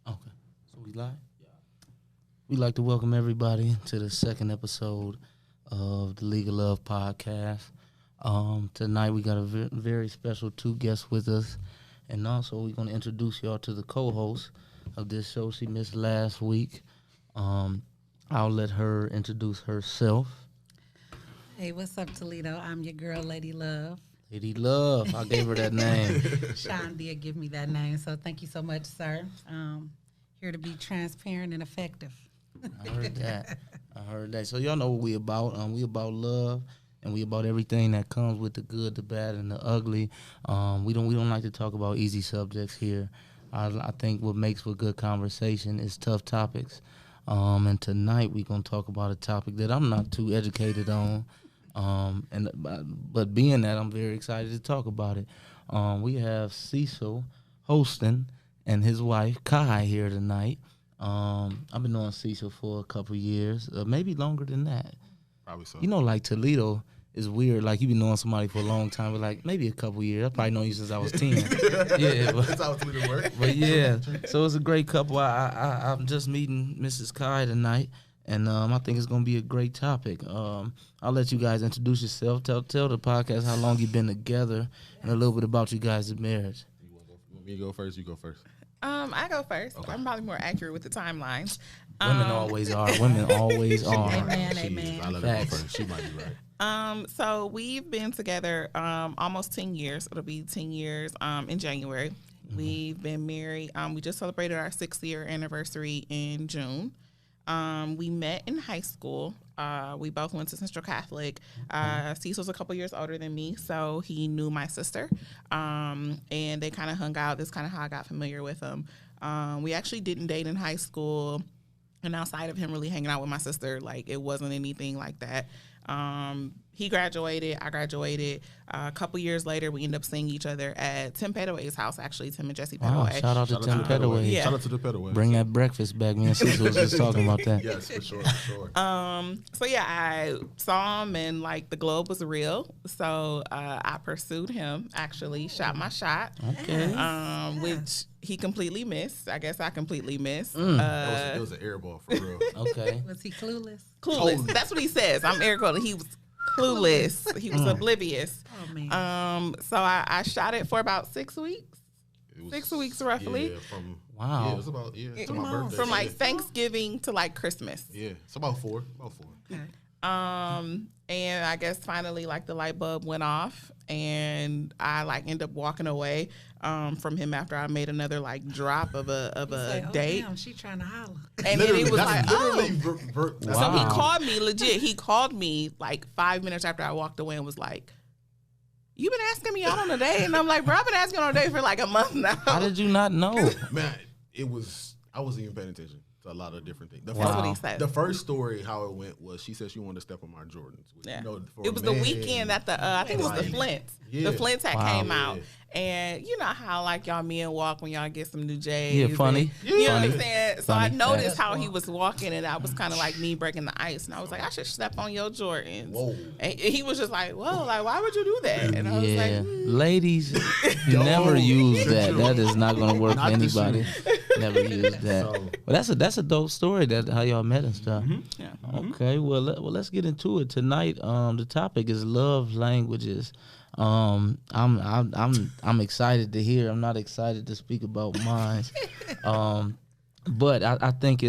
Okay. So we live? Yeah. We'd like to welcome everybody to the second episode of the League of Love podcast. Tonight we got a very special two guests with us. And also we're going to introduce y'all to the co-host of this show. She missed last week. I'll let her introduce herself. Hey, what's up, Toledo? I'm your girl, Lady Love. Lady Love. I gave her that name. Sean did give me that name, so thank you so much, sir. Here to be transparent and effective. I heard that. So y'all know what we about. We about love, and we about everything that comes with the good, the bad, and the ugly. We don't like to talk about easy subjects here. I think what makes for good conversation is tough topics. And tonight we're gonna talk about a topic that I'm not too educated on. But being that, I'm very excited to talk about it. We have Cecil hosting and his wife Kai here tonight. I've been knowing Cecil for a couple years, maybe longer than that. Probably so. You know, like Toledo is weird. Like you been knowing somebody for a long time, but like maybe a couple years. I probably known you since I was 10. Yeah, That's how Toledo works. but yeah. So it's a great couple. I'm just meeting Mrs. Kai tonight. And I think it's gonna be a great topic. I'll let you guys introduce yourself. Tell the podcast how long you've been together, and a little bit about you guys' marriage. You want me to go first? You go first. I go first. Okay. I'm probably more accurate with the timelines. Women always are. Women always are. Amen, amen. I let her go first. She might be right. So we've been together almost 10 years. It'll be 10 years in January. Mm-hmm. We've been married. We just celebrated our 6th-year anniversary in June. We met in high school. We both went to Central Catholic. Cecil's a couple years older than me, so he knew my sister. And they kind of hung out. That's kind of how I got familiar with him. We actually didn't date in high school. And outside of him really hanging out with my sister, like, it wasn't anything like that. He graduated, I graduated. A couple years later, we ended up seeing each other at Tim Petaway's house, actually, Tim and Jesse Wow, Petaway. shout out to Tim Petaway. Yeah. Shout out to the Petaway. Bring that breakfast back. Me and Cecil was just talking about that. Yes, for sure. So yeah, I saw him and like the globe was real. So I pursued him, actually, shot my shot. Okay. Which he completely missed. I guess I completely missed. It was an air ball for real. Okay. Was he clueless? Clueless. That's what he says. I'm air quoting. He was clueless. He was oblivious. Oh, man. So I shot it for about 6 weeks. It was, 6 weeks roughly. Yeah, Wow. Yeah, it was about to my birthday. From like Thanksgiving to like Christmas. Yeah, it's about four. Okay. And I guess finally like the light bulb went off and I like ended up walking away from him after I made another like drop of a Say, date. Damn, she trying to holler. And then he was like, oh. Literally, So he Wow. called me legit. He called me like 5 minutes after I walked away and was like, you been asking me out on a date? And I'm like, bro, I've been asking on a date for like a month now. How did you not know? man, I wasn't even paying attention to a lot of different things. That's what he said. The first story, how it went, was she said she wanted to step on my Jordans. Which, Yeah. you know, for It a was man, the weekend that I think it was the Like, Flints. yeah. The Flints had Wow. came out. Yeah. And you know how like y'all men walk when y'all get some new J's. Yeah, funny. And, you know what Funny. I'm saying? So Funny. I noticed Facts. how he was walking and I was kind of like me breaking the ice. And I was like, I should step on your Jordans. Whoa. And he was just like, whoa, like, why would you do that? And I was like, Yeah. Ladies, never use that. That is not going to work for Not the anybody. Never use that. So- Well, that's a dope story. That how y'all met and stuff. yeah. Okay, well let's get into it tonight. The topic is love languages. I'm excited to hear. I'm not excited to speak about mine. But I think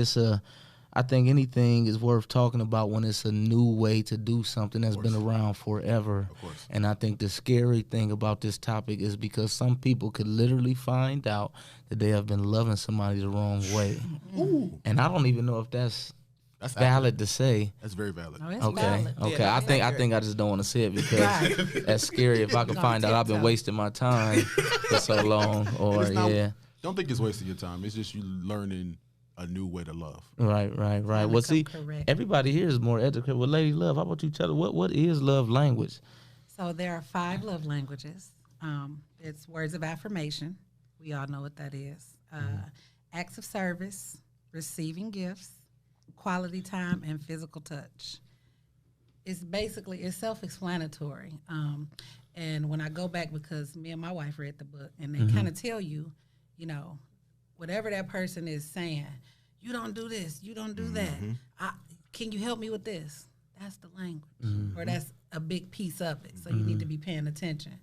I think anything is worth talking about when it's a new way to do something that's been around forever. Of course. And I think the scary thing about this topic is because some people could literally find out that they have been loving somebody the wrong way. Ooh, And I don't even know if that's that's valid to say. That's very valid. No, it's Okay. valid. Okay. Yeah, I think accurate. I just don't want to say it because Right. that's scary if I could Gonna find out I've been tiptoe. wasting my time for so long. Or It's not- yeah. Don't think it's wasting your time. It's just you learning a new way to love. Right. Trying to Well, see, come correct. everybody here is more educated. Well, Lady Love, how about you tell her what is love language? So there are 5 love languages. It's words of affirmation. We all know what that is. Acts of service, receiving gifts, quality time, and physical touch. It's self-explanatory. And when I go back, because me and my wife read the book, and they kind of tell you, you know, whatever that person is saying, you don't do this, you don't do that. Can you help me with this? That's the language, or that's a big piece of it. So you need to be paying attention.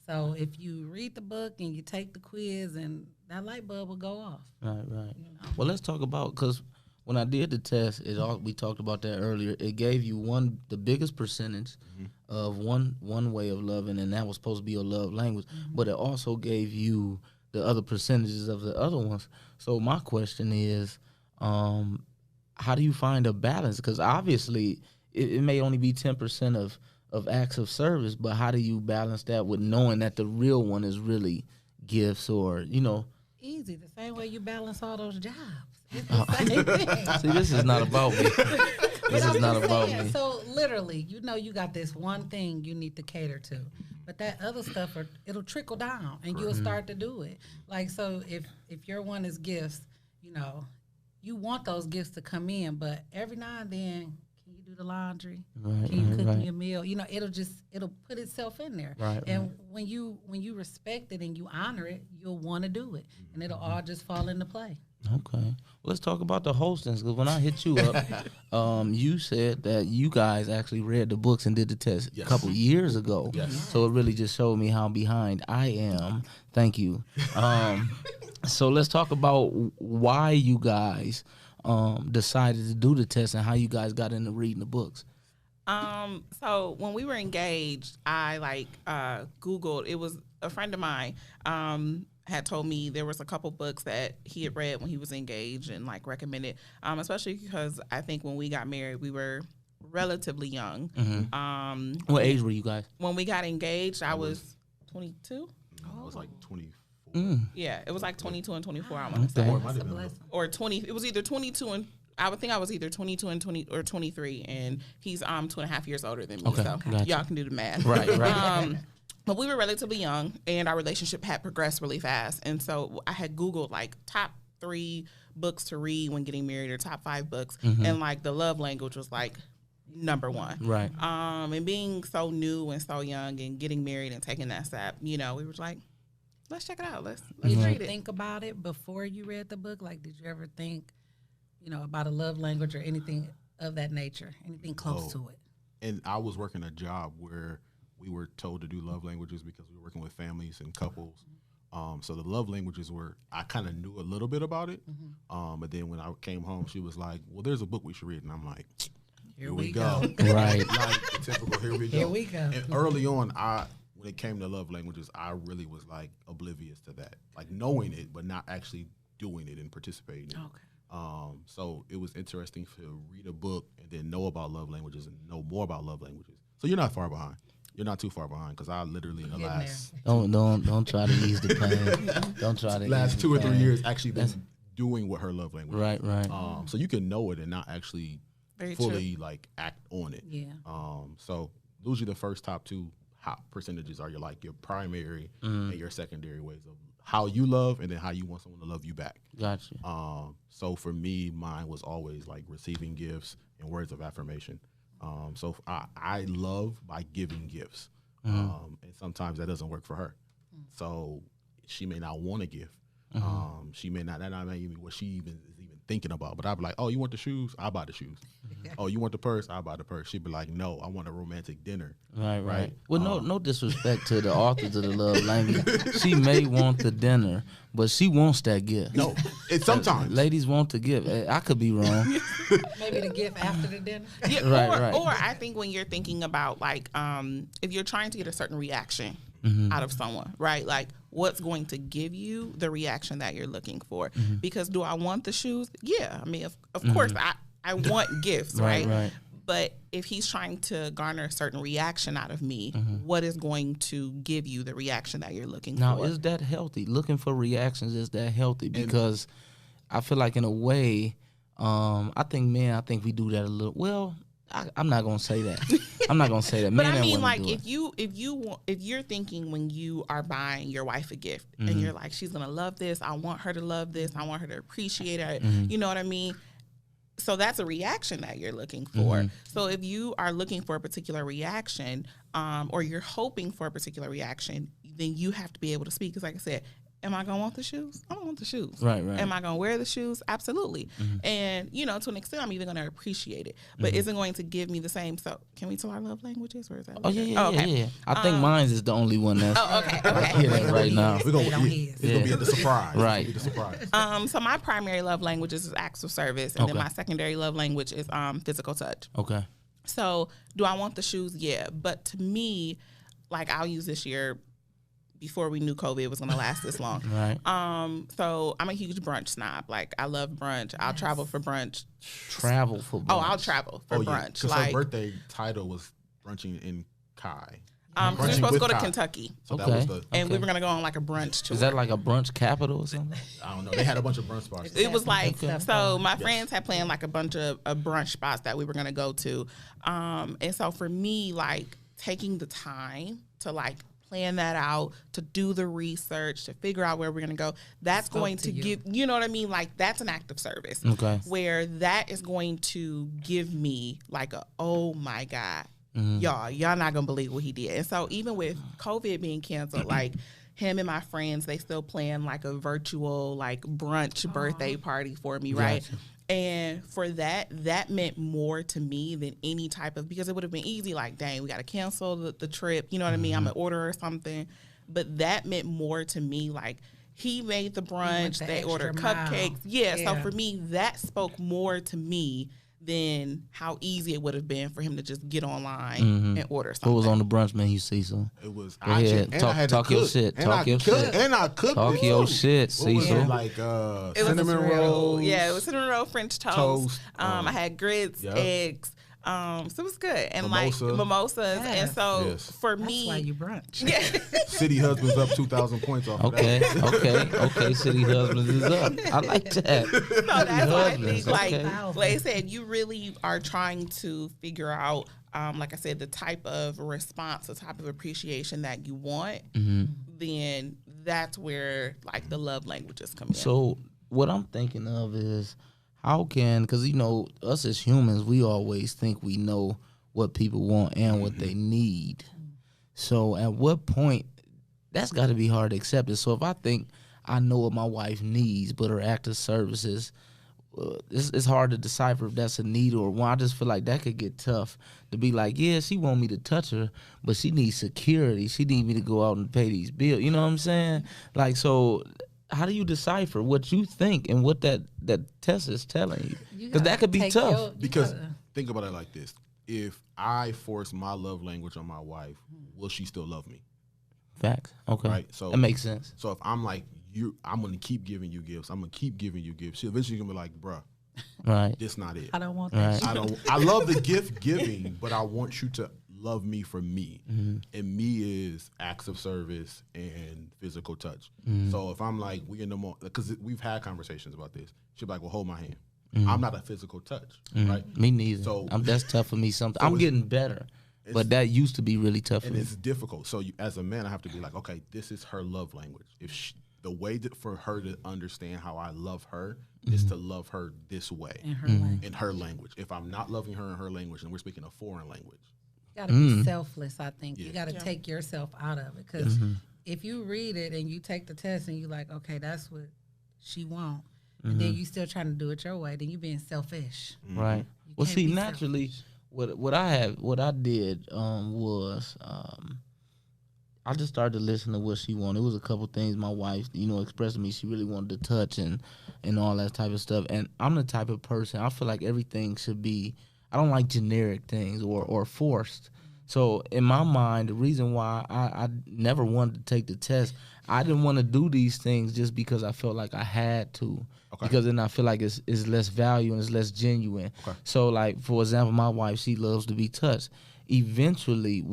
So if you read the book and you take the quiz, and that light bulb will go off. Right. Well, let's talk about, because when I did the test, we talked about that earlier. It gave you the biggest percentage of one way of loving, and that was supposed to be your love language. But it also gave you the other percentages of the other ones. So my question is, how do you find a balance? Because obviously it may only be 10% of acts of service, but how do you balance that with knowing that the real one is really gifts, or Easy, the same way you balance all those jobs. It's the same thing. See, this is not about me. This is not about me. So literally, you got this one thing you need to cater to, but that other stuff, it'll trickle down, and you'll start to do it. Like, so if your one is gifts, you want those gifts to come in, but every now and then, can you do the laundry? Right, Can you cook right. me a meal? It'll put itself in there. Right, And when you respect it and you honor it, you'll want to do it, and it'll all just fall into play. Okay. Well, let's talk about the hostings, because when I hit you up, you said that you guys actually read the books and did the test a couple years ago. Yes. So it really just showed me how behind I am. Thank you. So let's talk about why you guys decided to do the test and how you guys got into reading the books. So when we were engaged, I Googled. It was a friend of mine had told me there was a couple books that he had read when he was engaged and recommended, especially because I think when we got married, we were relatively young. What age were you guys? When we got engaged, I was 22. I was like 24. Yeah, it was like 22 and 24. I want to Okay. Or it might That's a have been blessing. or 20. It was either 22 and I would think I was either 22 and 20 or 23, and he's 2.5 years older than me. Okay, So gotcha. y'all can do the math. Right. But we were relatively young, and our relationship had progressed really fast. And so I had Googled top 3 books to read when getting married, or top 5 books, and the love language was number 1. Right. And being so new and so young and getting married and taking that step, we were like, let's check it out. Let's Did you read it. think about it before you read the book? Did you ever think, about a love language or anything of that nature, anything close to it? And I was working a job where we were told to do love languages because we were working with families and couples. So the love languages I kind of knew a little bit about it. But then when I came home, she was like, well, there's a book we should read. And I'm like, here we go. Right. Like the typical, here we go. Here we go. And early on, when it came to love languages, I really was oblivious to that, knowing it, but not actually doing it and participating in it. Okay. So it was interesting to read a book and then know about love languages and know more about love languages. So you're not far behind. You're not too far behind, because I literally in the Getting last Don't try to ease the pain. Don't try to ease last the 2 or 3 pain. years actually been doing what her love language. Right. So you can know it and not actually Very fully act on it. Yeah. So those are the first top 2 hot percentages are your primary and your secondary ways of how you love, and then how you want someone to love you back. Gotcha. So for me, mine was always receiving gifts and words of affirmation. So I love by giving gifts, and sometimes that doesn't work for her. So she may not want a gift. She may not. That may even what she even is even thinking about. But I'd be like, oh, you want the shoes? I'll buy the shoes. Oh, you want the purse? I'll buy the purse. She'd be like, no, I want a romantic dinner. Right. Well, no disrespect to the authors of the love language. She may want the dinner, but she wants that gift. No, it's sometimes. Ladies want the gift. I could be wrong. Maybe the gift after the dinner. Yeah, Right. Or I think when you're thinking about if you're trying to get a certain reaction out of someone, right? What's going to give you the reaction that you're looking for? Because do I want the shoes? Yeah. I mean, of course, I want gifts, right? But if he's trying to garner a certain reaction out of me, what is going to give you the reaction that you're looking Now, for? is that healthy? Looking for reactions, is that healthy? Because I feel like in a way, I think we do that a little. Well, I'm not gonna say that. I'm not gonna say that. But Men I and mean, women do it. if you're thinking when you are buying your wife a gift and you're like, she's gonna love this. I want her to love this. I want her to appreciate it. You know what I mean? So that's a reaction that you're looking for. So if you are looking for a particular reaction, or you're hoping for a particular reaction, then you have to be able to speak. Because like I said, Am I gonna want the shoes? I don't want the shoes. Right. Am I gonna wear the shoes? Absolutely. And to an extent, I'm either gonna appreciate it, but isn't going to give me the same. So, can we tell our love languages, or is that? Oh yeah. Okay. I think mine is the only one that's. Oh, okay. I hear that right now. We're gonna, They don't it's his. gonna be at the surprise. Right. It's gonna be the surprise. So my primary love languages is acts of service, and then Okay. my secondary love language is physical touch. Okay. So, do I want the shoes? Yeah, but to me, like I'll use this year. Before we knew COVID was going to last this long. Right. So I'm a huge brunch snob. Like I love brunch. I'll travel for brunch. Travel for. Oh, brunch. I'll travel for brunch. Because Like her birthday title was brunching in Kai. we were Brunching supposed to with go to Kai. Kentucky, So that Okay. was the. and we Okay. were going to go on like a brunch tour. Is that like a brunch capital or something? I don't know. They had a bunch of brunch spots. It was like Okay. so. My friends had planned like a bunch of brunch spots that we were gonna go to, and so for me, like taking the time to like plan that out, to do the research, to figure out where we're gonna go, that's Spoke going to to you. give you know what I mean. Like that's an act of service, Okay. where that is going to give me like a oh my god, y'all not gonna believe what he did. And so even with COVID being canceled, like. Him and my friends, they still plan like a virtual like brunch birthday party for me, right? Gotcha. And for that meant more to me than any type of, because it would have been easy, like, dang, we got to cancel the trip, you know what I mean? I'm going to order or something. But that meant more to me, like, he made the brunch, the they ordered extra mile. cupcakes. Yeah, so Yeah. for me, that spoke more to me than how easy it would have been for him to just get online and order something. What was on the brunch menu, Cecil? It was. Go ahead. And I had to Talk your cook. shit. And Talk I your cooked, shit. And I cooked. Talk it, your too. shit, What was Cecil. it? Like It was cinnamon Israel. rolls. Yeah, it was cinnamon roll French toast. Toast, I had grits, yep. eggs. So it was good. And Mimosa. like mimosas. Yes. And so Yes. for That's me, why you brunch. yeah. City Husbands up 2,000 points off of Okay, that. okay. City Husbands is up. I like that. So that's why I Husbands, think, like, okay. like I said, you really are trying to figure out, like I said, the type of response, the type of appreciation that you want. Then that's where like the love languages come in. So what I'm thinking of is how can, because us as humans, we always think we know what people want and what they need. So at what point, that's got to be hard to accept it. So if I think I know what my wife needs, but her active services, it's hard to decipher if that's a need or one. I just feel like that could get tough to be like, yeah, she want me to touch her, but she needs security. She need me to go out and pay these bills. You know what I'm saying? Like, so how do you decipher what you think and what that test is telling you? Because that could be tough. Because think about it like this. If I force my love language on my wife, will she still love me? Facts. Okay. Right. So that makes sense. So if I'm like, I'm going to keep giving you gifts. I'm going to keep giving you gifts. She eventually going to be like, bruh, Right. this not it. I don't want that. Right. I love the gift giving, but I want you to love me for me. And me is acts of service and physical touch. So if I'm like, we in the moment, because we've had conversations about this. She'll be like, well, hold my hand. I'm not a physical touch, right? Me neither. So- That's tough for me. I'm getting better, but that used to be really tough for And me. it's difficult. So as a man, I have to be like, okay, this is her love language. If the way that for her to understand how I love her is to love her this way In her language. in her language. If I'm not loving her in her language, then we're speaking a foreign language. You gotta be selfless, I think. You Yeah. gotta take yourself out of it. Because if you read it and you take the test and you like, okay, that's what she want, and then you still trying to do it your way, then you being selfish. Right. Well, can't see, be naturally, what I did was I just started to listen to what she wanted. It was a couple things my wife, expressed to me. She really wanted to touch and all that type of stuff. And I'm the type of person, I feel like everything should be, I don't like generic things or forced. So in my mind, the reason why I never wanted to take the test, I didn't want to do these things just because I felt like I had to. Okay. Because then I feel like it's less value and it's less genuine. Okay. So like, for example, my wife, she loves to be touched. Eventually,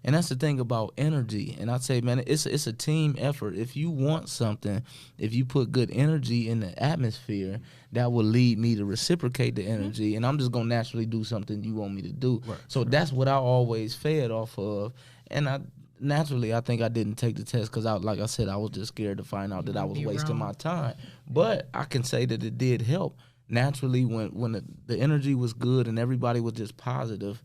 and that's the thing about energy. And I'd say, man, it's a team effort. If you want something, if you put good energy in the atmosphere, that will lead me to reciprocate the energy. And I'm just gonna naturally do something you want me to do. Right. So that's what I always fed off of. And I think I didn't take the test because like I said, I was just scared to find out that I was Be wasting wrong. my time. But I can say that it did help. Naturally, when the energy was good and everybody was just positive,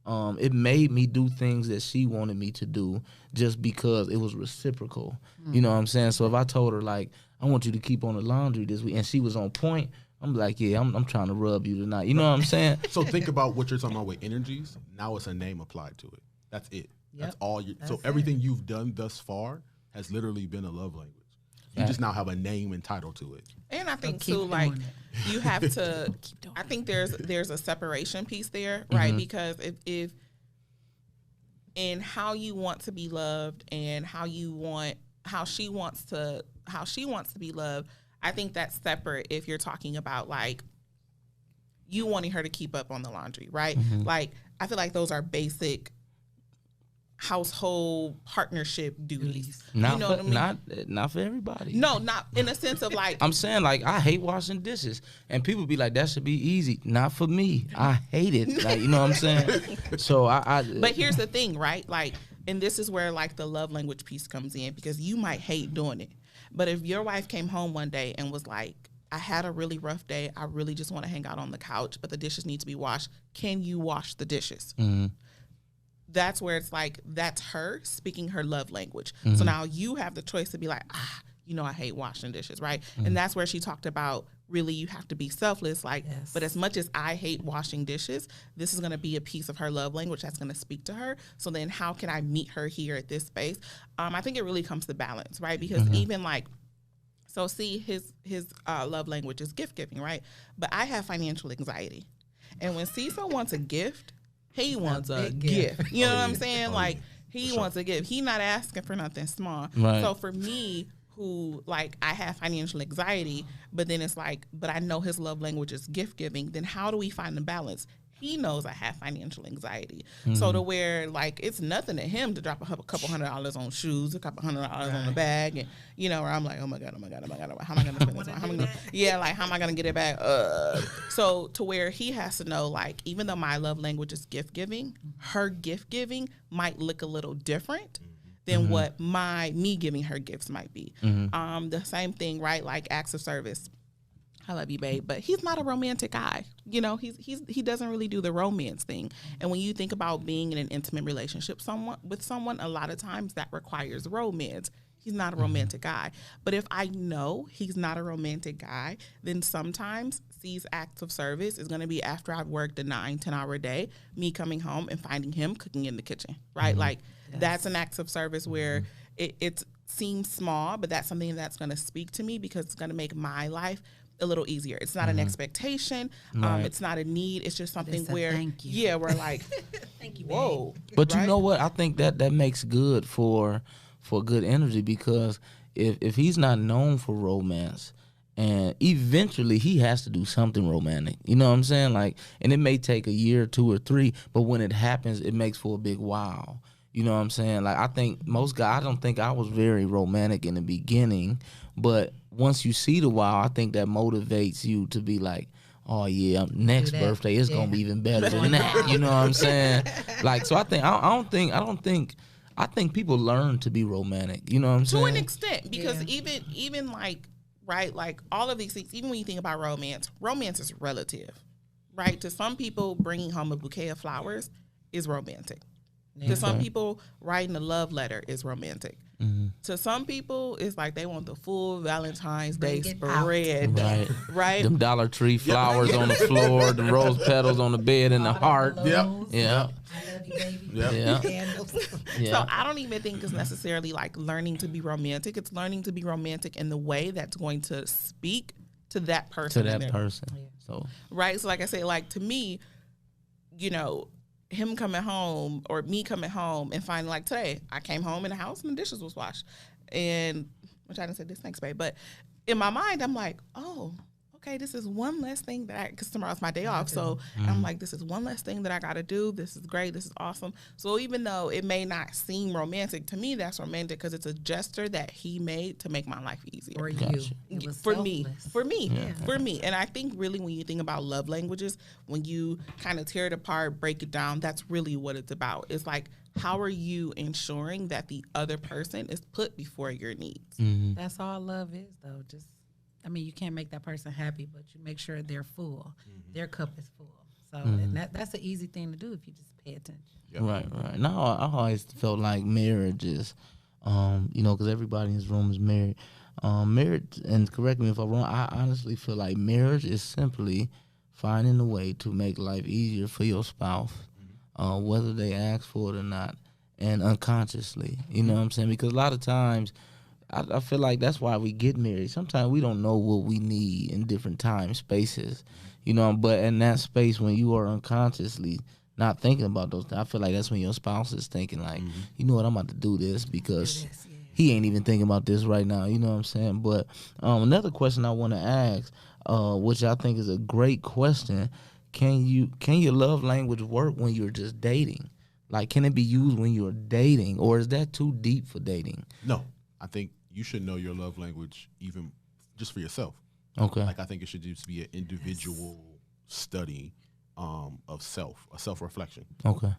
It made me do things that she wanted me to do just because it was reciprocal. You know what I'm saying? So if I told her, like, I want you to keep on the laundry this week, and she was on point, I'm like, yeah, I'm trying to rub you tonight. You know what I'm saying? So think about what you're talking about with energies. Now it's a name applied to it. That's it. That's all you. So everything you've done thus far has literally been a love language. You just now have a name and title to it. And I think keep too, like doing you have to. I think there's a separation piece there, right? Because if in how you want to be loved and how she wants to be loved, I think that's separate. If you're talking about like you wanting her to keep up on the laundry, right? Like I feel like those are basic household partnership duties. Not You know for, what I mean? not for everybody. No, not in a sense of like I'm saying, like, I hate washing dishes, and people be like, that should be easy. Not for me. I hate it. Like, you know what I'm saying? So But here's the thing, right? Like, and this is where like the love language piece comes in, because you might hate doing it. But if your wife came home one day and was like, I had a really rough day, I really just want to hang out on the couch, but the dishes need to be washed. Can you wash the dishes? That's where it's like, that's her speaking her love language. So now you have the choice to be like, I hate washing dishes, right? And that's where she talked about really you have to be selfless. Like, but as much as I hate washing dishes, this is going to be a piece of her love language that's going to speak to her. So then how can I meet her here at this space? I think it really comes to balance, right? Because even like, so see his love language is gift giving, right? But I have financial anxiety. And when Cecil wants a gift, he wants a gift. You know what I'm saying? Like, he wants a gift. He not asking for nothing small. Right. So for me, who, like, I have financial anxiety, but then it's like, but I know his love language is gift giving, then how do we find the balance? He knows I have financial anxiety. So to where, like, it's nothing to him to drop a couple $100 on shoes, a couple $100 on a bag, and, you know, where I'm like, oh my God, how am I going to spend this money? How am I going to get it back? So to where he has to know, like, even though my love language is gift giving, her gift giving might look a little different than what me giving her gifts might be. The same thing, right? Like acts of service. I love you, babe, but he's not a romantic guy. You know, he doesn't really do the romance thing. And when you think about being in an intimate relationship with someone, a lot of times that requires romance. He's not a romantic guy. But if I know he's not a romantic guy, then sometimes these acts of service is going to be after I've worked a 9-10 hour day, me coming home and finding him cooking in the kitchen, right? Like that's an act of service where it seems small, but that's something that's going to speak to me because it's going to make my life a little easier. It's not an expectation. It's not a need. It's just something where, thank you. yeah, we're like, Thank you, whoa. But right? you know what? I think that makes good for good energy, because if he's not known for romance, and eventually he has to do something romantic, you know what I'm saying? Like, and it may take a year, 2 or 3, but when it happens, it makes for a big wow. You know what I'm saying? Like, I think most guys, I don't think I was very romantic in the beginning, but once you see the wow, I think that motivates you to be like, oh yeah, next birthday it's gonna be even better than that. You know what I'm saying? Like, so I think I think people learn to be romantic. You know what I'm saying? To an extent, because even like, right, like all of these things, even when you think about romance is relative, right? To some people, bringing home a bouquet of flowers is romantic. To some people, writing a love letter is romantic. To some people, it's like they want the full Valentine's Day spread, right? Them Dollar Tree flowers on the floor, the rose petals on the bed, and the heart. Yep. I love you, baby. Yeah. So I don't even think it's necessarily like learning to be romantic. It's learning to be romantic in the way that's going to speak to that person. To that person. So right. So like I say, like to me, you know, him coming home or me coming home and finding like today, I came home in the house and the dishes was washed, and which I didn't say this, thanks, babe. But in my mind, I'm like, oh, okay, this is one less thing that because tomorrow's my day off. So I'm like, this is one less thing that I got to do. This is great. This is awesome. So even though it may not seem romantic, to me, that's romantic because it's a gesture that he made to make my life easier. For you. Gotcha. It was For me. And I think really when you think about love languages, when you kind of tear it apart, break it down, that's really what it's about. It's like, how are you ensuring that the other person is put before your needs? That's all love is, though. You can't make that person happy, but you make sure they're full. Their cup is full. So and that's an easy thing to do if you just pay attention. Yeah. Right. Now I always felt like marriage is, because everybody in this room is married. Marriage, and correct me if I'm wrong, I honestly feel like marriage is simply finding a way to make life easier for your spouse, whether they ask for it or not, and unconsciously. You know what I'm saying? Because a lot of times, I feel like that's why we get married. Sometimes we don't know what we need in different time spaces, but in that space when you are unconsciously not thinking about those things, I feel like that's when your spouse is thinking like, you know what, I'm about to do this because he ain't even thinking about this right now. You know what I'm saying? But another question I want to ask, which I think is a great question, can your love language work when you're just dating? Like, can it be used when you're dating, or is that too deep for dating? No, I think you should know your love language even just for yourself. Okay. Like, I think it should just be an individual study of self-reflection. Okay.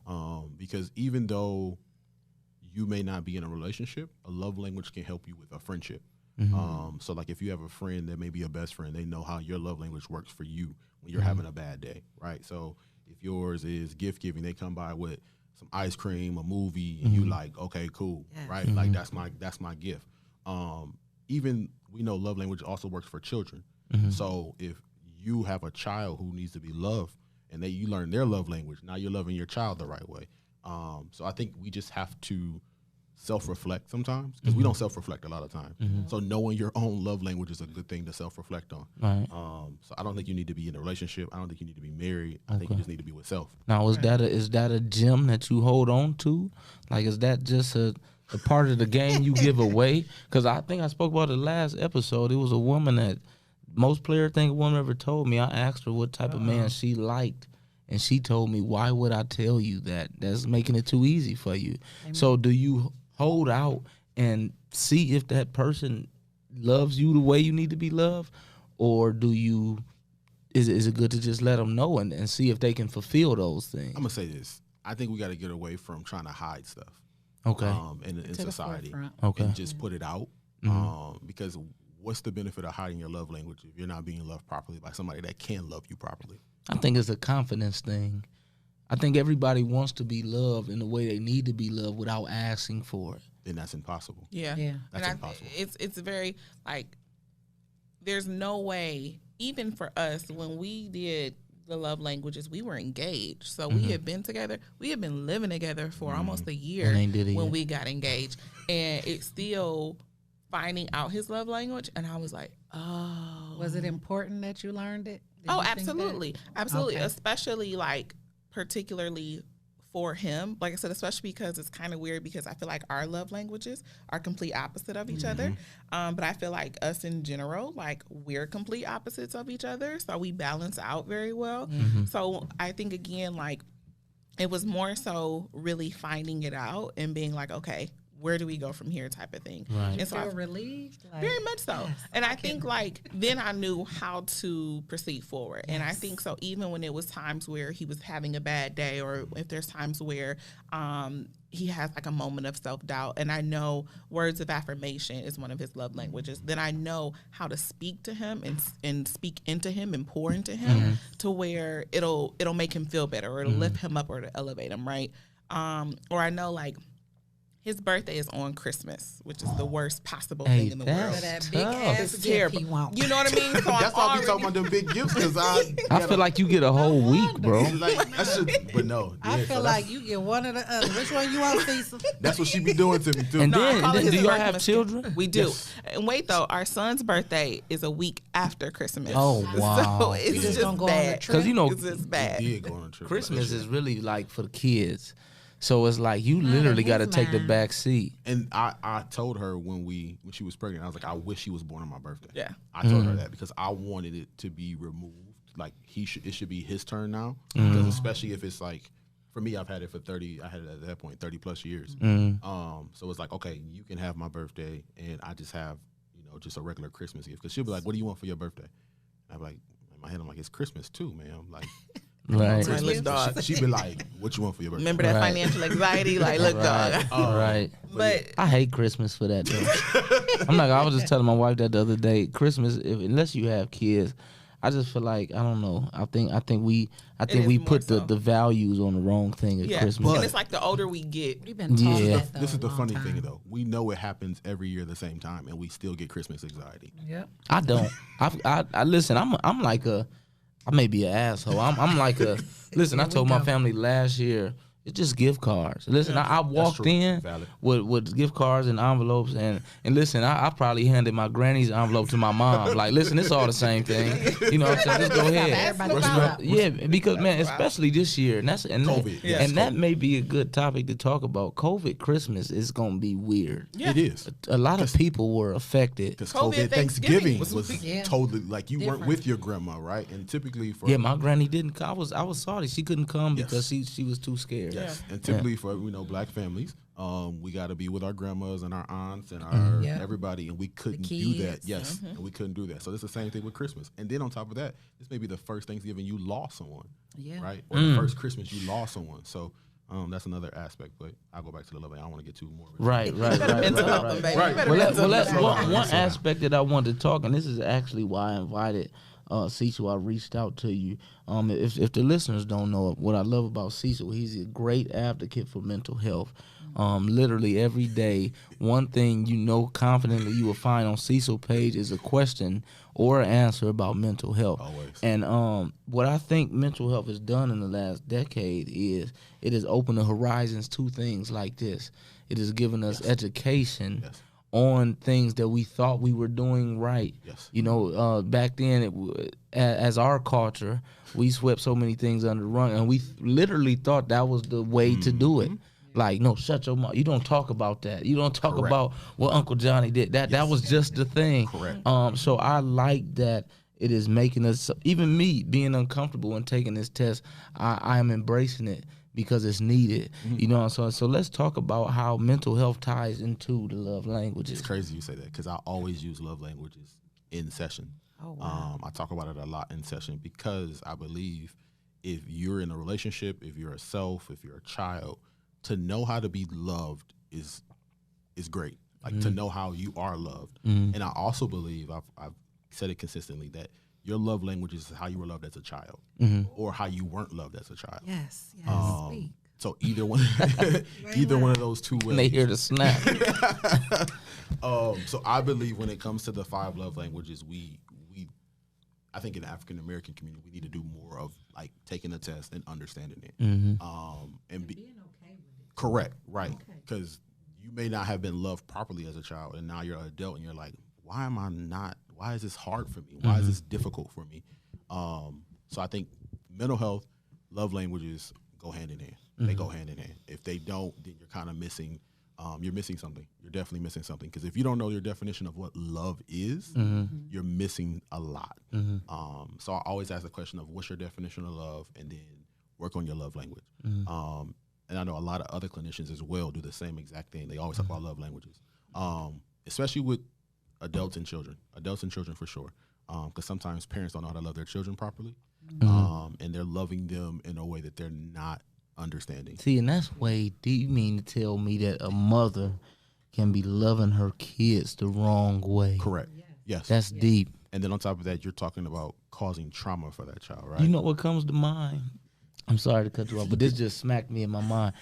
Because even though you may not be in a relationship, a love language can help you with a friendship. So like if you have a friend that may be a best friend, they know how your love language works for you when you're having a bad day, right? So if yours is gift giving, they come by with some ice cream, a movie, and you like, okay, cool, right? Like that's my gift. Even we know love language also works for children. So if you have a child who needs to be loved and you learn their love language, now you're loving your child the right way. So I think we just have to self-reflect sometimes because we don't self-reflect a lot of times. So knowing your own love language is a good thing to self-reflect on. Right. So I don't think you need to be in a relationship. I don't think you need to be married. I think you just need to be with self. Now, is that a gem that you hold on to? Like, is that just a part of the game you give away? Because I think I spoke about it last episode. It was a woman that most player think a woman ever told me. I asked her what type of man she liked, and she told me, why would I tell you that? That's making it too easy for you. Amen. So do you hold out and see if that person loves you the way you need to be loved, or is it good to just let them know and see if they can fulfill those things? I'm gonna say this. I think we got to get away from trying to hide stuff. Okay. In society. Okay. And just put it out. Because what's the benefit of hiding your love language if you're not being loved properly by somebody that can love you properly? I think it's a confidence thing. I think everybody wants to be loved in the way they need to be loved without asking for it. Then that's impossible. Yeah. That's impossible. It's very, like, there's no way, even for us, when we did the love languages, we were engaged. So we had been together. We had been living together for almost a year when we got engaged. And it's still finding out his love language. And I was like, oh. Was it important that you learned it? Oh, absolutely. Absolutely. Okay. Especially, like, particularly for him. Like I said, especially because it's kind of weird because I feel like our love languages are complete opposite of each other. But I feel like us in general, like, we're complete opposites of each other. So we balance out very well. So I think, again, like, it was more so really finding it out and being like, okay, where do we go from here type of thing. Right. And so relieved? Like, very much so. Yes, and I think, like, then I knew how to proceed forward. Yes. And I think so even when it was times where he was having a bad day, or if there's times where he has like a moment of self-doubt, and I know words of affirmation is one of his love languages, then I know how to speak to him and speak into him and pour into him to where it'll make him feel better, or it'll lift him up, or to elevate him, right? Or I know, like, his birthday is on Christmas, which is the worst possible thing in the world. That big ass it's terrible. He won't. You know what I mean? So that's why I be talking about them big gifts, because I feel like you get a whole week, bro. Like, but no. I feel like you get one or the other. Which one you want, Cecil? That's what she be doing to me, too. And No, I call it then his do y'all have Christmas children? gift. We do. Yes. And wait, though, our son's birthday is a week after Christmas. Oh, wow. So it's just just gonna go on a bad. trip? 'Cause, you know, It's just bad. He did go on a trip. Christmas is really like for the kids. So it's like you literally got to take the back seat. And I told her when she was pregnant, I was like, I wish she was born on my birthday. Yeah. I told her that because I wanted it to be removed. Like, it should be his turn now. Because especially if it's like, for me, I've had it for 30, I had it at that point, 30 plus years. So it's like, okay, you can have my birthday and I just have, just a regular Christmas gift. Because she'll be like, what do you want for your birthday? I'm like, in my head, I'm like, it's Christmas too, man. I'm like, Right. Right, look, dog. She'd be like, what you want for your birthday? Remember that Right. financial anxiety? Like, look, dog. Right. But I hate Christmas for that, though. I was just telling my wife that the other day. Christmas, unless you have kids, I just feel like I don't know. I think we is we more put so. the values on the wrong thing at Yeah, Christmas. and it's like the older we get, We've been taught Yeah. that, though, This is the a long funny time. thing, though. We know it happens every year at the same time, and we still get Christmas anxiety. Yep. I don't. I listen. I'm like I may be an asshole. I'm like a. Listen, I Here we told my go. family last year. It's just gift cards. Listen, I walked true. in Valid. with gift cards and envelopes, and listen, I probably handed my granny's envelope to my mom. Like, listen, it's all the same thing. You know what I'm saying? Just go ahead. Everybody Stop. stop. Yeah, because man, especially this year, and COVID, yes, and that COVID. may be a good topic to talk about. COVID Christmas is gonna be weird. Yeah. It is. A lot of people were affected. Because COVID COVID Thanksgiving was was Yeah. totally like you weren't Different. with your grandma, right? And typically for Yeah, my granny didn't. I was sorry she couldn't come Yes. because she was too scared. yes, and typically for black families, we got to be with our grandmas and our aunts and our Mm-hmm. Yeah. everybody, and we couldn't do kids. that. Yes, and we couldn't do that. So it's the same thing with Christmas. And then on top of that, this may be the first Thanksgiving you lost someone, Yeah. right? Or Mm. the first Christmas you lost someone. So that's another aspect. But I'll go back to the love. I don't want to get too more. Right. mental health, baby. Right. You better Well, mental let's, health. one aspect that I wanted to talk, and this is actually why I invited Cecil. I reached out to you. If the listeners don't know what I love about Cecil, he's a great advocate for mental health. Literally every day, one thing you know confidently you will find on Cecil page is a question or an answer about mental health. Always. And what I think mental health has done in the last decade is it has opened the horizons to things like this. It has given us education Yes. on things that we thought we were doing right. Yes. You know, back then, as our culture, we swept so many things under the rug, and we literally thought that was the way to do it. Like, no, shut your mouth. You don't talk about that. You don't talk Correct. about what Uncle Johnny did. That was just the thing. Correct. So I like that it is making us, even me being uncomfortable and taking this test, I am embracing it because it's needed. Mm-hmm. You know, so let's talk about how mental health ties into the love languages. It's crazy you say that because I always use love languages in session. Oh, wow. I talk about it a lot in session because I believe if you're in a relationship, if you're a self, if you're a child, to know how to be loved is great. Like to know how you are loved. And I also believe I've said it consistently that your love language is how you were loved as a child or how you weren't loved as a child. Yes. Yes. Speak. So either one, either one of those two ways. And they hear the snap. So I believe when it comes to the 5 love languages, I think in the African American community, we need to do more of like taking a test and understanding it. And be Being okay with it. correct, right? Because you may not have been loved properly as a child, and now you're an adult, and you're like, why am I not? Why is this hard for me? Why is this difficult for me? So I think mental health, love languages go hand in hand. They go hand in hand. If they don't, then you're kind of missing. You're missing something. You're definitely missing something because if you don't know your definition of what love is, you're missing a lot. So I always ask the question of what's your definition of love, and then work on your love language. And I know a lot of other clinicians as well do the same exact thing. They always talk about love languages, especially with adults and children for sure. Because sometimes parents don't know how to love their children properly, and they're loving them in a way that they're not understanding. See, and that's way deep. You mean to tell me that a mother can be loving her kids the wrong way? Correct. Yes. That's deep. And then on top of that, you're talking about causing trauma for that child, right? You know what comes to mind? I'm sorry to cut you off, but this just smacked me in my mind.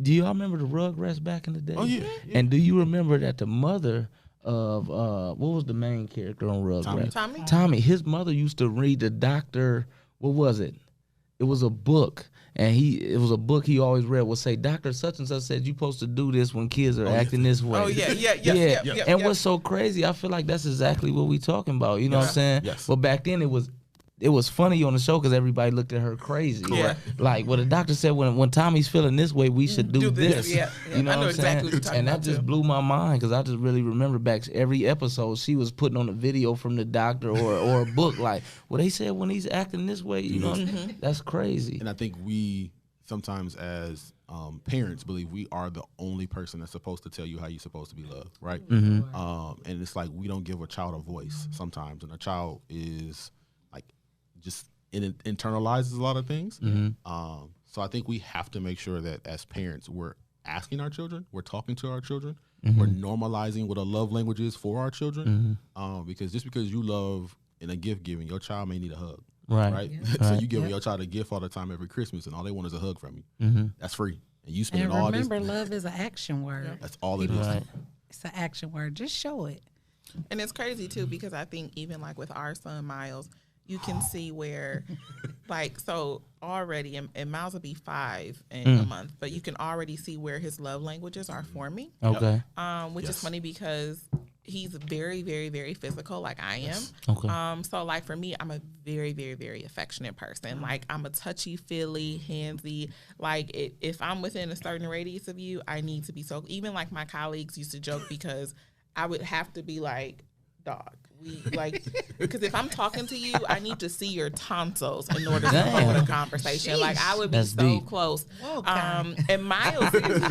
Do y'all remember the Rugrats back in the day? Oh, yeah. And do you remember that the mother of what was the main character on Rugrats? Tommy? Tommy. His mother used to read the doctor. What was it? It was a book, and it was a book he always read. Would say, Doctor such and such said you're supposed to do this when kids are acting this way. Oh, yeah. And what's so crazy? I feel like that's exactly what we talking about. You know what I'm saying? Yes. But back then it was funny on the show because everybody looked at her crazy. Correct. Like what the doctor said when Tommy's feeling this way, we should do this. Yeah. You know I know what I'm exactly saying? what you're talking And that about, just too. blew my mind because I just really remember back every episode she was putting on a video from the doctor or a book like, well, they said when he's acting this way, you know, that's crazy. And I think we sometimes as parents believe we are the only person that's supposed to tell you how you're supposed to be loved, right? And it's like we don't give a child a voice sometimes, and a child is like just it internalizes a lot of things. So I think we have to make sure that as parents we're asking our children, we're talking to our children, we're normalizing what a love language is for our children. Because just because you love in a gift giving, your child may need a hug. Right. Right. Yeah. So Right. you giving your child a gift all the time every Christmas, and all they want is a hug from you. Mm-hmm. That's free, and you spending And all remember, this. love is an action word. That's all it is. Right. It's an action word. Just show it. And it's crazy too because I think even like with our son Miles, you can see where, like, so already, and Miles will be 5 in a month, but you can already see where his love languages are forming. Okay. Which is Yes. funny because he's very, very, very physical, like I am. Okay. So like for me, I'm a very, very, very affectionate person. Like I'm a touchy feely, handsy. Like if I'm within a certain radius of you, I need to be so. Even like my colleagues used to joke because I would have to be like, dog. We like because if I'm talking to you, I need to see your tonsils in order to Damn. hold a conversation. Like I would be That's so deep. close. Okay. And Miles is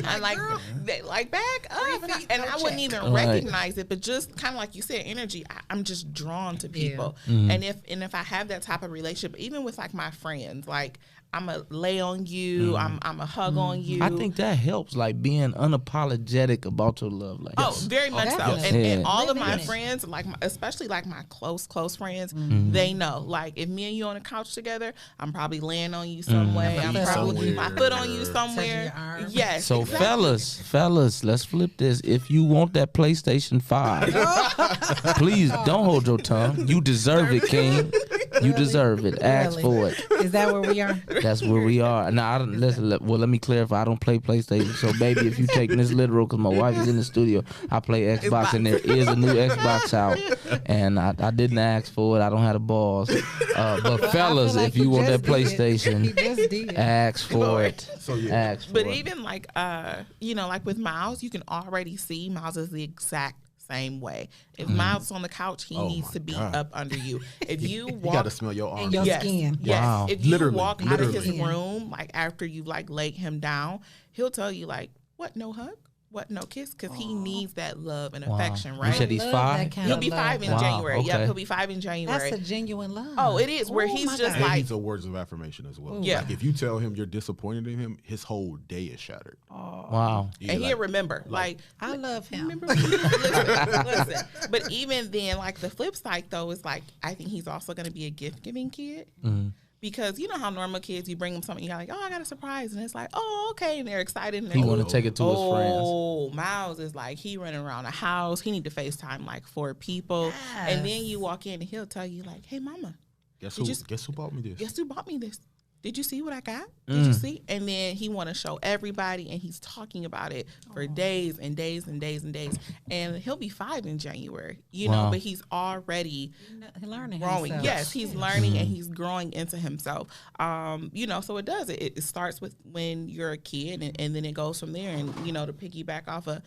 I like back up, and I wouldn't even Right. recognize it. But just kind of like you said, energy. I'm just drawn to people, Mm-hmm. and if I have that type of relationship, even with like my friends, like I'm a lay on you, I'm a hug on you. Mm-hmm. I think that helps, like being unapologetic about your love. Like, Oh, very much so. Definitely. And Yeah. all of Live my in it. friends, like especially like my close friends, Mm-hmm. they know. Like if me and you on the couch together, I'm probably laying on you some way. Mm-hmm. I'm Feet probably somewhere. my foot on you Touching somewhere. your arm. Yes. So exactly. fellas, let's flip this. If you want that PlayStation 5, please don't hold your tongue. You deserve it, King. You deserve it. Ask for it. Is that where we are? That's where we are. Now, I don't, listen, let me clarify. I don't play PlayStation. So, baby, if you taking this literal, because my wife is in the studio, I play Xbox, and there is a new Xbox out. And I didn't ask for it. I don't have the balls. But, fellas, like if you he want that just did. He PlayStation, just did. ask for it. So yeah. Ask for But it. even like like with Miles, you can already see Miles is the exact same way. If Mm-hmm. Miles is on the couch, he Oh needs my to be God. up under you. If you You walk got to smell your arm. your yes, skin. Yes. Wow. If you Literally, walk out of his literally. room, like after you like laid him down, he'll tell you like, "What? No hug? What? No kiss?" Because he needs that love and Wow. affection, You right? said he's Love 5? that kind He'll of be love. 5 in Wow, January. okay. Yep, he'll be 5 in January. That's a genuine love. Oh, it is, where Oh, he's my just God. And like, needs a words of affirmation as well. Yeah. Like if you tell him you're disappointed in him, his whole day is shattered. Wow. and he'll remember. Like, I love him. remember when you listen. But even then, like the flip side though is like I think he's also going to be a gift giving kid. Because you know how normal kids, you bring them something, you're like, oh, I got a surprise. And it's like, oh, okay. And they're excited. And He they're want to take it to his friends. Oh, Miles is like, he running around the house. He need to FaceTime like 4 people. And then you walk in and he'll tell you like, hey, mama, Guess Did who? you- Guess who bought me this? guess who bought me this? Did you see what I got? Did you see? And then he want to show everybody, and he's talking about it for days and days and days and days. And he'll be 5 in January, you know, Wow. but he's already He's learning growing. himself. Yes, he's learning and he's growing into himself. You know, so it does. It starts with when you're a kid, and then it goes from there. And you know, to piggyback off of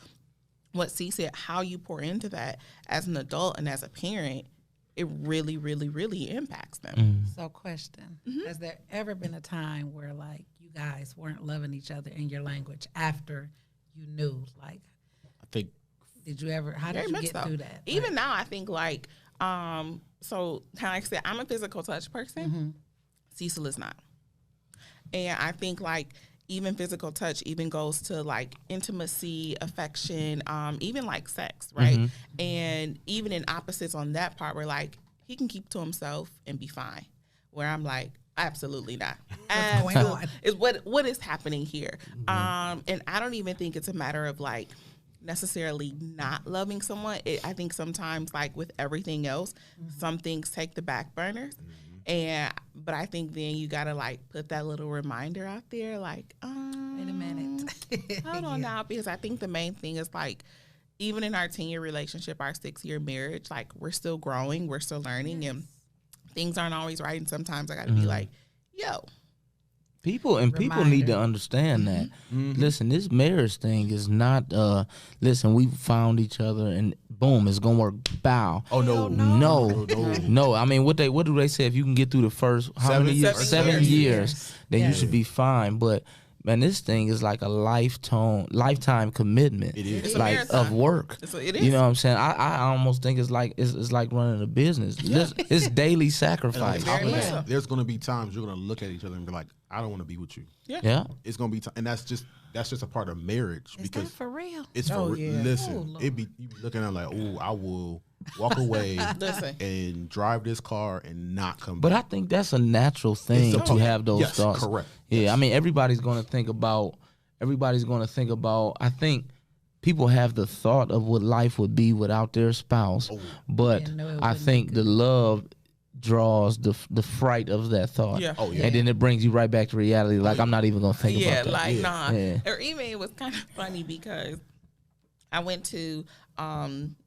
what C said, how you pour into that as an adult and as a parent, it really, really, really impacts them. So, question: Mm-hmm. Has there ever been a time where like you guys weren't loving each other in your language after you knew? Like, I think did you ever? How Very did you much get so. through that? Even now, I think like, so kind of like I said, I'm a physical touch person. Cecil is not, and I think like even physical touch even goes to like intimacy, affection, even like sex, right? And even in opposites on that part, where like he can keep to himself and be fine, where I'm like, absolutely not. What's going on? Is what is happening here? And I don't even think it's a matter of like necessarily not loving someone. I think sometimes like with everything else, some things take the back burners. But I think then you gotta like put that little reminder out there, like, Wait a minute. hold on now, because I think the main thing is like, even in our 10-year relationship, our 6-year marriage, like we're still growing, we're still learning, and things aren't always right. And sometimes I gotta be like, yo, People need Reminder. to understand that. Listen, this marriage thing is not. Listen, we found each other and boom, it's gonna work. Bow. Oh no, No. I mean, what do they say? If you can get through the first how many years? 7 7 years. years, then you Yes. should be fine. But man, this thing is like a lifetime commitment. It is. It's a like marathon. of work. So it is. You know what I'm saying? I almost think it's like running a business. It's daily And on sacrifice. top Very of much that, so. there's going to be times you're going to look at each other and be like, I don't want to be with you. Yeah. It's gonna be, and that's just a part of marriage Is because that for real? it's Oh, for yeah. listen. Oh, Lord. You be looking at it like, oh, I will walk away Listen. and drive this car and not come But I back. think that's a natural thing It's to a- have those yes, thoughts. correct. Yeah, Yes. I mean everybody's going to think about. I think people have the thought of what life would be without their spouse, but Yeah, no, it I wouldn't think be the love draws the fright of that thought. Yeah. Oh, yeah. And then it brings you right back to reality. Like I'm not even gonna think Yeah, about that. like Yeah. nah. Yeah. Or even it was kind of funny because I went to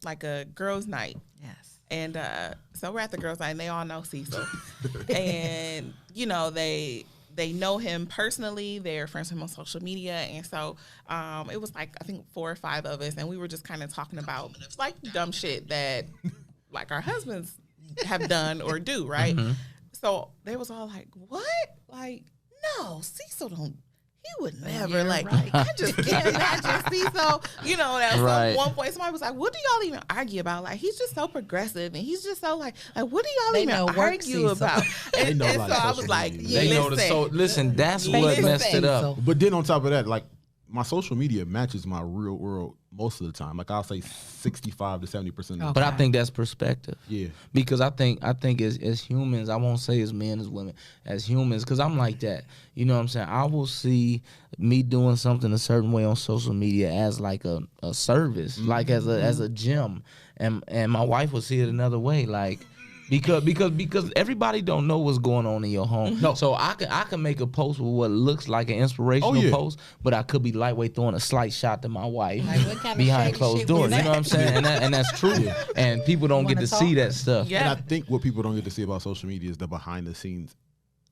like a girls' night. Yes. And so we're at the girls' night, and they all know Cecil. And, you know, they know him personally. They're friends with him on social media. And so it was like, I think 4 or 5 of us. And we were just kind of talking about, like, dumb shit that, like, our husbands have done or do, right? So they was all like, what? Like, no, Cecil don't. He would never, Yeah, like, right. I just can't imagine Cecil. You know, at Right. one point somebody was like, what do y'all even argue about? Like, he's just so progressive and he's just so like what do y'all They even know work argue Cecil. about? They And, know, and like, so I social was like, media. They know the listen, that's what Listen. messed it up. Cecil. But then on top of that, like my social media matches my real world most of the time. Like I'll say 65 to 70% of the time. But I think that's perspective. Yeah. Because I think as humans, I won't say as men as women, as humans, because I'm like that. You know what I'm saying? I will see me doing something a certain way on social media as like a service, like as a gym, and my wife will see it another way, like. Because everybody don't know what's going on in your home. No. So I can make a post with what looks like an inspirational Oh, yeah. post, but I could be lightweight throwing a slight shot to my wife Like, what kind of behind shady closed shit doors. was You know what I'm saying? And that's true. And people don't get wanna to see talk? that stuff. And yeah. I think what people don't get to see about social media is the behind the scenes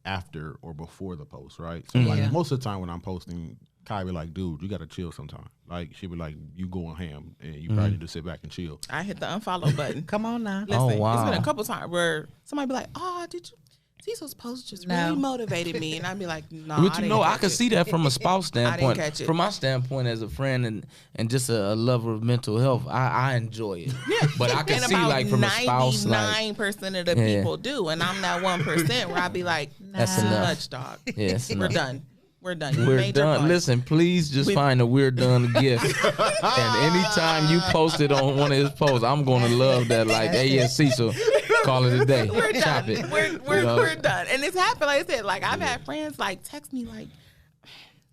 after or before the post, right? So Yeah. like most of the time when I'm posting, Kai be like, dude, you gotta chill sometime. Like she'll be like, you going ham and you probably need to sit back and chill. I hit the unfollow button. Come on now. Listen, Oh, it's wow. been a couple times where somebody be like, oh, did you? Cecil's post just No. really motivated me. And I'd be like, no, But you know, I can see that from a spouse standpoint. catch it. From my standpoint as a friend and just a lover of mental health, I enjoy it. But I can and see about like from a spouse, like 99% of the Yeah. people do. And I'm that 1% where I'd be like, That's too enough. much, dog. yeah, it's We're enough. done. We're done. You We're made your done. point. Listen, please just find a We're Done gift. And anytime you post it on one of his posts, I'm going to love that. Like, hey, yeah, Cecil, call it a day. We're Chop done. it. We're You know? we're done. And it's happened. Like I said, like I've had friends like text me like,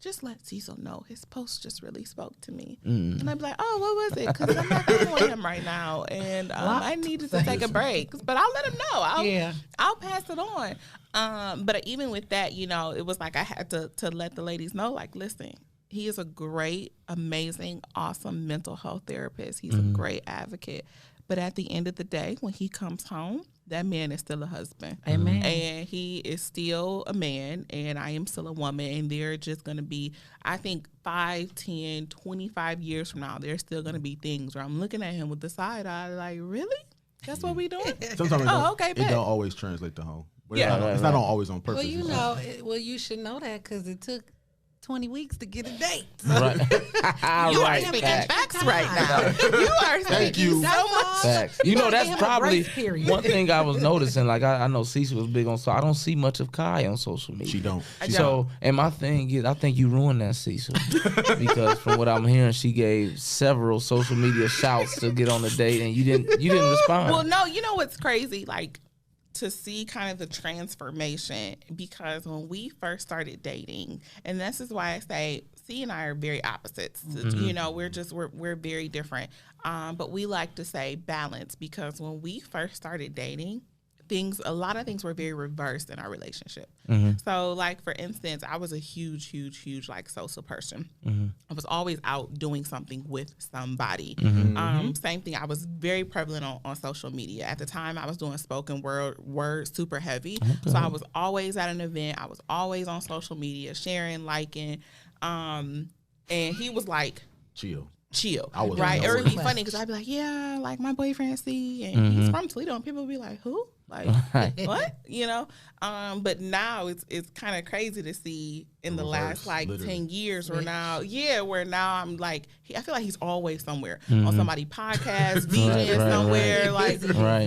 just let Cecil know his post just really spoke to me. And I'd be like, oh, what was it? Because I'm not dealing with him right now, and I needed to take a break. But I'll let him know. I'll pass it on. But even with that, you know, it was like I had to let the ladies know, like, listen, he is a great, amazing, awesome mental health therapist. He's a great advocate. But at the end of the day, when he comes home, that man is still a husband. Amen. And he is still a man, and I am still a woman. And they're just going to be, I think, 5, 10, 25 years from now, there's still going to be things where I'm looking at him with the side eye, like, really? That's what we doing? Sometimes it bet. don't always translate to home. But Yeah. it's not always on purpose. Well, you It's know, you should know that because it took 20 weeks to get a date. Right. You are right. speaking Facts. facts right now. You are speaking you. so much. Facts. You know, that's Give him a probably grace period. one thing I was noticing. Like, I know Cecil was big on, so I don't see much of Kai on social media. She don't. So, and my thing is, I think you ruined that, Cecil, because from what I'm hearing, she gave several social media shouts to get on the date, and you didn't respond. Well, no, you know what's crazy? Like, to see kind of the transformation, because when we first started dating, and this is why I say C and I are very opposites. You know, we're very different. But we like to say balance, because when we first started dating, a lot of things were very reversed in our relationship. So, like, for instance, I was a huge like social person. I was always out doing something with somebody. Same thing. I was very prevalent on social media. At the time, I was doing spoken word super heavy. So I was always at an event. I was always on social media, sharing, liking. And he was like, Chill. chill, I was right? like, It no would be way. funny because I'd be like, yeah, like my boyfriend C, and he's from Toledo, and people would be like, who? Like what? You know? But now it's kind of crazy to see in the last like literally. 10 years where now I'm like, I feel like he's always somewhere on somebody's podcast, DJing somewhere, like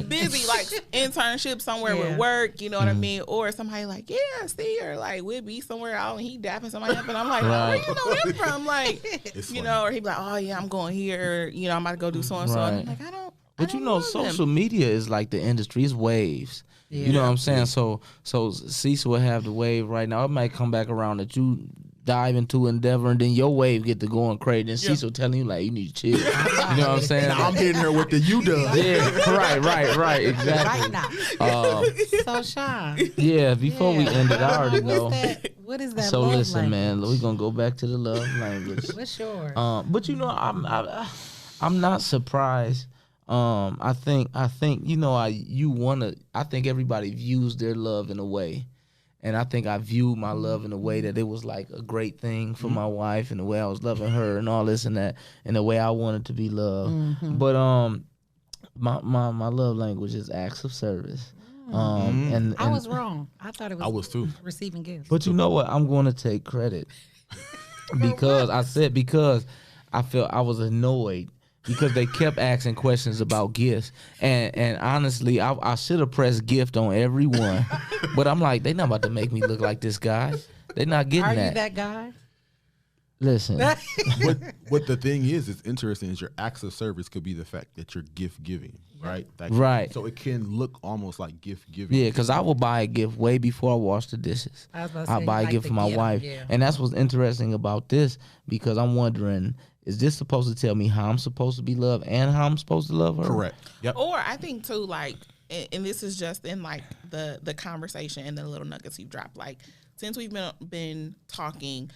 busy, like internship somewhere with work, you know what I mean? Or somebody like, yeah, I see her, like we'll be somewhere out and he dapping somebody up and I'm like, where you know him from? Like, It's you funny. know, or he'd be like, oh yeah, I'm going here, you know, I'm about to go do so and so. And I'm like, But you know, social media is like the industry. It's waves. You know what I'm saying? So Cecil will have the wave right now. It might come back around that you dive into Endeavor and then your wave get to going crazy. And Cecil telling you like you need to chill. You know what I'm saying? Now I'm hitting her with the you done. Yeah, right, exactly. Right now. So Sean. Yeah, before we end it, I already know. What is that? So love listen, man, language? we're gonna go back to the love language. What's yours? But you know, I'm not surprised. I think you know I think everybody views their love in a way, and I think I viewed my love in a way that it was like a great thing for my wife and the way I was loving her and all this and that and the way I wanted to be loved. But my love language is acts of service. And I was wrong. I thought it was. I was too. Receiving gifts. But you know what? I'm going to take credit because I felt I was annoyed because they kept asking questions about gifts. And honestly, I should have pressed gift on every one. But I'm like, they not about to make me look like this guy. They not getting Are that. you that guy? Listen. What the thing is interesting is your acts of service could be the fact that you're gift giving, right? Right. So it can look almost like gift giving. Yeah, because I will buy a gift way before I wash the dishes. I was about to I'll say, buy a like gift the for my gift, wife. yeah. And that's what's interesting about this because I'm wondering, is this supposed to tell me how I'm supposed to be loved and how I'm supposed to love her? Correct. Yep. Or I think too, like, and this is just in like the conversation and the little nuggets you dropped. Like, since we've been talking,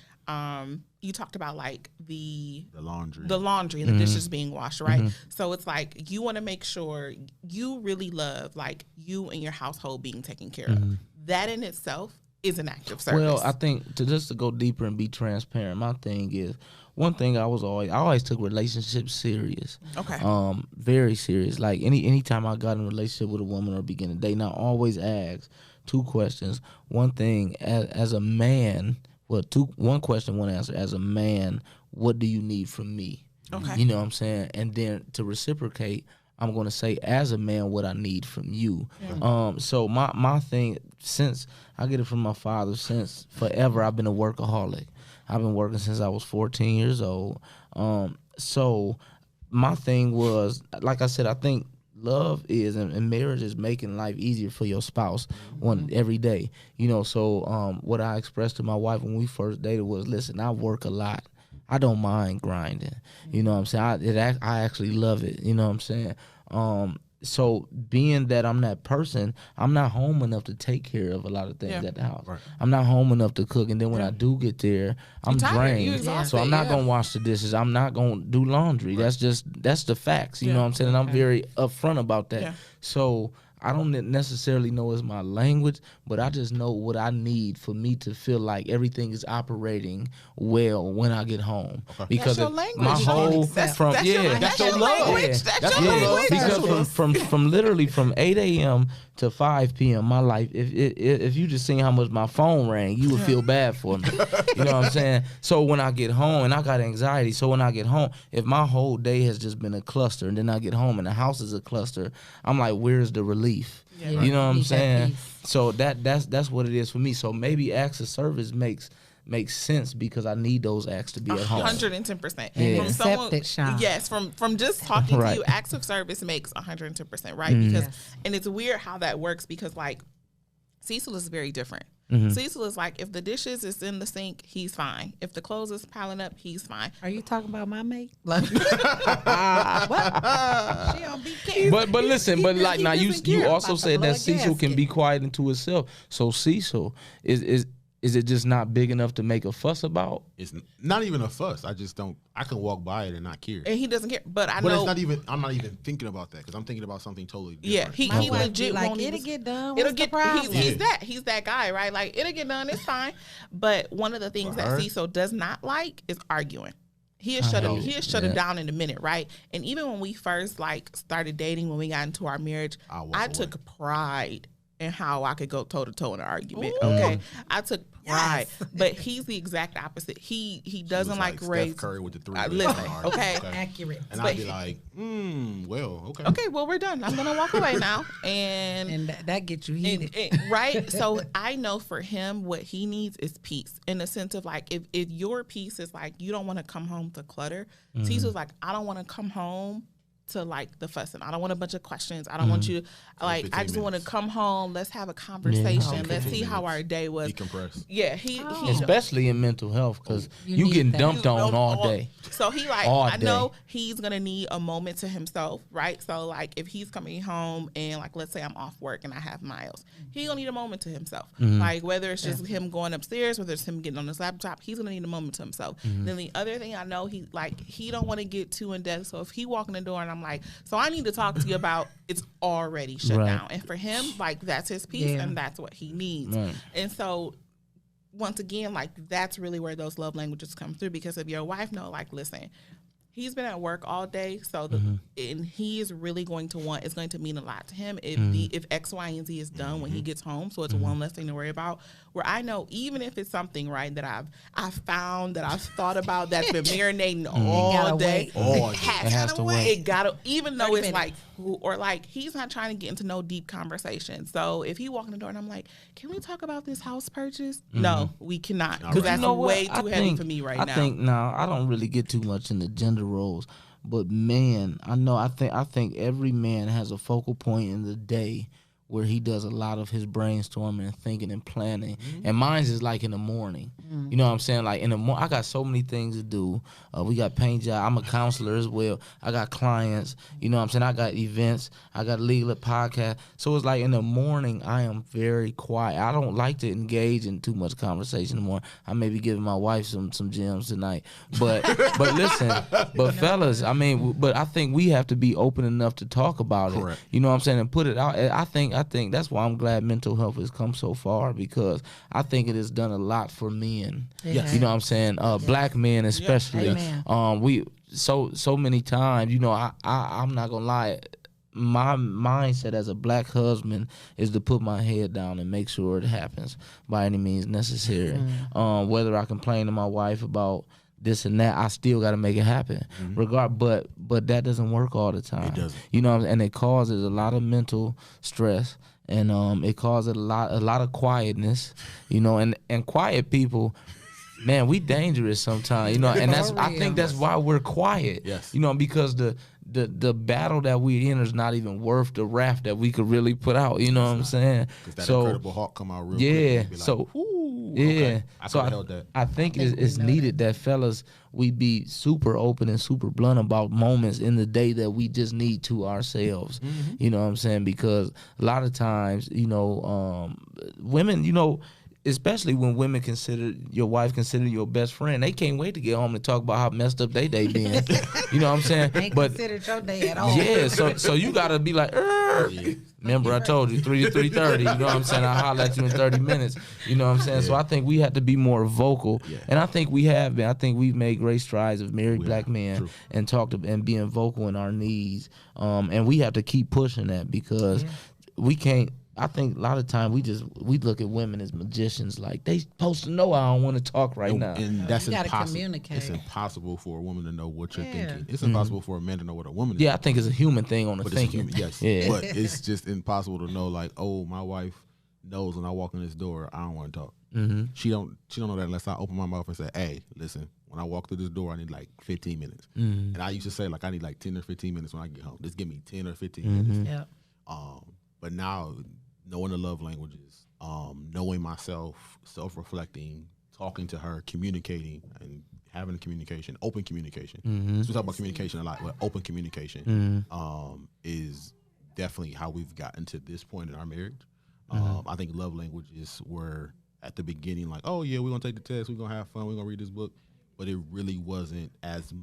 you talked about like the laundry and the dishes being washed, right? So it's like you want to make sure you really love like you and your household being taken care of. That in itself is an act of service. Well, I think to go deeper and be transparent, my thing is one thing I always took relationships serious. Okay. Very serious. Like anytime I got in a relationship with a woman or beginning to date, I always ask two questions. One thing as a man, one question, one answer. As a man, what do you need from me? Okay. You know what I'm saying? And then to reciprocate, I'm going to say as a man what I need from you. Yeah. So my thing, since I get it from my father, since forever I've been a workaholic. I've been working since I was 14 years old. So my thing was, like I said, I think love is and marriage is making life easier for your spouse every day. You know, so what I expressed to my wife when we first dated was, listen, I work a lot. I don't mind grinding. You know what I'm saying? I actually love it. You know what I'm saying? So being that I'm that person, I'm not home enough to take care of a lot of things at the house. Right. I'm not home enough to cook. And then when I do get there, I'm drained. So I'm not going to wash the dishes. I'm not going to do laundry. Right. That's the facts. You know what I'm saying? And I'm very upfront about that. Yeah. So I don't necessarily know it's my language, but I just know what I need for me to feel like everything is operating well when I get home. Okay. Because that's your language. My whole that's your language. That's your language. Because from literally from 8 a.m. to 5 p.m. my life, if you just seen how much my phone rang, you would feel bad for me. You know what I'm saying? So when I get home, and I got anxiety, so when I get home, if my whole day has just been a cluster, and then I get home and the house is a cluster, I'm like, where's the relief? Yeah, you know what I'm saying? So that's what it is for me. So maybe acts of service makes sense because I need those acts to be at home. 110%. Yeah. From someone, yes, from just talking to you, acts of service makes 110%, right? Because and it's weird how that works because like Cecil is very different. Cecil is like, if the dishes is in the sink, he's fine. If the clothes is piling up, he's fine. Are you talking about my mate? Like, what? She don't be caring. But listen, but like now you also said that Cecil can be quiet into himself. So Cecil is it just not big enough to make a fuss about? It's not even a fuss. I can walk by it and not care. And he doesn't care. But I know. But it's not even. I'm not even thinking about that because I'm thinking about something totally different. Yeah, he legit like, won't it'll get done. It'll get. He's that guy, right? Like it'll get done. It's fine. But one of the things that Cecil does not like is arguing. He has shut hate him. it. He has shut him down in a minute, right? And even when we first like started dating, when we got into our marriage, I took pride in how I could go toe to toe in an argument. Ooh. Okay, I took pride, Yes. but he's the exact opposite. He doesn't like raise. Steph Curry with the 3. Listen, okay. Accurate. And I'd be like, well, okay. Okay, well, we're done. I'm gonna walk away now, And that gets you heated. right. So I know for him, what he needs is peace, in the sense of like, if your peace is like you don't want to come home to clutter. Tease was like, I don't want to come home to like the fussing. I don't want a bunch of questions. I don't want you like. I just want to come home. Let's have a conversation. Let's see how our day was. Decompress. Yeah, he Especially in mental health, because You you need getting that. dumped on all day. So he like, All I know day. he's gonna need a moment to himself, right? So like, if he's coming home and like, let's say I'm off work and I have Miles, he gonna need a moment to himself. Like whether it's just him going upstairs, whether it's him getting on his laptop, he's gonna need a moment to himself. Then the other thing I know, he don't want to get too in depth. So if he walk in the door and I'm like, so I need to talk to you about, it's already shut Right. down. And for him, like that's his piece Yeah. and that's what he needs. Right. And so once again, like that's really where those love languages come through, because if your wife know, like, listen, he's been at work all day, so and he is really going to want, it's going to mean a lot to him if X, Y, and Z is done when he gets home. So it's one less thing to worry about. Where I know, even if it's something, right, that I've found, that I've thought about, that's been marinating all gotta day, wait. It has to wait. it gotta, even though 30 it's minutes. like, or like he's not trying to get into no deep conversation. So if he walk in the door and I'm like, can we talk about this house purchase? No, we cannot, because Right. that's You know what? way I too heavy think- for me right I now. think now I don't really get too much into gender roles, but man, I think every man has a focal point in the day where he does a lot of his brainstorming and thinking and planning. And mine's is like in the morning. You know what I'm saying? Like in the morning, I got so many things to do. We got paint job. I'm a counselor as well. I got clients. You know what I'm saying? I got events. I got legal podcast. So it's like in the morning, I am very quiet. I don't like to engage in too much conversation in the morning. I may be giving my wife some gems tonight. But listen, but fellas, I mean, but I think we have to be open enough to talk about it. Correct. You know what I'm saying? And put it out. I think that's why I'm glad mental health has come so far, because I think it has done a lot for men. Yes. You know what I'm saying? Black men especially. Amen. We so many times, you know, I'm not gonna lie. My mindset as a black husband is to put my head down and make sure it happens by any means necessary. Whether I complain to my wife about this and that, I still got to make it happen. But that doesn't work all the time. It doesn't. You know, and it causes a lot of mental stress, and it causes a lot of quietness. You know, and quiet people, man, we dangerous sometimes. You know, and that's, I think that's why we're quiet. Yes. You know, because the battle that we in is not even worth the raft that we could really put out. You know what I'm saying? Because that So Incredible Hulk come out real yeah, quick. And be like, so "Ooh, yeah, okay, I so could have held that." I think it's needed that fellas, we be super open and super blunt about moments in the day that we just need to ourselves. You know what I'm saying? Because a lot of times, you know, women, you know, especially when women consider your wife consider your best friend, they can't wait to get home and talk about how messed up they day been. You know what I'm saying? Ain't But considered your day at all. yeah, so you gotta be like, remember I told you 3 to 3:30. You know what I'm saying? I'll holler at you in 30 minutes. You know what I'm saying? So I think we have to be more vocal, and I think we have been. I think we've made great strides as married black men True. and talked and being vocal in our needs. And we have to keep pushing that, because we can't. I think a lot of time we look at women as magicians, like they supposed to know I don't want to talk right now. And that's You gotta impossible. communicate. It's impossible for a woman to know what you're Yeah. thinking. It's impossible for a man to know what a woman is. Yeah, I think it's a human thing on the But it's a thinking. human, yes. Yeah. But it's just impossible to know, like, oh, my wife knows when I walk in this door, I don't want to talk. She don't know that unless I open my mouth and say, hey, listen, when I walk through this door, I need like 15 minutes. And I used to say, like, I need like 10 or 15 minutes when I get home. Just give me 10 or 15 minutes. Yeah. But now, knowing the love languages, knowing myself, self-reflecting, talking to her, communicating, and having communication, open communication. So we talk about communication a lot, but open communication is definitely how we've gotten to this point in our marriage. I think love languages were at the beginning like, oh yeah, we're gonna take the test, we're gonna have fun, we're gonna read this book, but it really wasn't as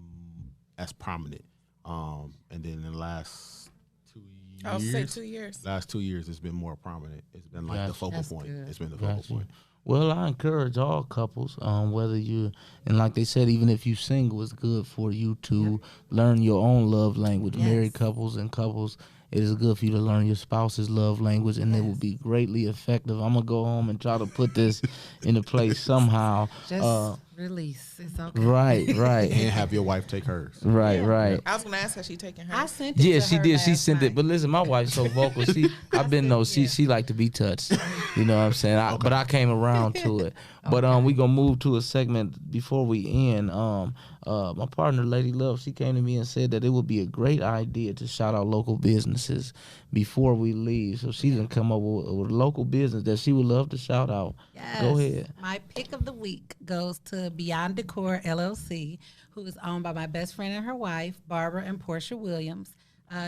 prominent. And then in the last 2 years, I'll say 2 years. last 2 years, it's been more prominent. It's been like the Gotcha. focal That's point. good. It's been the focal Gotcha. point. Well, I encourage all couples, whether you, and like they said, even if you single, it's good for you to learn your own love language. Yes. Married couples and couples, it is good for you to learn your spouse's love language, and it will be greatly effective. I'm gonna go home and try to put this into place somehow. Just release. It's okay. Right, right, And have your wife take hers. right, right. I was gonna ask her she taking her. I sent it Yeah, to she her did. She last sent it. night. But listen, my wife's so vocal. I've been know she like to be touched. You know what I'm saying? But I came around to it. But we gonna move to a segment before we end. My partner, Lady Love, she came to me and said that it would be a great idea to shout out local businesses before we leave. So she done come up with a local business that she would love to shout out. Yes. Go ahead. My pick of the week goes to Beyond Decor LLC, who is owned by my best friend and her wife, Barbara and Portia Williams.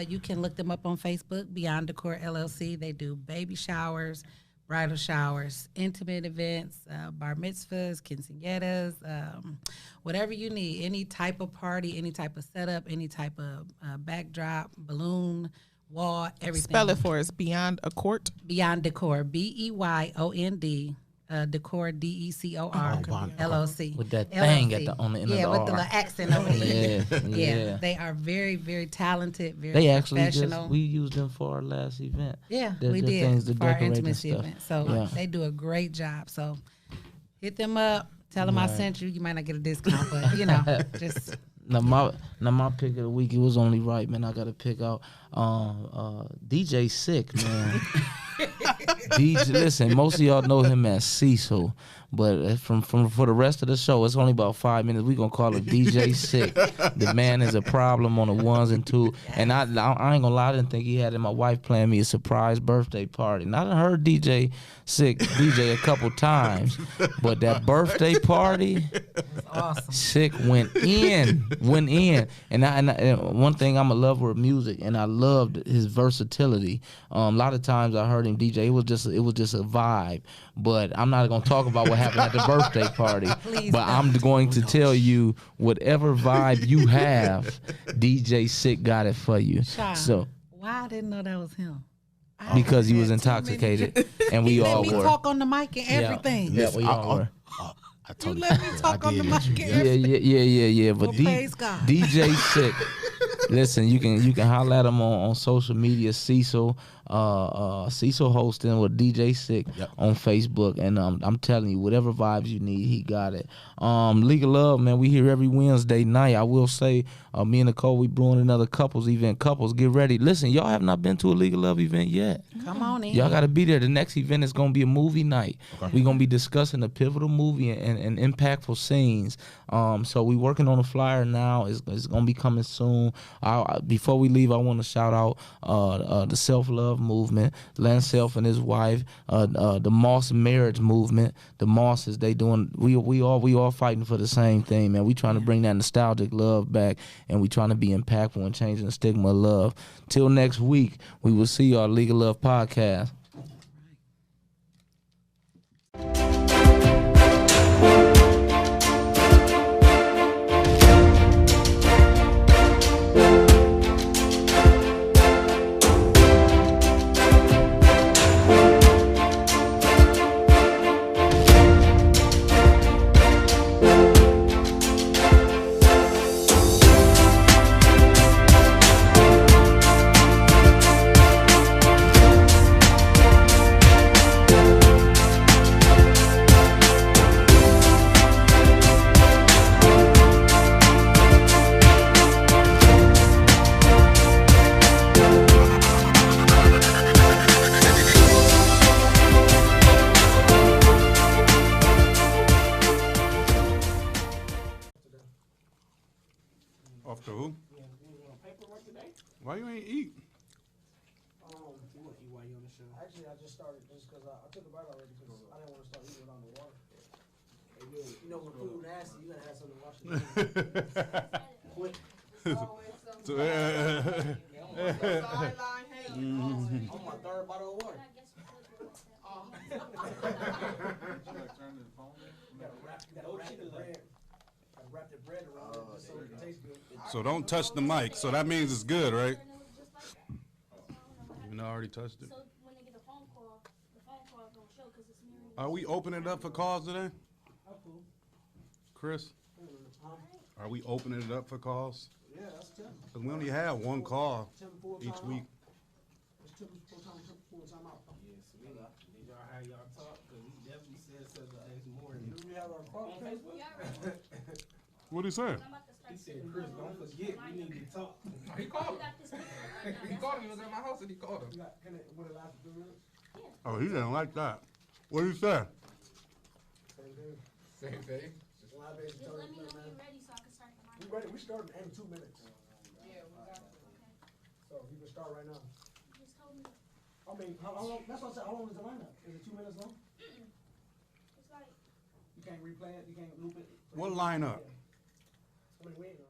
You can look them up on Facebook, Beyond Decor LLC. They do baby showers, bridal showers, intimate events, bar mitzvahs, quinceañeras, whatever you need, any type of party, any type of setup, any type of backdrop, balloon, wall, everything. Spell it for us. Beyond a Court. Beyond Decor, BEYOND, Decor, DECOR, LLC. With that thing LLC. on the end yeah, of the with the R. little accent over there. Yeah. They are very, very talented, very They actually professional. we used them for our last event. Yeah, They're- we they're did things to for our decorate and intimacy stuff. event. So Yeah. they do a great job. So hit them up. Tell them I sent you. You might not get a discount, but you know, just Now my pick of the week, it was only right, man. I gotta pick out DJ Sick, man. DJ, listen, most of y'all know him as Cecil, but from for the rest of the show, it's only about 5 minutes. We gonna call it DJ Sick. The man is a problem on the ones and two, and I ain't gonna lie, I didn't think he had it. My wife planned me a surprise birthday party, and I done heard DJ Sick DJ a couple times, but that birthday party. awesome. Sick went in, and one thing, I'm a lover of music, and I loved his versatility. A lot of times I heard him DJ, it was just a vibe. But I'm not gonna talk about what happened at the birthday party. Please But I'm going to tell you, whatever vibe you have, DJ Sick got it for you. Sean, So why I didn't know that was him? I because he had was too intoxicated, and we He all let me were. talk on the mic and everything. Yeah, we all were. I told You let me talk on the mic and Yeah. But Well, praise God. DJ Sick. Listen, you can holler at him on social media. Cecil hosting with DJ Sick on Facebook, and I'm telling you, whatever vibes you need, he got it. League of Love, man, we here every Wednesday night. I will say, me and Nicole, we brewing another couples event. Couples, get ready. Listen, y'all have not been to a League of Love event yet. Come on in. Y'all got to be there. The next event is going to be a movie night. Okay. We're going to be discussing a pivotal movie and impactful scenes. So we working on a flyer now. It's going to be coming soon. Before we leave, I want to shout out the self-love movement, Len Self and his wife, the Moss marriage movement. The Mosses, they doing, we all fighting for the same thing, man. We trying to bring that nostalgic love back, and we trying to be impactful and changing the stigma of love. Till next week, we will see y'all League of Love podcast. Off to who? Why you ain't eat? Actually, I just started just because I took a bite already because I didn't want to start eating without no water. You know, when food nasty, you gotta have something to wash it. Quick. So, I'm my third bottle of water. Wrap the bread around it so it can taste good. so don't touch the mic. So that means it's good, right? You know, I already touched it. So when they get a phone call is gonna show because it's mirroring. Are we opening it up for calls today? Chris? Are we opening it up for calls? Yeah, that's 10. Because we only have one call 10 full each time week. out. It's 10 full time out. Yes, we got. Did y'all how y'all talk? Because he definitely said something this morning. Do we have our call on Facebook? What'd he say? He said, Chris, don't forget, we need to talk. He called him. He called him. He was at my house and he called him. Would it last 3 minutes? Oh, he didn't like that. What'd he say? Same thing. Same thing. Just when I basically Just tell let you, me know man, when you're ready so I can start the we lineup. ready. We starting in 2 minutes. Yeah, we got it. Okay. So you can start right now. You just told me. I mean, how long? That's what I said. How long is the lineup? Is it 2 minutes long? It's like, You can't replay it. You can't loop it. What lineup? I mean, wait.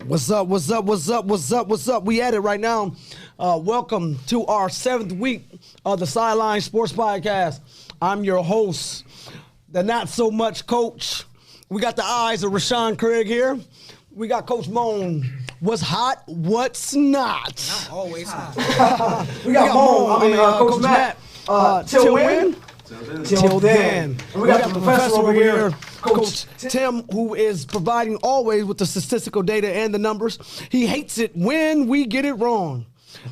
What's up? What's up? What's up? What's up? What's up? We at it right now. Welcome to our 7th week of the Sideline Sports Podcast. I'm your host, the not so much coach. We got the eyes of Rashawn Craig here. We got Coach Moan. What's hot? What's not? Always hot. We got Moan. Coach Matt. Till when? Till then. And we got the professor over here, Coach Tim, who is providing always with the statistical data and the numbers. He hates it when we get it wrong.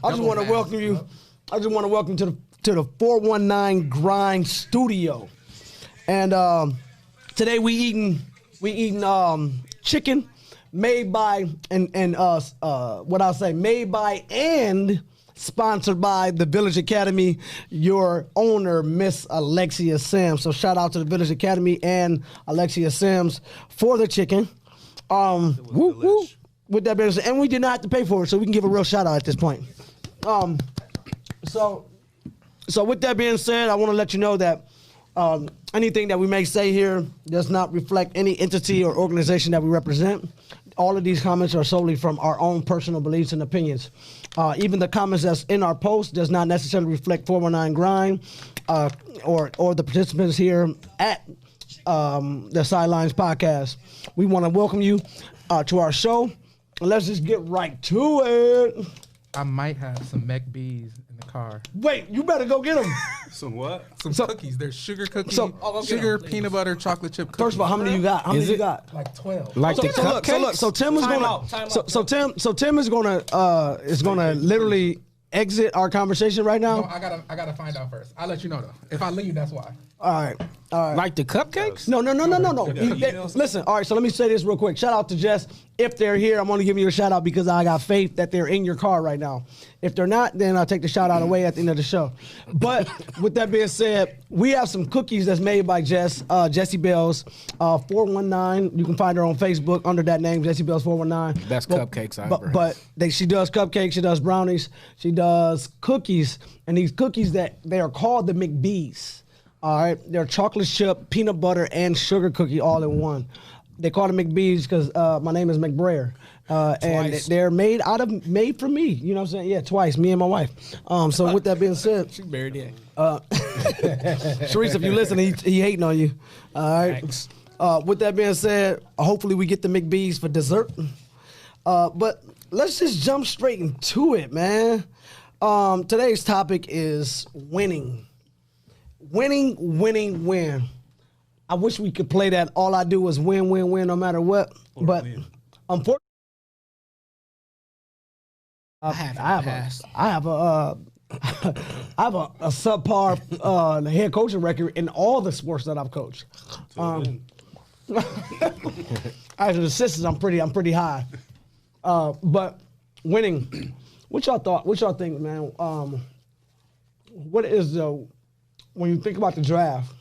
I just want to welcome you. I just want to welcome to the 419 Grind Studio. And today we eating chicken made by made by and sponsored by the Village Academy, your owner, Miss Alexia Sims. So shout out to the Village Academy and Alexia Sims for the chicken. Woo, woo. With that being said, and we did not have to pay for it, so we can give a real shout out at this point. So with that being said, I want to let you know that anything that we may say here does not reflect any entity or organization that we represent. All of these comments are solely from our own personal beliefs and opinions. Even the comments that's in our post does not necessarily reflect 419 Grind or the participants here at the Sidelines Podcast. We want to welcome you to our show. Let's just get right to it. I might have some McBees in the car. Wait, you better go get them. Some what? Some cookies. There's sugar cookies. So- sugar, peanut butter, chocolate chip cookies. First of all, how many you got? How many you got? Like 12. Like the cupcakes? So Tim is gonna. So Tim is gonna literally exit our conversation right No, now. I gotta find out first. I'll let you know though. If I leave, that's why. All right. Like the cupcakes? No. Listen, all right, so let me say this real quick. Shout out to Jess. If they're here, I'm only giving you a shout out because I got faith that they're in your car right now. If they're not, then I'll take the shout out away at the end of the show. But with that being said, we have some cookies that's made by Jess, Jessie Bells, 419. You can find her on Facebook under that name, Jessie Bells 419. Best cupcakes I ever had. But she does cupcakes, she does brownies, she does cookies, and these cookies they are called the McBees. All right, they're chocolate chip, peanut butter, and sugar cookie all in one. They call them McBees because my name is McBrayer. And they're made from me. You know what I'm saying? Yeah, twice, me and my wife. So with that being said, She buried it. Sharice, if you listen, he hating on you. All right. With that being said, hopefully we get the McBees for dessert. But let's just jump straight into it, man. Today's topic is winning. Win. I wish we could play that. All I do is win, no matter what. But unfortunately, I have a subpar head coaching record in all the sports that I've coached. As an assistant, I'm pretty high. But winning, what y'all think, man? What is when you think about the draft,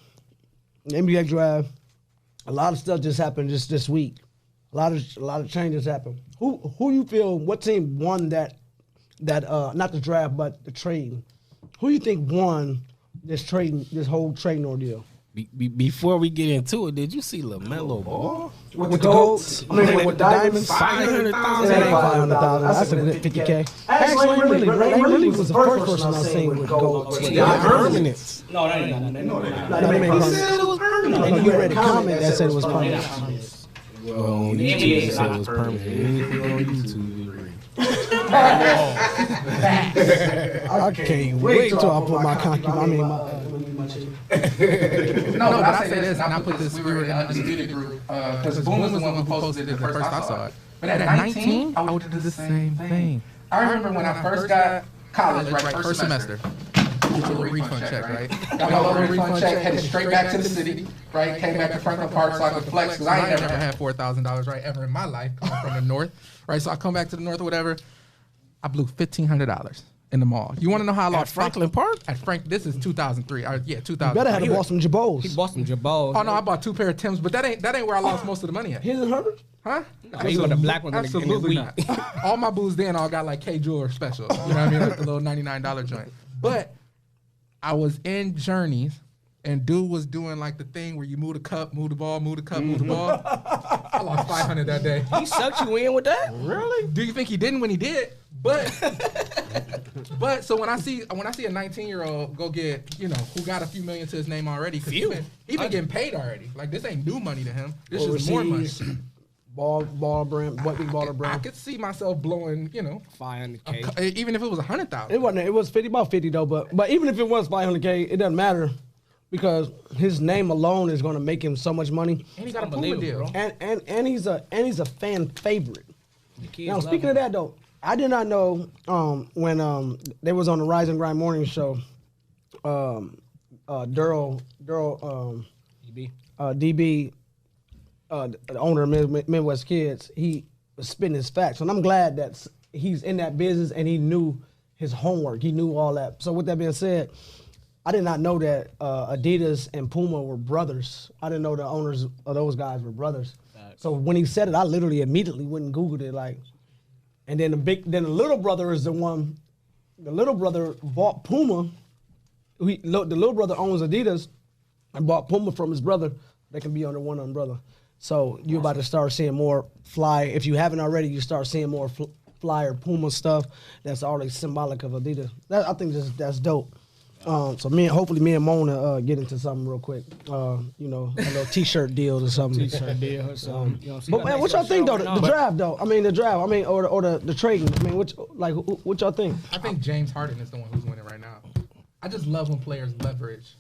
the NBA draft, a lot of stuff just happened just this week. A lot of changes happened. Who you feel? What team won that not the draft but the trade? Who you think won this whole trading ordeal? Before we get into it, did you see LaMelo Ball? With the golds? I mean, with the diamonds? 500,000. That ain't 500,000. That's a good 50K. Actually, really was the first person I've seen with gold. Permanents. No, that ain't permanent. He said it was permanent. And you read a comment that said it was permanent. Well, on YouTube said it was permanent. Anything on YouTube. I can't wait till I put my No, but I say this, and I put this, we were in the Undisputed group, because Boom was the one who posted it the first I saw it. But at 19, I would do the same thing. I remember when I first got college, right, first semester. Get your little refund check, right? Got my little refund check, headed straight back to the city, right? Came back to Franklin Park so I could flex, because I ain't never had $4,000, right, ever in my life, coming from the north, right? So I come back to the north or whatever, I blew $1,500 in the mall. You want to know how I lost Franklin Park? This is 2003. Yeah, 2000. Better have bought some Jabos. He bought some Jabos. Oh no, I bought 2 pair of Timbs, but that ain't where I lost most of the money at. His and hers? Huh? He got a black one. Absolutely not. All my booze then all got like K Jeweler specials. You know what I mean? Like the little $99 joint. But I was in Journeys, and dude was doing like the thing where you move the cup, move the ball, move the cup, move the ball. I lost 500 that day. He sucked you in with that? Really? Do you think he didn't when he did? But so when I see a 19-year-old go get, who got a few million to his name already, because he been getting paid already. Like this ain't new money to him. This is more money. Ball brand, what big baller I brand? could see myself blowing, $500K. even if it was 100,000. It wasn't. It was about 50 though. But even if it was 500K, it doesn't matter because his name alone is going to make him so much money. And he got a Puma deal. And he's a fan favorite. Now speaking of that though, I did not know when they was on the Rise and Grind morning show. Daryl DB. The owner of Midwest Kids, he was spitting his facts. And I'm glad that he's in that business and he knew his homework. He knew all that. So with that being said, I did not know that Adidas and Puma were brothers. I didn't know the owners of those guys were brothers. So when he said it, I literally immediately went and Googled it. And then the little brother is the one. The little brother bought Puma. The little brother owns Adidas and bought Puma from his brother. They can be under one umbrella. So you're about to start seeing more fly. If you haven't already, you start seeing more flyer Puma stuff that's already symbolic of Adidas. I think that's dope. So hopefully me and Mona get into something real quick. A little T-shirt deal or something. T-shirt deal or something. But man, what y'all think though? The draft though. I mean the draft. I mean or the trading. I mean what y'all think? I think James Harden is the one who's winning right now. I just love when players leverage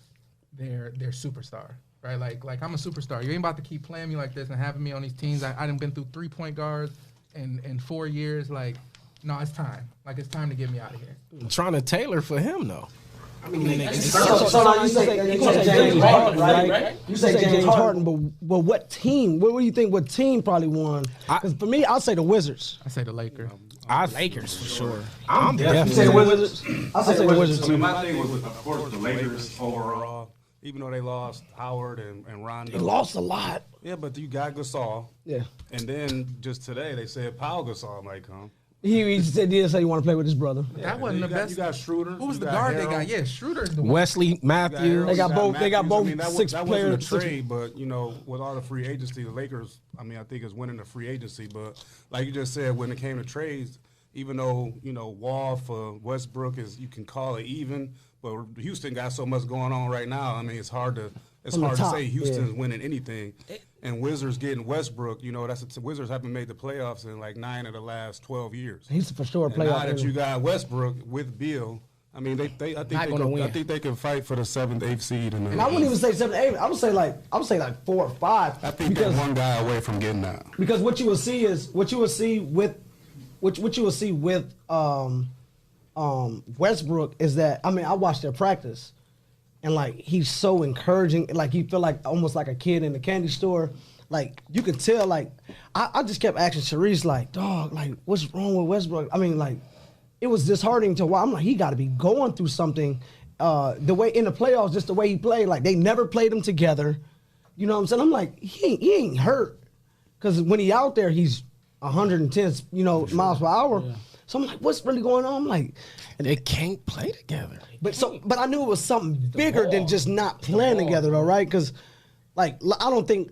their superstar. Right, like I'm a superstar. You ain't about to keep playing me like this and having me on these teams. I done been through 3-point guards in 4 years. Like, no, it's time. Like it's time to get me out of here. I'm trying to tailor for him though. I mean, So now you say James Harden, right? You say James Harden, but what team? What do you think? What team probably won? Because for me, I'll say the Wizards. I say the Lakers. Lakers for sure. I'm You say definitely the Wizards? I'll say the Wizards I mean, too. my thing was, of course, the Lakers overall. Even though they lost Howard and Rondo. They lost a lot. Yeah, but you got Gasol. Yeah. And then just today they said Paul Gasol might come. He said he want to play with his brother. That wasn't the best. You got Schroeder. Who was you the got guard they Harrell, got? Yeah, Schroeder's the one. Wesley you got Matthews. Harrell, They you got both- they got Matthews. both that six that players- wasn't a six- trade, but you know, with all the free agency, the Lakers. I mean, I think is winning the free agency. But like you just said, when it came to trades, even though you know Wall for Westbrook is you can call it even, but Houston got so much going on right now. I mean, it's hard to From the top, say Houston's yeah. winning anything. And Wizards getting Westbrook, you know, Wizards haven't made the playoffs in like 9 of the last 12 years. He's for sure a And now playoff. that winner. you got Westbrook with Beal, I mean, I think they can fight for the 7th, 8th seed. And I wouldn't even say 7, 8. I would say like 4 or 5. I think they're one guy away from getting that. Because what you will see with Westbrook is that, I mean, I watched their practice and like he's so encouraging, like you feel like almost like a kid in the candy store. Like you could tell, like I just kept asking Sharice, like, dog, like what's wrong with Westbrook? I mean, like it was disheartening to watch. I'm like, he got to be going through something. The way in the playoffs, just the way he played, like they never played him together. You know what I'm saying? I'm like, he ain't hurt, because when he out there, he's 110, miles per hour. Yeah. So I'm like, what's really going on? I'm like, And they can't play together. but I knew it was something bigger than just not playing together, though, right? Because like I don't think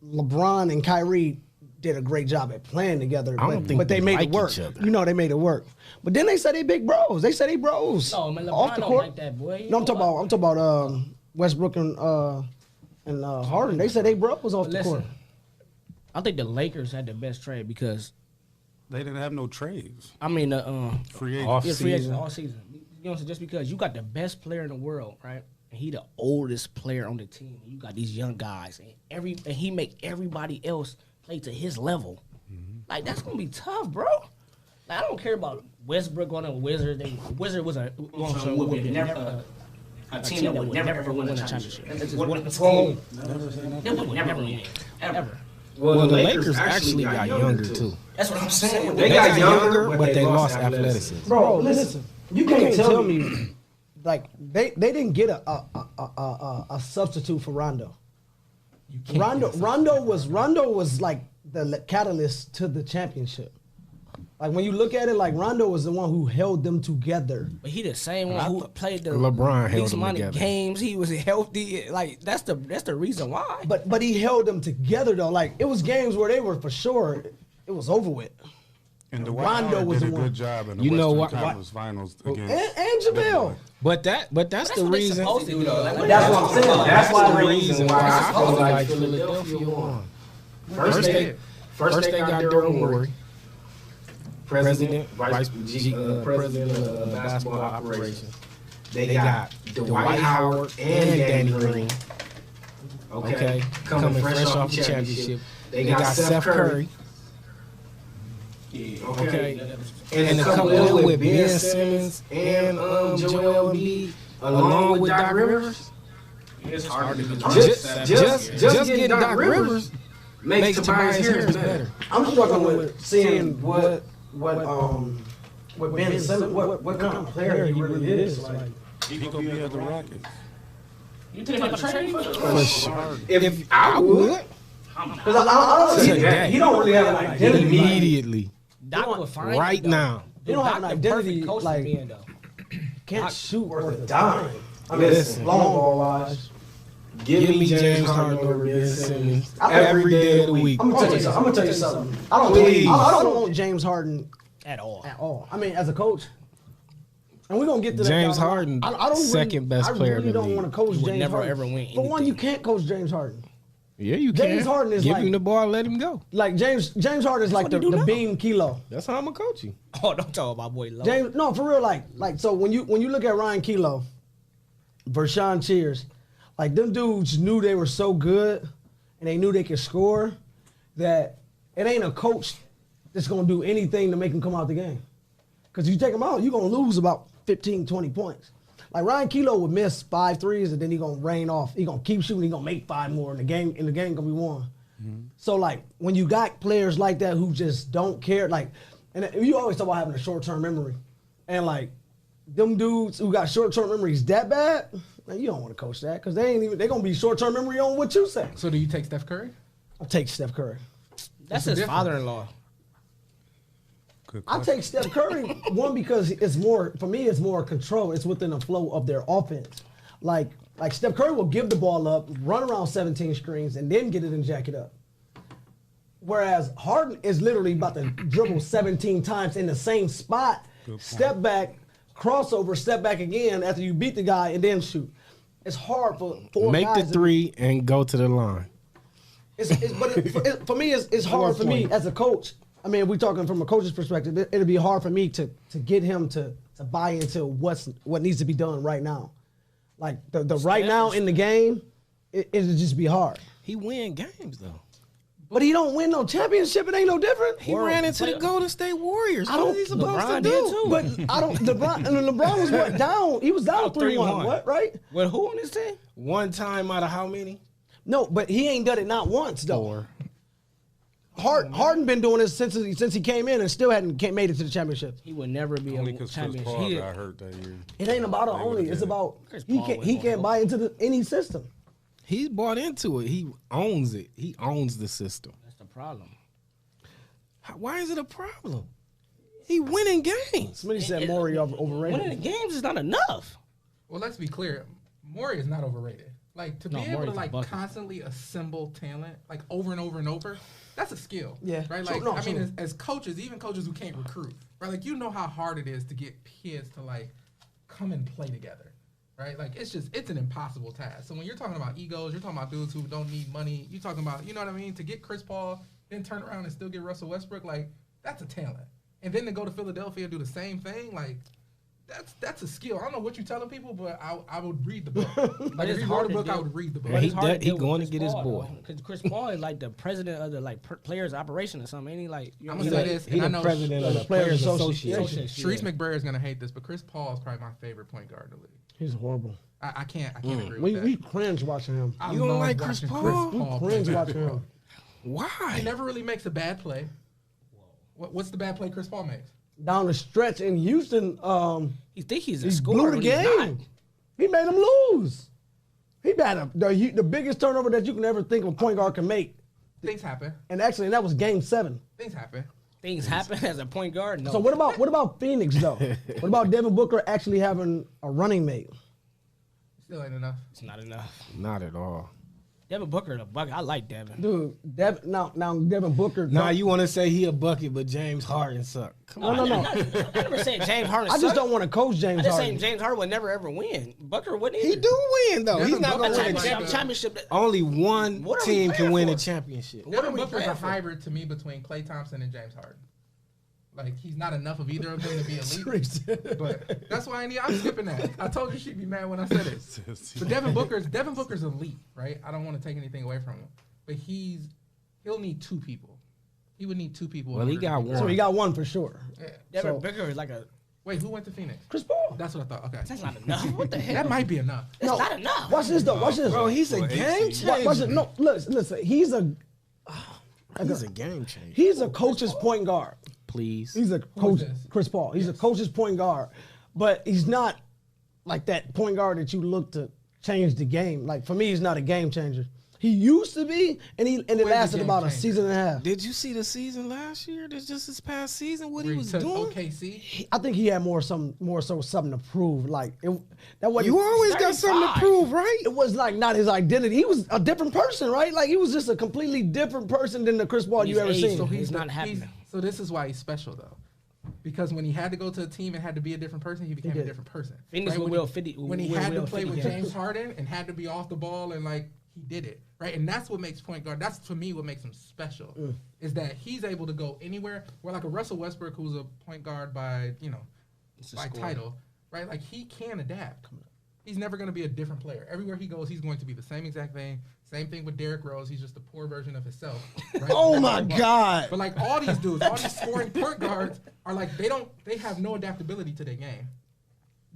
LeBron and Kyrie did a great job at playing together, but they made it work. You know, they made it work. But then they said they big bros. They said they bros. No, man, LeBron off the don't court. like that, boy. No, I'm talking about Westbrook and Harden. They said they bros off the court. I think the Lakers had the best trade because they didn't have no trades. I mean, free agents. Free agents all season. You know, so just because you got the best player in the world, right? And he the oldest player on the team. You got these young guys, and he make everybody else play to his level. Mm-hmm. Like that's gonna be tough, bro. Like, I don't care about Westbrook going to Wizards. Wizard was a team that would never ever win a championship. That's just one team. They would never win ever. Well, the Lakers actually got younger too. That's what I'm saying. They got younger, but they lost athleticism. Bro, listen, you can't tell me like they didn't get a substitute for Rondo. Rondo was like the catalyst to the championship. Like when you look at it, like Rondo was the one who held them together. But he the same one who played the LeBron held least them amount together. of games. He was healthy. Like that's the reason why. But he held them together though. Like it was games where they were for sure it was over with. And Dwight Rondo Howard was did a the one. good job in the You know Western what- Conference Finals against And JaVale. But that's the what they reason. supposed to do, though. Like, That's what I'm saying. That's why the reason why I feel like Philadelphia won. First they got Daryl Morey, president of basketball operations. They got Dwight Howard and Danny Green. Okay, coming fresh off the championship. They got Seth Curry. Okay, and to come in with Ben Simmons and Joel Embiid along with Doc Rivers. It's hard to Just getting Doc Rivers makes Tobias Harris better. I'm struggling with seeing what Ben Simmons, what kind of player he really is. Like, He gonna be at the Rockets. You think about the trade? For sure. If I would, because I don't Today. he don't really have an identity. immediately, Doc would find right you, though. now. He don't have an Doc the identity, perfect coach like- for being, though. Can't shoot worth a dime. I mean, Listen. long ball wise. Give me James Harden over Ben Simmons every day of the week. I'm gonna tell you something. I don't want James Harden At all. at all. I mean, as a coach, and we're gonna get to that. James y'all. Harden, I don't second best player I in really the don't league. want to coach He would James never, Harden. ever win For one, anything. you can't coach James Harden. Yeah, you James can. Harden is Give like- him the ball, let him go. Like James Harden is like the beam kilo. That's how I'm gonna coach you. Oh, don't talk about boy Low. James, no, for real, like so when you look at Ryan Kilo, Vershawn Cheers, like them dudes knew they were so good and they knew they could score that it ain't a coach that's gonna do anything to make them come out the game. Because if you take them out, you're gonna lose about 15, 20 points. Like Ryan Kelo would miss 5 threes and then he gonna rain off. He gonna keep shooting. He gonna make 5 more, and the game gonna be won. So like when you got players like that who just don't care, like, and you always talk about having a short-term memory, and like them dudes who got short-term memories that bad, man, you don't want to coach that because they gonna be short-term memory on what you say. So do you take Steph Curry? I'll take Steph Curry. That's his father-in-law. I take Steph Curry one because it's more for me. It's more control. It's within the flow of their offense. Like Steph Curry will give the ball up, run around 17 screens, and then get it and jack it up. Whereas Harden is literally about to dribble 17 times in the same spot, step back, crossover, step back again after you beat the guy, and then shoot. It's hard for Make guys the 3 and go to the line. For me, it's hard for me as a coach. I mean, we're talking from a coach's perspective. It'd be hard for me to get him to buy into what needs to be done right now. Like the right now in the game, it'd just be hard. He win games though. But he don't win no championship. It ain't no different. He ran into the Golden State Warriors. I don't. What is he supposed LeBron to did do? too. But I don't. LeBron was what down. He was down 3-1. What right? Well, who on this team? One time out of how many? No, but he ain't done it not once though. 4. Harden been doing this since he came in and still hadn't made it to the championship. He would never be Only a because Chris champion. Paul He- got hurt that year. It ain't about it only. It's about Chris he Paul can't buy into any system. He's bought into it. He owns it. He owns the system. That's the problem. Why is it a problem? He winning games. Somebody said Morey overrated. Winning the games is not enough. Well, let's be clear. Morey is not overrated. Like to No, be able Morey's to a like bucket. constantly assemble talent like over and over and over, that's a skill. Yeah. Right. True, Like no, I mean, true. as coaches, even coaches who can't recruit, right? Like you know how hard it is to get kids to like come and play together. Right. Like it's an impossible task. So when you're talking about egos, you're talking about dudes who don't need money. You're talking about, you know what I mean? To get Chris Paul, then turn around and still get Russell Westbrook, like that's a talent. And then to go to Philadelphia and do the same thing, like. That's a skill. I don't know what you're telling people, but I would read the book. Like if it's you hard wrote a to book, I deal- would read the book. Yeah, he It's hard de- he deal with going to Chris get his Paul, boy. though, because Chris Paul is like the president of the players operation or something. Ain't he like? You know I'm what gonna I'm say saying? this, He and I the know president of the Players Players Association. Association. Sharice McBrayer is gonna hate this, but Chris Paul is probably my favorite point guard in the league. He's horrible. I can't agree We with we that. cringe watching him. I You don't love like Chris watching Paul? We play cringe watching basketball. him. Why? He never really makes a bad play. What's the bad play Chris Paul makes? Down the stretch in Houston, You think he's a he scorer? blew the when he's not. game. He made him lose. He had the biggest turnover that you can ever think of a point guard can make. Things happen. And actually, that was game 7. Things happen. Things happen as a point guard. No. So what about Phoenix though? What about Devin Booker actually having a running mate? Still ain't enough. It's not enough. Not at all. Devin Booker, the bucket. I like Devin. Dude, now Devin Booker. Nah, you want to say he a bucket, but James Harden suck. Come on. No. I never said James Harden. I just sucked. don't want to coach I James just Harden. saying James Harden would never ever win. Booker wouldn't. He either. do win though. He's Devin not Booker gonna is win a like championship. championship. Only one What are we team can playing win a for? championship. Devin we Booker's a playing for? hybrid to me between Klay Thompson and James Harden. Like he's not enough of either of them to be elite. But that's why I'm skipping that. I told you she'd be mad when I said it. But Devin Booker's elite, right? I don't want to take anything away from him. But he'll need 2 people. He would need 2 people. Well, in he order to got be one. So he got one for sure. Yeah. Devin So- Booker is like a. Wait, who went to Phoenix? Chris Paul. That's what I thought. Okay. That's not enough. What the hell? That might be enough. It's not enough. Watch this though. Watch this. Bro, he's a game Watch changer. this. No, listen. He's a game changer. he's a coach's point guard. Please. He's a coach, this? Chris Paul. He's a coach's point guard, but he's not like that point guard that you look to change the game. Like for me, he's not a game changer. He used to be, and it When's the lasted game about a changer? season and a half. Did you see the season last year? That's just his past season. What Where he was took doing? OKC. I think he had more so something to prove. Like that wasn't. You always got something to 35. prove, right? It was like not his identity. He was a different person, right? Like he was just a completely different person than the Chris Paul you He's ever aged, seen. so he's not happy he's- now. So this is why he's special though. Because when he had to go to a team and had to be a different person, he became a did. different person. Phoenix When will he- will 50 when he will had to will play 50 with games. James Harden and had to be off the ball and like he did it, right? And that's what makes point guard. That's to me what makes him special is that he's able to go anywhere. Where like a Russell Westbrook, who's a point guard by by title, right? Like he can adapt. He's never going to be a different player. Everywhere he goes, he's going to be the same exact thing. Same thing with Derrick Rose. He's just a poor version of himself. Right? Oh my God! But like all these dudes, all these scoring point guards are like they have no adaptability to their game.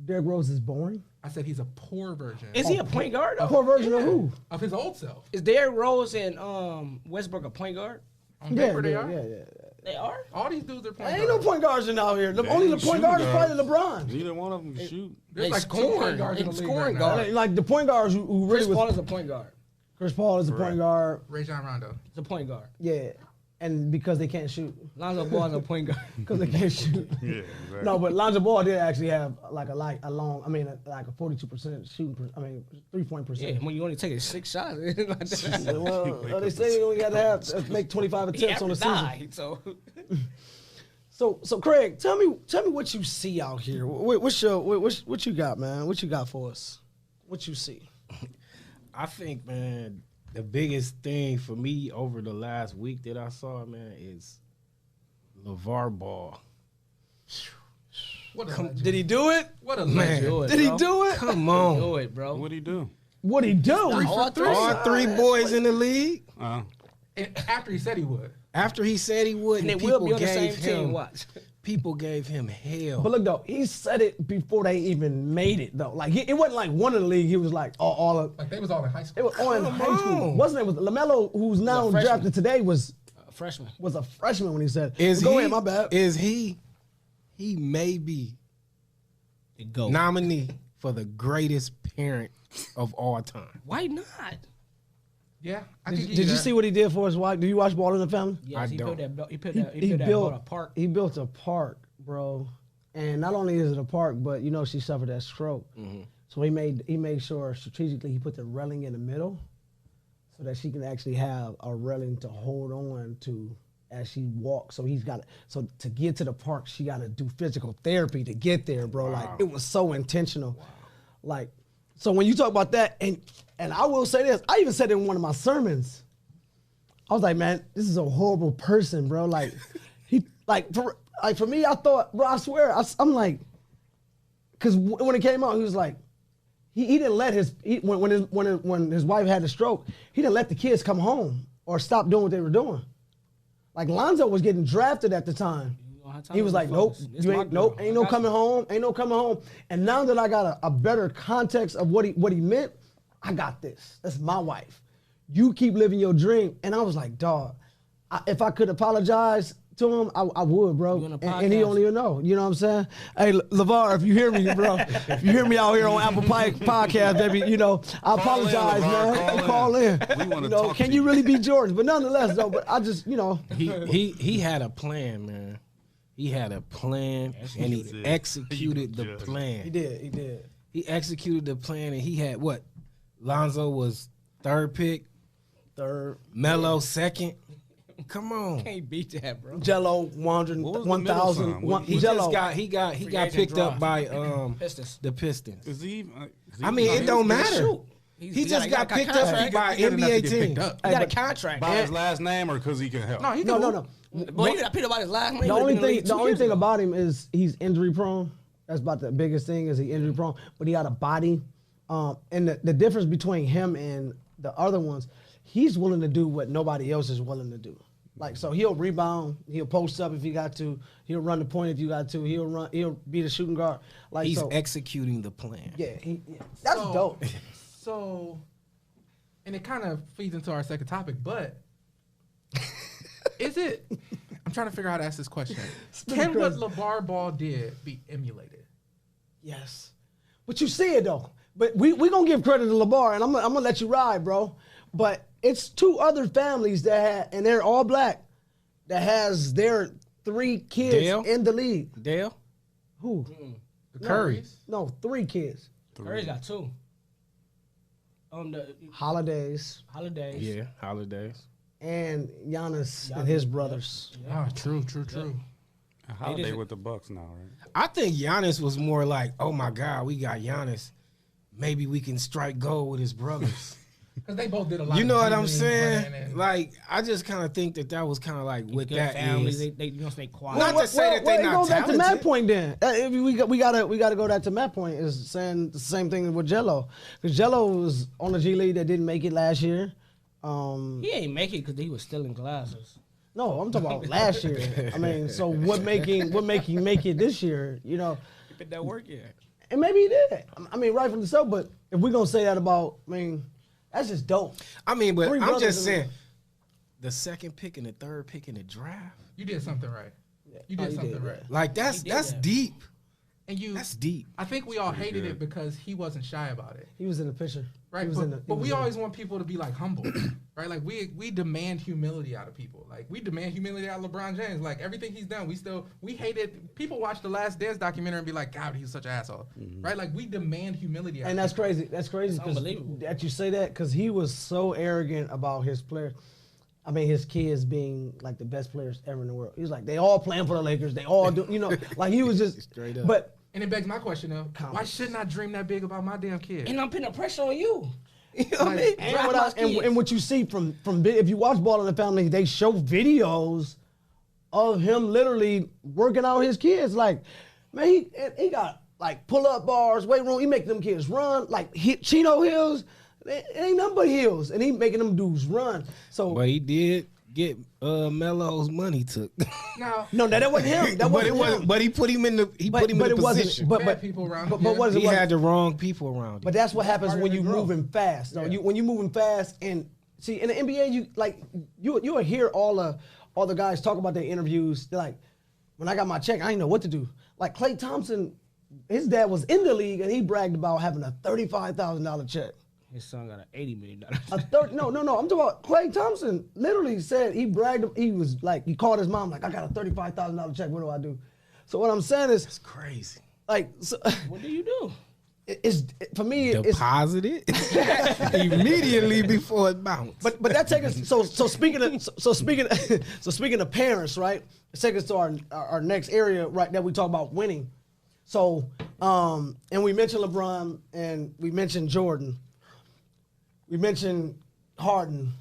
Derrick Rose is boring. I said he's a poor version Is he a point guard? A poor version of who? of his old self. Is Derrick Rose and Westbrook a point guard? On paper, they are. yeah. They are. All these dudes are point Ain't no guards. point guards in out here. Only the ain't point guard is shooting probably LeBron. Neither one of them can shoot. There's They like two point scoring. guards in the They league scoring right guard. now. Like the point guards who really Chris was. Paul is a point guard. Chris Paul is a point guard. Rajon Rondo. He's a point guard. Yeah, and because they can't shoot, Lonzo Ball is a point guard. because they can't shoot. Yeah, exactly. No, but Lonzo Ball did actually have like a 42% shooting. 3-point Yeah, percentage. when you only take 6 shots, it's like that. Well, they say you only got to make 25 He attempts on the season. died, so So Craig, tell me what you see out here. What you got, man? What you got for us? What you see? I think, man, the biggest thing for me over the last week that I saw, man, is LeVar Ball. What a legend. Did he do it? What a Man. legend. do it, Did he bro. do it? Come on. Do it, bro. What'd he do? What'd he do? All three. All three boys in the league. And after he said he would. After he said he would, And they and will people be on the same gave team. him, Watch. people gave him hell. But look though, he said it before they even made it though. Like it wasn't like one in the league. He was like all of. Like they was all in high It school. was all in Come high school. on. Wasn't it? Was LaMelo, who's now freshman. drafted today, was Freshman. a freshman when he said. Is Go he? ahead, my bad. Is he? He may be Go. nominee for the greatest parent of all time. Why not? Yeah. I Did, can give did you that. see what he did for his wife? Do you watch Ball in the Family? Yes, I he don't. built that. He built He, that. He he built that built a park. He built a park, bro. And not only is it a park, but you know she suffered that stroke. So he made sure strategically he put the railing in the middle, so that she can actually have a railing to hold on to as she walks. So so to get to the park, she got to do physical therapy to get there, bro. Like it was so intentional. Like, so when you talk about that, and I will say this, I even said it in one of my sermons. I was like, man, this is a horrible person, bro. Like, for me, I thought, bro, I swear, I'm like, because when it came out, he was like, he didn't let when his wife had the stroke, he didn't let the kids come home or stop doing what they were doing. Like Lonzo was getting drafted at the time. He was like, nope, ain't no coming home. And now that I got a better context of what he meant, I got this. That's my wife. You keep living your dream. And I was like, dog, if I could apologize to him, I would, bro. And he don't even know. You know what I'm saying? Hey, LeVar, if you hear me, bro, if you hear me out here on Apple Podcast, baby, you know, I apologize, LeVar, man. Call in. We wanna You know, talk can to you you. really be Jordan? But nonetheless, though, but I just, you know. He had a plan, man. He had a plan, and he executed the plan. He did. He executed the plan, and he had what? Lonzo was third pick, Melo second. Come on. Can't beat that, bro. Jello, What was the middle 1,000. sign? What- He Jello. just got agent picked up draft. by Pistons. the Pistons. Is he? I mean, it don't matter. He just got picked up by an NBA team. He got a contract. by his last name or because he can help? No, he No, can no, hoop. no. Boy, you got picked up by his last name. The only thing about him is he's injury prone. That's about the biggest thing is he injury prone. But he got a body. And the difference between him and the other ones, he's willing to do what nobody else is willing to do. Like, so he'll rebound, he'll post up if he got to, he'll run the point if you got to, he'll be the shooting guard. Like, He's so, executing the plan. yeah, that's dope. So, and it kind of feeds into our second topic, but is it? I'm trying to figure out how to ask this question. Can what LeVar Ball did be emulated? Yes. But you see it though. But we gonna give credit to LeVar, and I'm gonna let you ride, bro. But it's two other families and they're all black, that has their 3 kids Dale? in the league. Dale? Who? The Currys. No, 3 kids. Curry's got 2. The Holidays holidays. Yeah, holidays. and Giannis and his brothers. Oh, true. Holiday with the Bucks now, right? I think Giannis was more like, oh my God, we got Giannis. Maybe we can strike gold with his brothers. Because they both did a lot. You of know what I'm dribbling, saying? running, and- Like, I just kind of think that was kind of like what Good that family. is. They you know stay quiet. Not to say that they it not goes back to Matt talented. point then. We gotta go back to Matt point is saying the same thing with Jello, because Jello was on the G League that didn't make it last year. He ain't make it because he was stealing glasses. No, I'm talking about last year. I mean, so what making make it this year? You know, He put that work in. And maybe he did. I mean, rightfully so. But if we're gonna say that about, I mean, that's just dope. I mean, but Three I'm brothers just in saying, the second pick and the third pick in the draft, You did something right. You Oh, did you something did, right. like that's that. deep. And That's deep. I think we all hated it because he wasn't shy about it. He was in the picture. Right, He was in the- he but was we in the- always want people to be like humble, right? Like we demand humility out of people. Like we demand humility out of LeBron James. Like everything he's done, we hated. People watch the Last Dance documentary and be like, God, he's such an asshole, right? Like we demand humility. Out And of that's people. crazy. That's crazy. 'Cause unbelievable. that you say that because he was so arrogant about his players. I mean, his kids being like the best players ever in the world. He was like, they all playing for the Lakers. They all do, like he was just Straight up. But And it begs my question though: why shouldn't I dream that big about my damn kid? And I'm putting the pressure on you. You know what I mean? and Draft what, my kids. and what you see from if you watch Ball in the Family, they show videos of him literally working out his kids. Like, man, he got like pull up bars, weight room. He make them kids run like Chino hills. It ain't nothing but hills, and he making them dudes run. So, But he did get Melo's money took. Now, no, that wasn't him. That wasn't him. But he put him in the put him in the it wasn't. position. But people around but him. what is it? He had the wrong people around him. But that's what happens part when of you the growth. moving fast. So when you moving fast, and see in the NBA, you will hear all the guys talk about their interviews. They're like, when I got my check, I didn't know what to do. Like Klay Thompson, his dad was in the league, and he bragged about having a $35,000 check. His son got an $80 million. No. I'm talking about Klay Thompson. Literally said he bragged. He was like, he called his mom like, I got a $35,000 check. What do I do? So what I'm saying is, It's crazy. like, so, What do you do? for me, it's. Deposit it immediately before it bounced. But that takes us. So speaking of parents, right? It takes us to our next area, right? That we talk about winning. So and we mentioned LeBron and we mentioned Jordan. We mentioned Harden.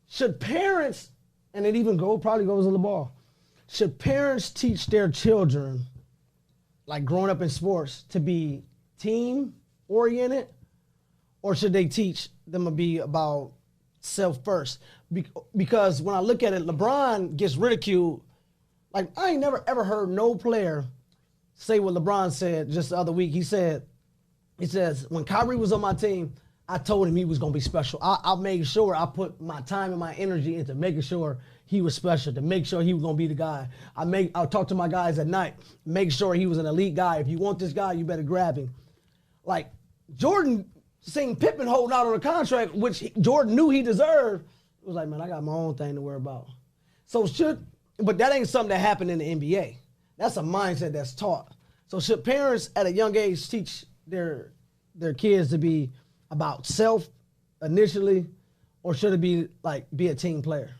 Should parents, and it even probably goes to the ball. Should parents teach their children, like growing up in sports, to be team oriented, or should they teach them to be about self first? Because when I look at it, LeBron gets ridiculed. Like I ain't never ever heard no player say what LeBron said just the other week. He says, when Kyrie was on my team, I told him he was gonna be special. I made sure I put my time and my energy into making sure he was special, to make sure he was gonna be the guy. I'll talk to my guys at night, make sure he was an elite guy. If you want this guy, you better grab him. Like Jordan seen Pippen holding out on a contract, which Jordan knew he deserved. It was like, man, I got my own thing to worry about. But that ain't something that happened in the NBA. That's a mindset that's taught. So should parents at a young age teach their kids to be about self initially, or should it be like be a team player?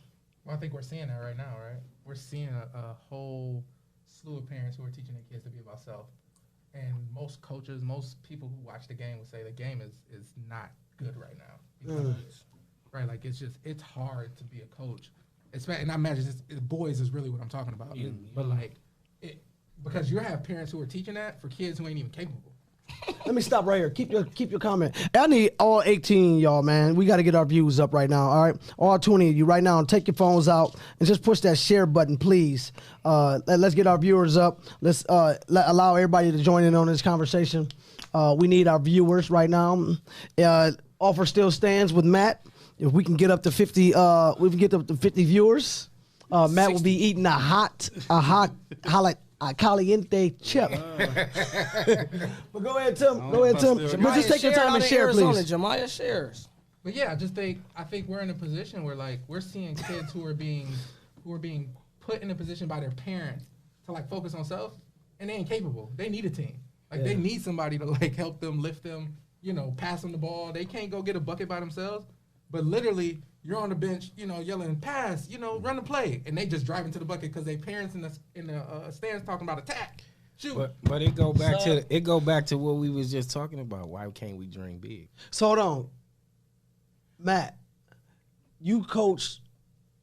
Well, I think we're seeing that right now, right? We're seeing a whole slew of parents who are teaching their kids to be about self. And most coaches, most people who watch the game would say the game is not good right now. Because, right, like it's hard to be a coach. And I imagine boys is really what I'm talking about. But like, because you have parents who are teaching that for kids who ain't even capable. Let me stop right here. Keep your comment. I need all 18 y'all, man. We got to get our views up right now. All right, all 20 of you right now. Take your phones out and just push that share button, please. Let's get our viewers up. Let's allow everybody to join in on this conversation. We need our viewers right now. Offer still stands with Matt. If we can get up to 50, we can get up to 50 viewers. Matt will be eating a hot caliente chip. But go ahead, Tim. Go ahead, Tim. But just take your time and share, please. Jemiah shares. But yeah, I think we're in a position where like we're seeing kids who are being put in a position by their parents to like focus on self, and they ain't capable. They need a team. Like they need somebody to like help them, lift them, pass them the ball. They can't go get a bucket by themselves. But literally, you're on the bench, yelling pass, run the play, and they just drive into the bucket because their parents in the stands talking about attack. Shoot. But it go back to what we was just talking about. Why can't we dream big? So hold on, Matt. You coach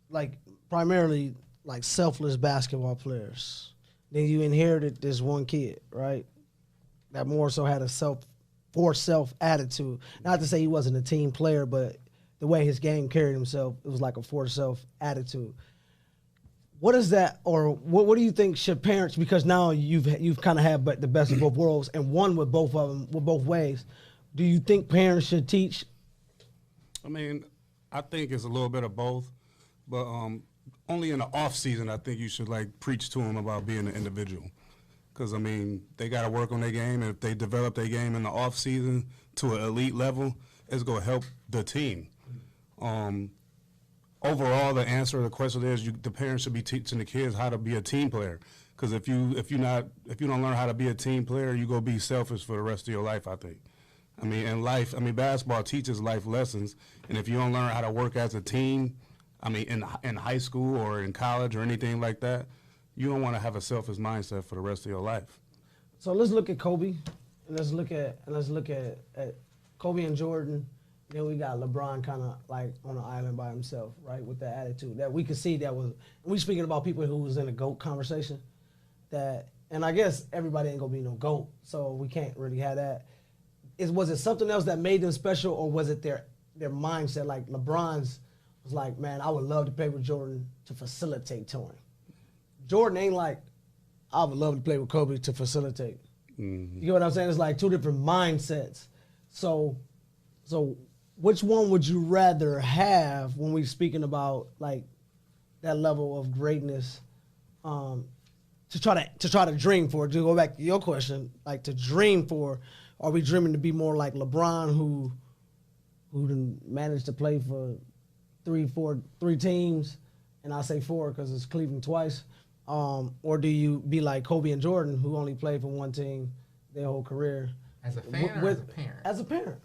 like primarily like selfless basketball players. Then you inherited this one kid, right? That more so had a self attitude. Not to say he wasn't a team player, but the way his game carried himself, it was like a for self attitude. What is that, or what do you think should parents? Because now you've kind of had the best of both worlds and won with both of them, with both ways. Do you think parents should teach? I mean, I think it's a little bit of both, but only in the off season I think you should like preach to them about being an individual, because I mean they got to work on their game, and if they develop their game in the off season to an elite level, it's gonna help the team. Overall, the answer to the question is the parents should be teaching the kids how to be a team player. Because if you don't learn how to be a team player, you go be selfish for the rest of your life, I think. I mean, in life, basketball teaches life lessons, and if you don't learn how to work as a team, in high school or in college or anything like that, you don't want to have a selfish mindset for the rest of your life. So let's look at Kobe, and let's look at Kobe and Jordan. Then we got LeBron kind of like on an island by himself, right, with that attitude that we could see that was. We speaking about people who was in a GOAT conversation, and I guess everybody ain't gonna be no GOAT, so we can't really have that. Was it something else that made them special, or was it their mindset? Like LeBron's was like, man, I would love to play with Jordan to facilitate touring. Jordan ain't like, I would love to play with Kobe to facilitate. Mm-hmm. You get what I'm saying? It's like two different mindsets. So which one would you rather have when we're speaking about like that level of greatness? To try to dream for. To go back to your question, like to dream for. Are we dreaming to be more like LeBron, who managed to play for three teams, and I say four because it's Cleveland twice, or do you be like Kobe and Jordan, who only played for one team their whole career? As a fan or as a parent? As a parent.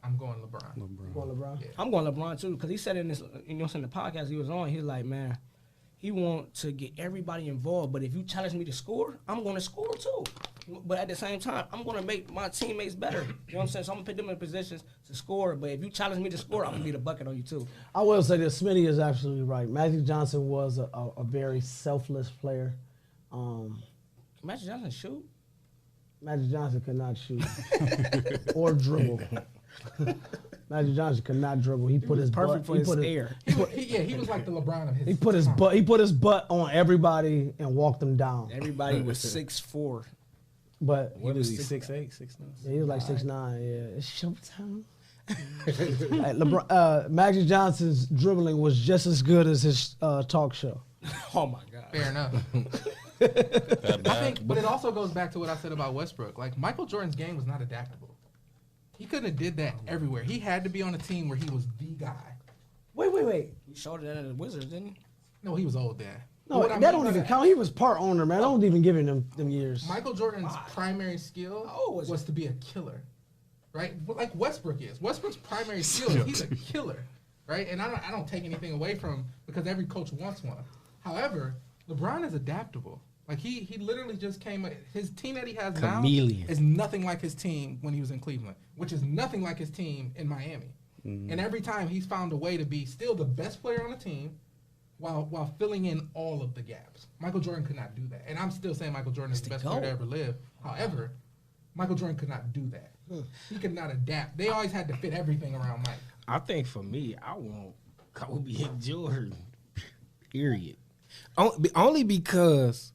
I'm going LeBron. Going LeBron? Yeah. I'm going LeBron too, because he said in this, in the podcast he was on, he was like, man, he want to get everybody involved, but if you challenge me to score, I'm going to score too. But at the same time, I'm going to make my teammates better. You know what I'm saying? So I'm going to put them in positions to score, but if you challenge me to score, I'm going to be the bucket on you too. I will say this, Smitty is absolutely right. Magic Johnson was a very selfless player. Magic Johnson shoot? Magic Johnson could not shoot or dribble. Magic Johnson could not dribble. He put his perfect butt, for his air. He was like the LeBron of his. He put his butt on everybody and walked them down. Everybody was 6'4". But what is he, 6'8", 6'9"? Yeah, he was like 6'9". Yeah, it's showtime. Magic Johnson's dribbling was just as good as his talk show. Oh my God! Fair enough. I think, but it also goes back to what I said about Westbrook. Like Michael Jordan's game was not adaptable. He couldn't have did that everywhere. He had to be on a team where he was the guy. Wait. He showed that at the Wizards, didn't he? No, he was old then. No, that don't even count. He was part owner, man. I don't even give him them years. Michael Jordan's primary skill was to be a killer, right? Like Westbrook is. Westbrook's primary skill is he's a killer, right? And I don't take anything away from him because every coach wants one. However, LeBron is adaptable. Like he literally just came. His team that he has Chameleon. now is nothing like his team when he was in Cleveland, which is nothing like his team in Miami. Mm-hmm. And every time he's found a way to be still the best player on the team, while filling in all of the gaps. Michael Jordan could not do that. And I'm still saying Michael Jordan is the best player to ever live. However, Michael Jordan could not do that. He could not adapt. They always had to fit everything around Mike. I think for me, I want Kobe and Jordan. Period. Only because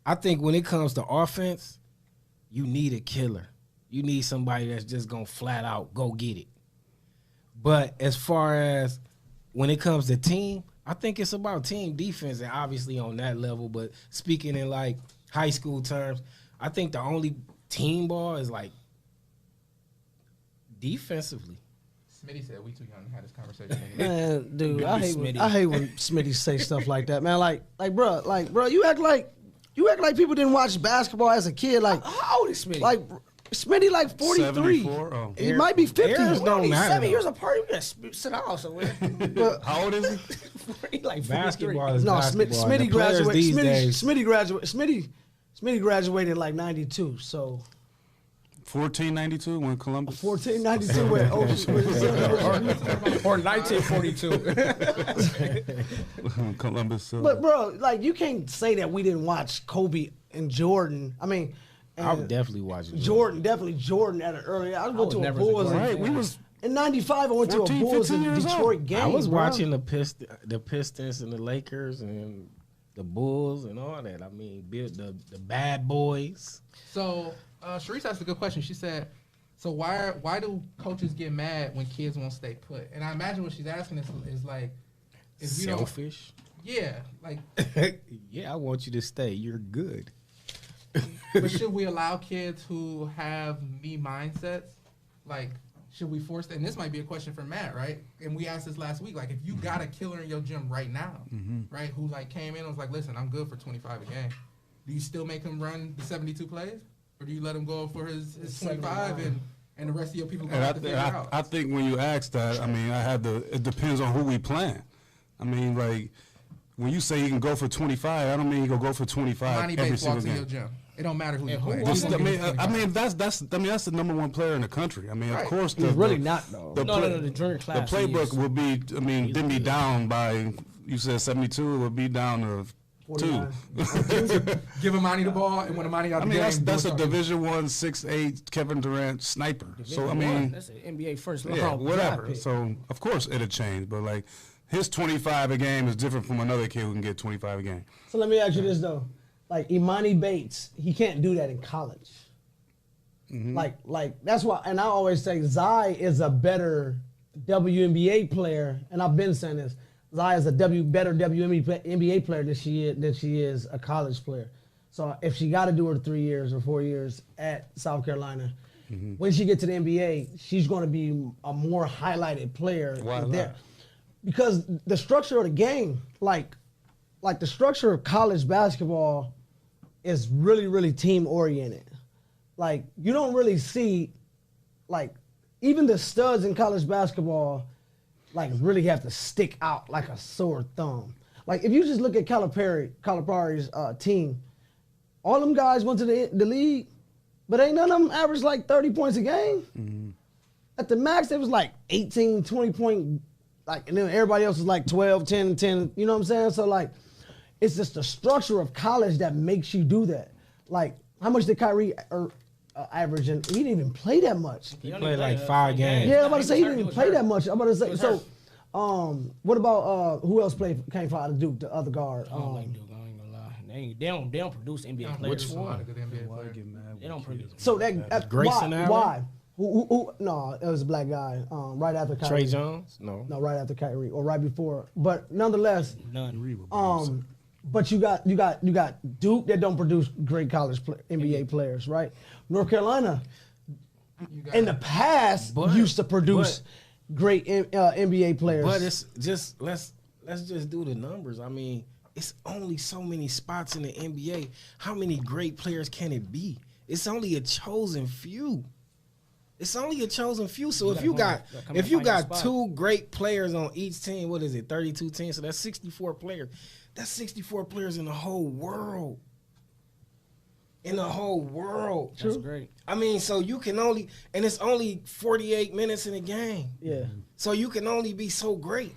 I think when it comes to offense, you need a killer. You need somebody that's just going to flat out go get it. But as far as when it comes to team, I think it's about team defense, and obviously on that level. But speaking in like high school terms, I think the only team ball is like defensively. Smitty said we too young to have this conversation. Man, dude, I hate when Smitty say stuff like that, man. Like, bro, you act like people didn't watch basketball as a kid. Like, how old is Smitty? Like, Smitty like 43. 74? Oh. He might be 50. Don't matter. 7 years apart. You gotta sit down somewhere. How old is he? He like Basketball is No, basketball. Smitty graduated. Smitty Smitty graduated in like 92. So 1492 when Columbus. 1492 when or 1942. Columbus. But bro, like you can't say that we didn't watch Kobe and Jordan. I mean, I'm definitely watching Jordan at an early. I went to a Bulls. Right, we was in '95. I went to a 14, Bulls 15 in years Detroit old. game. I was bro. watching the Pistons and the Lakers and the Bulls and all that. I mean, build the bad boys. So Sharice asked a good question. She said, "So why do coaches get mad when kids won't stay put?" And I imagine what she's asking is like, if you don't, Selfish. yeah, like, Yeah, I want you to stay. You're good. but should we allow kids who have me mindsets? Like, should we force that? And this might be a question for Matt, right? And we asked this last week. Like, if you got a killer in your gym right now, right, who like came in and was like, "Listen, I'm good for 25 a game," do you still make him run the 72 plays, or do you let him go for his 25 and the rest of your people go have to figure it out? I think when you ask that, I mean, it depends on who we playing. I mean, like, when you say he can go for 25, I don't mean he can go for 25 Monty every Bates single walks in your game. gym. It don't matter who you play. That's the number one player in the country. I mean, Right. of course, He's really not, though. The The junior the class. playbook will be. I mean, didn't be down by. You said 72. It would be down to 2. 49. Give Amani the ball, and when Amani out I the mean, game, that's do a what y'all do. Division 1, 6'8" Kevin Durant sniper. So I mean, that's an NBA first. yeah, round whatever. draft pick. So of course it'll change, but like his 25 a game is different from another kid who can get 25 a game. So let me ask you this though, like Imani Bates, he can't do that in college. Like that's why, and I always say Zai is a better WNBA player, and I've been saying this. Zai is a better WNBA player than she is a college player. So if she got to do her 3 years or 4 years at South Carolina, when she get to the NBA, she's going to be a more highlighted player. Why there. not? Because the structure of the game, like the structure of college basketball is really, really team oriented. Like you don't really see, like even the studs in college basketball, like really have to stick out like a sore thumb. Like if you just look at Calipari's team, all them guys went to the league, but ain't none of them averaged like 30 points a game. At the max, it was like 18, 20 point, like, and then everybody else was like 12, 10, 10, you know what I'm saying? So like, it's just the structure of college that makes you do that. Like, how much did Kyrie average? And he didn't even play that much. He played like 5 games. Yeah, I'm about to say he didn't even play that much. I'm about to say, so, what about, who else came for out of Duke, the other guard? I don't like Duke. I ain't gonna lie. They don't produce NBA players. Which one? Good NBA player. They don't produce. So that's Grayson why? Allen? Why? Who? No, it was a black guy. Right after Kyrie. Trey Jones? No. No, right after Kyrie or right before. But nonetheless, None. but you got Duke that don't produce great college NBA players, right? North Carolina in the past used to produce great NBA players. But it's just let's just do the numbers. I mean, it's only so many spots in the NBA. How many great players can it be? It's only a chosen few. It's only a chosen few. So if you got 2 great players on each team, what is it? 32 teams. So that's 64 players. That's 64 players in the whole world. In the whole world. That's great. I mean, so you can only, and it's only 48 minutes in a game. Yeah. So you can only be so great.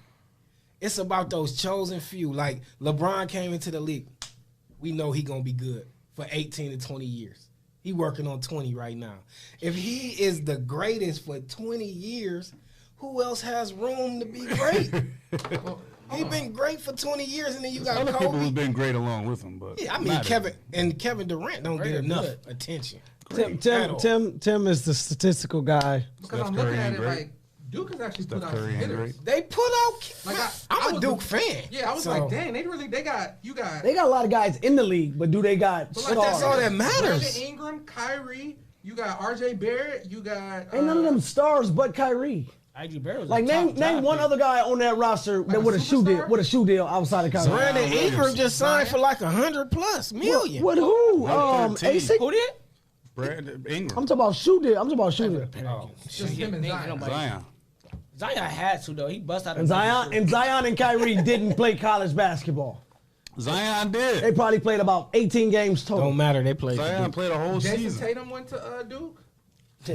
It's about those chosen few. Like LeBron came into the league. We know he gonna be good for 18 to 20 years. He working on 20 right now. If he is the greatest for 20 years, who else has room to be great? He been great for 20 years, and then you got Other Kobe. people who've been great along with him, but Yeah, I mean not Kevin Durant don't get enough attention. Tim is the statistical guy. Because I'm Steph looking Curry at ain't it great. like Duke has actually Steph put out some Curry ain't hitters. great. They put out. Like I'm a was Duke fan. Yeah, I was So- like, dang, they got you got. They got a lot of guys in the league, but do they got But stars? like that's all that matters. Brandon Ingram, Kyrie, you got R.J. Barrett, you got. Ain't none of them stars but Kyrie. IG Barrett was Like a top name draft one pick. other guy on that roster Like that a with a shoe deal superstar? outside of Kyrie. Brandon Ingram just signed for like 100+ million. What who? 113. ASIC? Who did? Brandon I'm Ingram, talking about shoe deal. I'm talking about shoe deal. Just him and Zion. Zion. Zion had to though. He bust out And Zion and Kyrie didn't play college basketball. Zion They did. probably played about 18 games total. Don't matter. They played. Zion played a whole Jason season. Tatum went to Duke.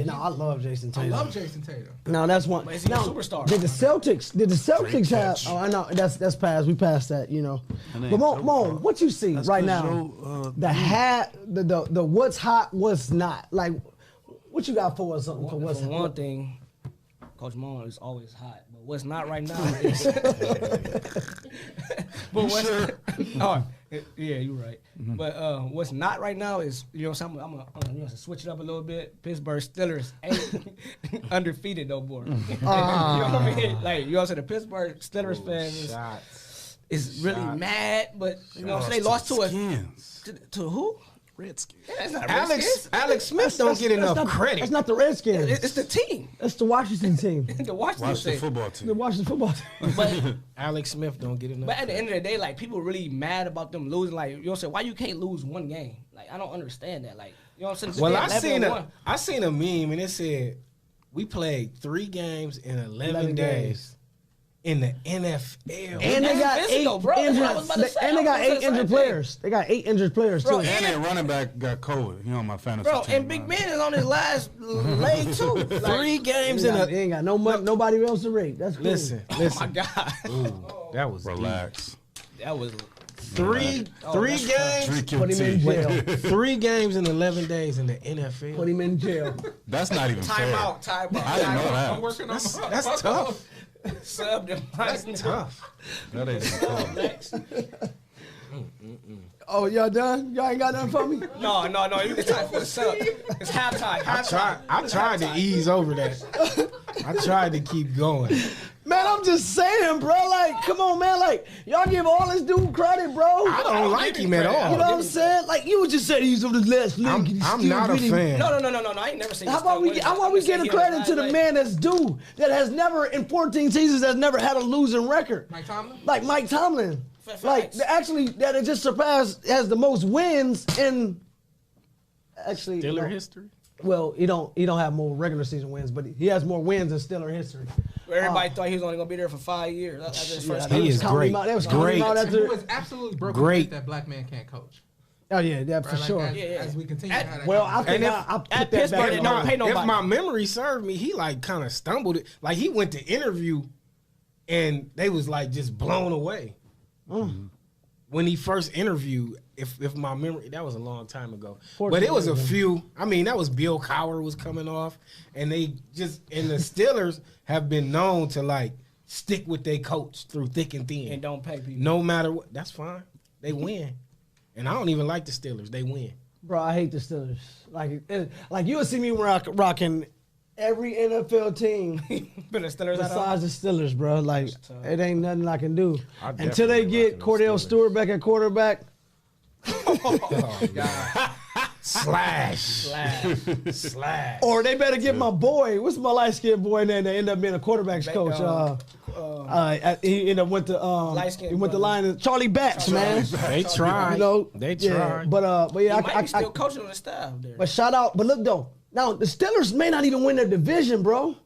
No, I love Jason I Tatum. love Jason Tatum. No, that's one. But is he a Now, superstar? Did the Celtics have? catch. Oh, I know that's past. We passed that, you know. And then But Joe Mo, what you see That's right 'cause now? Joe, The what's hot, what's not. Like, what you got for us? For what's For one thing, Coach Mo is always hot. But what's not right now is. But what's all right. Yeah, you're right. But what's not right now is, you know, I'm gonna switch it up a little bit. Pittsburgh Steelers ain't undefeated no more. You know what I mean? Like, you know what I'm saying? The Pittsburgh Steelers fans is really mad, but you know what I'm saying? They lost to us. To who? Redskins. Yeah, that's not Alex Smith don't get enough credit. That's not the Redskins. It's the team. It's the Washington team. The Washington team. football team. The Washington football team. But Alex Smith don't get enough. But at the end of the day, like, people really mad about them losing. Like, you know what I'm saying? Why you can't lose one game? Like, I don't understand that. Like, you know what I'm saying? Well, They're I seen a meme and it said we played 3 games in 11 days in the NFL. And they got eight injured players. They got 8 injured players, too. And their running back got COVID. He on my fantasy Bro, team. and Big Ben is on his last leg, too. Like, 3 games in They ain't got nobody else to rate. That's cool. Listen. oh, my God. Ooh, that was Relax. That was... 3 games. Put him in jail. 3 games in 11 days in the NFL. Put him in jail. That's not even fair. Time out. I didn't know that. I'm working on That's tough. Sub them. That's tough. That ain't fair. Next. Oh, y'all done? Y'all ain't got nothing for me? No. It's time for the sub. It's halftime. I tried to ease over that. I tried to keep going. Man, I'm just saying, bro. Like, come on, man. Like, y'all give all this dude credit, bro. I don't like him at all. You know what I'm saying? Like, you just said he's on the last league. I'm not a fan. No. I ain't never seen. How about we give the credit to the man that's due, that has never, in 14 seasons, has never had a losing record? Mike Tomlin? Like Mike Tomlin. Like, actually, that it just surpassed, has the most wins in, actually. Steeler history? Well, he don't have more regular season wins, but he has more wins in Steeler history. Everybody thought he was only gonna be there for 5 years. That's his first He is great. That was great. Who was absolutely broken Great. that black man can't coach. Oh yeah, for Right, like sure. As we continue to have that Well, I think And I put at that Pittsburgh, back they in don't my- pay nobody. If my memory served me, he like kind of stumbled it. Like he went to interview, and they was like just blown away. When he first interviewed, if my memory, that was a long time ago. But it was a few. I mean, that was Bill Cowher was coming off, and the Steelers have been known to like stick with their coach through thick and thin, and don't pay people. no matter what. That's fine. They win, and I don't even like the Steelers. They win. Bro, I hate the Steelers. Like you'll see me rocking every NFL team Been a Steelers at all? besides the Steelers, bro. Like it ain't nothing I can do I until they definitely get rocking the Cordell Steelers. Stewart back at quarterback. Slash. Or they better get my boy. What's my light skinned boy name that ended up being a quarterbacks coach? He ended up went to Light-skinned he went to brother. Lions. Charlie Batch, man. They tried. You know, They yeah, tried. but yeah, He might be still coaching on the staff there. but shout out. But look though, now the Steelers may not even win their division, bro.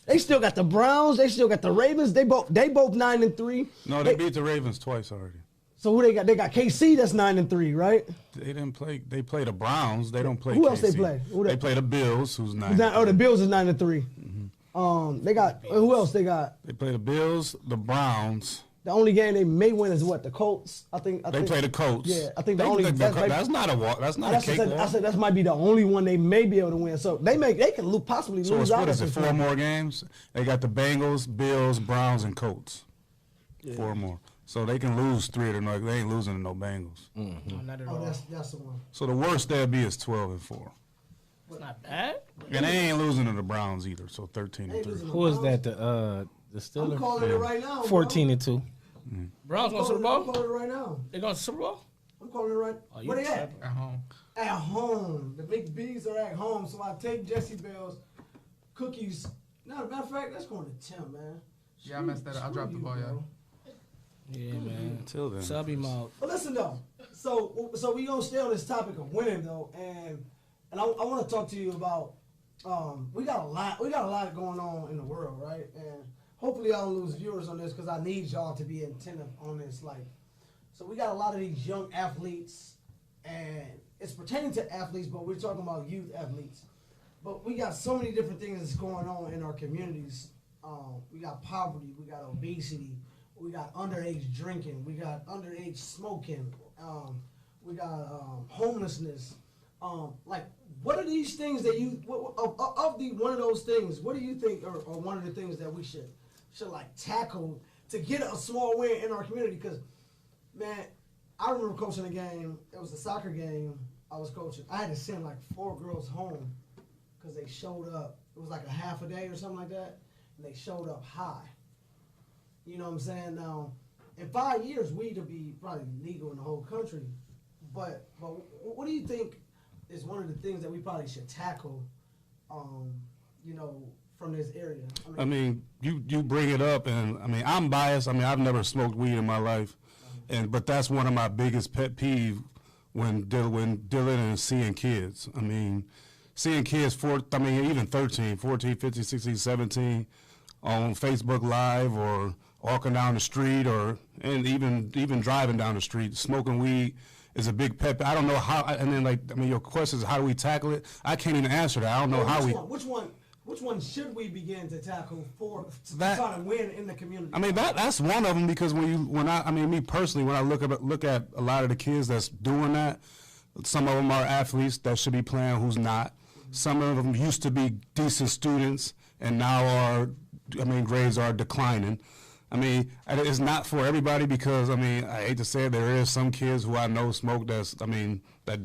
They still got the Browns. They still got the Ravens. They both 9-3. No, they beat the Ravens twice already. So who they got? They got KC. That's 9-3, right? They didn't play. They play the Browns. They don't play. Who else they KC. play? Who They they- play the Bills, who's 9. The Bills is 9-3. They got who else? They got They play the Bills, the Browns. the only game they may win is what, the Colts. I think They play the Colts. Yeah, I think the They- only that's not a walk. That's not a I said cakewalk. that might be the only one they may be able to win. So they can possibly So lose it's, out. what is at it? this 4 point. more games. They got the Bengals, Bills, Browns, and Colts. 4 more. So they can lose 3 of them. They ain't losing to no Bengals. Not at Oh, all. that's the one. So the worst they'll be is 12-4. It's not bad. And they ain't losing to the Browns either. So 13-3. Who is that? The I'm Steelers. calling it right now. 14-2. Browns going to Super I'm Bowl? calling it right now. They going to Super Bowl? I'm calling it right. Oh, you Where they at? tripping. At home. At home. The big B's are at home. So I take Jesse Bell's cookies. No, matter of fact, that's going to Tim, man. Yeah, I messed that up. I dropped the ball, yeah. Yeah, man. Until then. Sub him out. But listen though, so we gonna stay on this topic of winning though, and I want to talk to you about we got a lot going on in the world, right? And hopefully I don't lose viewers on this because I need y'all to be attentive on this. Like, so we got a lot of these young athletes, and it's pertaining to athletes, but we're talking about youth athletes. But we got so many different things that's going on in our communities. We got poverty, we got obesity. We got underage drinking. We got underage smoking. We got homelessness. Like, what are these things that you one of those things? What do you think are one of the things that we should like tackle to get a small win in our community? Because, man, I remember coaching a game. It was a soccer game I was coaching. I had to send like 4 girls home because they showed up. It was like a half a day or something like that, and they showed up high. You know what I'm saying? Now, in 5 years, weed will be probably legal in the whole country. But what do you think is one of the things that we probably should tackle, you know, from this area? I mean, you bring it up, and I mean, I'm biased. I mean, I've never smoked weed in my life, but that's one of my biggest pet peeve when dealing and seeing kids. I mean, seeing kids even 13, 14, 15, 16, 17 on Facebook Live or walking down the street and even driving down the street, smoking weed is a big pet. I don't know how. And then your question is how do we tackle it? I can't even answer that. I don't know how we. Which one should we begin to tackle to try to win in the community? I mean that's one of them because me personally, when I look at a lot of the kids that's doing that, some of them are athletes that should be playing who's not. Some of them used to be decent students and now grades are declining. I mean, it's not for everybody because, I mean, I hate to say it, there is some kids who I know smoke that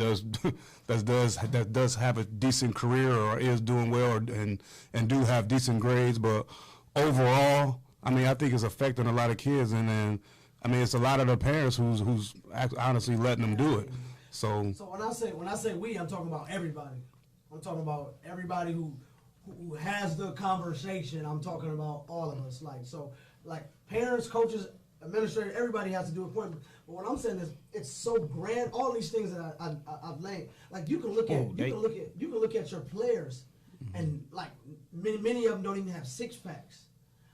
does have a decent career or is doing well and do have decent grades. But overall, I mean, I think it's affecting a lot of kids. And then, I mean, it's a lot of the parents who's honestly letting them do it. So when I say we, I'm talking about everybody. I'm talking about everybody who has the conversation. I'm talking about all of us. Like parents, coaches, administrators, everybody has to do a point. But what I'm saying is, it's so grand. All these things that I've laid, like you can look at your players, and like many of them don't even have 6-packs.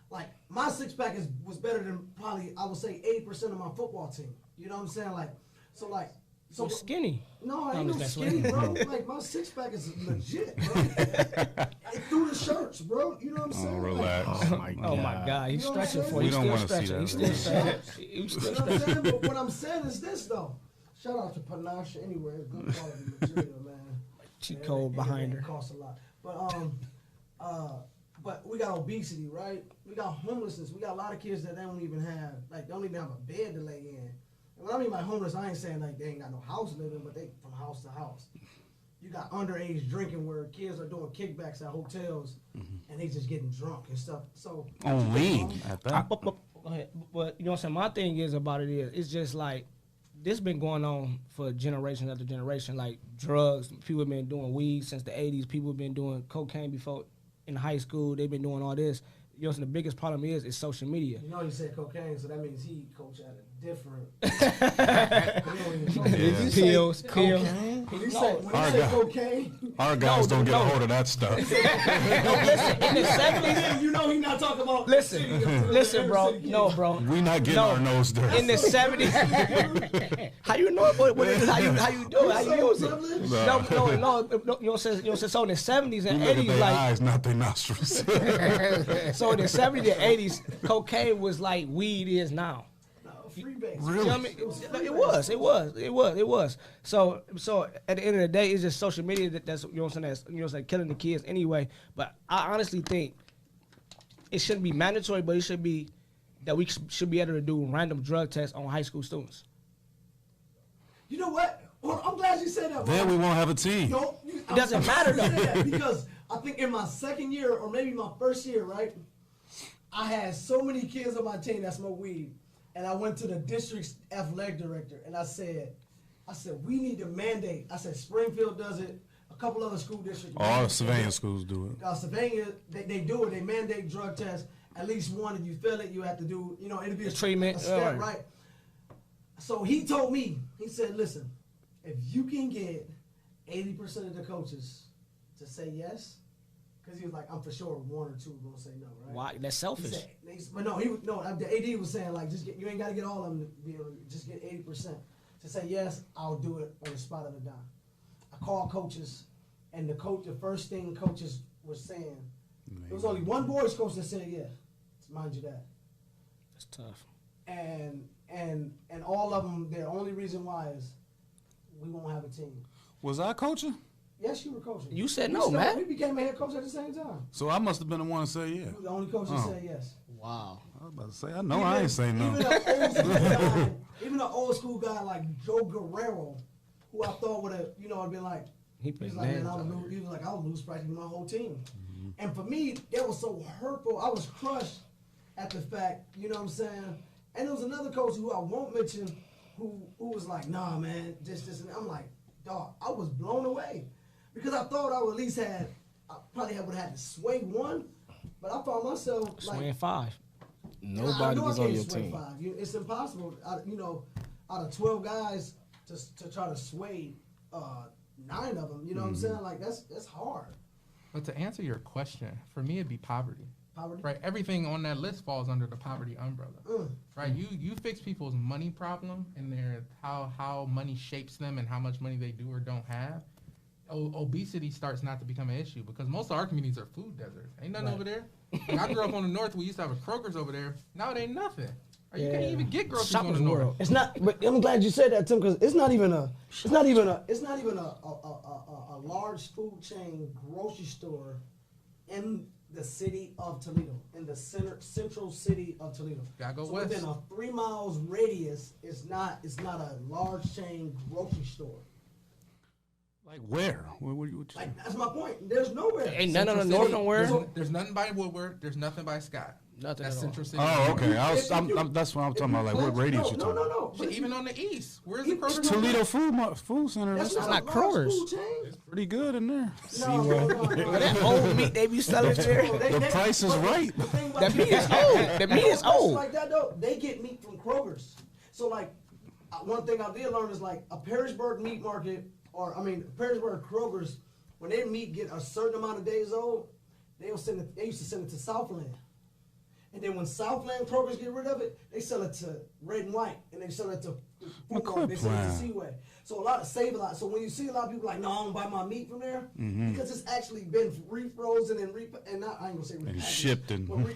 Like my 6-pack was better than probably I would say 80% of my football team. You know what I'm saying? So skinny. No, I ain't no skinny, bro. Like my 6-pack is legit, bro. It through the shirts, bro. You know what I'm saying? Relax. Oh my God, he's stretching for you. We don't want to see that. He's still stretching. You know what I'm saying? But what I'm saying is this though. Shout out to Panache anyway. Good quality material, man. Cheat code behind her. It costs a lot. But we got obesity, right? We got homelessness. We got a lot of kids that they don't even have a bed to lay in. When I mean by homeless, I ain't saying like they ain't got no house living, but they from house to house. You got underage drinking where kids are doing kickbacks at hotels and they just getting drunk and stuff. So on lean at that. Go ahead. But you know what I'm saying? My thing is about it is it's just like this been going on for generation after generation. Like drugs, people have been doing weed since the 80s. People have been doing cocaine before in high school. They've been doing all this. You know, so the biggest problem is social media. You know, he said cocaine, so that means he coach at a different. Pills. Cocaine. When he said cocaine, our guys don't get a hold of that stuff. Listen, in the 70s, you know he's not talking about. Listen, bro. No, bro. We not getting our nose dirty. In the 70s, how you know it? How you do it? How you use it? No. You know what I'm saying? So in the 70s and 80s, like eyes, not their nostrils. So in the 70s and 80s, cocaine was like weed is now. Free base. Really? You know what I mean? It was. So at the end of the day, it's just social media that's you know what I'm saying, that's killing the kids anyway. But I honestly think it shouldn't be mandatory, but it should be that we should be able to do random drug tests on high school students. You know what? Well, I'm glad you said that. Then we won't have a team. No, it doesn't matter though. Because I think in my second year or maybe my first year, right, I had so many kids on my team that smoke weed. And I went to the district's athletic director and I said, we need to mandate. I said, Springfield does it. A couple other school districts. All Savannah schools do it. Savannah, they do it. They mandate drug tests. At least one. If you fail it, you have to do, it'll be a treatment. A step, right? So he told me, he said, listen, if you can get 80% of the coaches to say yes, because he was like, I'm for sure 1 or 2 going to say no, right? Why? That's selfish. But no, the AD was saying, like, you ain't got to get all of them to be able to just get 80%. To say, yes, I'll do it on the spot of a dime. I called coaches, and the first thing coaches were saying, there was only one boys coach that said yes. Mind you that. That's tough. And all of them, their only reason why is we won't have a team. Was I coaching? Yes, you were coaching. You said no, man. We became a head coach at the same time. So I must have been the one to say yeah. You were the only coach that said yes. Wow. about to say, I know I ain't saying no. Even an old school guy like Joe Guerrero, who I thought would have, I'd been like, he was like, man, I would lose practically my whole team. And for me, that was so hurtful. I was crushed at the fact, you know what I'm saying? And there was another coach who I won't mention who was like, nah, man, this. And I'm like, dog, I was blown away. Because I thought I would at least I probably would have had to sway one, but I found myself swaying 5. Nobody was on your team. 5. It's impossible, out of 12 guys to try to sway 9 of them. You know what I'm saying? Like that's hard. But to answer your question, for me it'd be poverty. Poverty? Right, everything on that list falls under the poverty umbrella. Right, you fix people's money problem and their how money shapes them and how much money they do or don't have. Obesity starts not to become an issue because most of our communities are food deserts. Ain't nothing over there. Like I grew up on the north. We used to have a Kroger's over there. Now it ain't nothing. You can't even get groceries on the north. It's not. But I'm glad you said that, Tim, because it's not even a large food chain grocery store in the city of Toledo, in the central city of Toledo. Gotta go so west. Within a 3 miles radius, it's not a large chain grocery store. Like where? What you like, that's my point. There's nowhere. Ain't none of the north nowhere. There's nothing by Woodward. There's nothing by Scott. Nothing. That's at Central City. Oh, okay. That's what I'm talking about. Like what radius you talking? No. But even on the east, where's the Kroger? Toledo Food Center. That's not Kroger's. It's pretty good in there. No. That old meat they be selling there. The price is right. That meat is old. The meat is old. Like that though, they get meat from Kroger's. So like, one thing I did learn is like a Perrysburg meat market. Perrysburg Kroger's, when their meat get a certain amount of days old, they used to send it to Southland. And then when Southland Kroger's get rid of it, they sell it to Red and White, and they sell it to Food Court, they sell it to Seaway. So save a lot. So when you see a lot of people like, no, I don't buy my meat from there, because it's actually been refrozen and not, I ain't gonna say repackaged, and shipped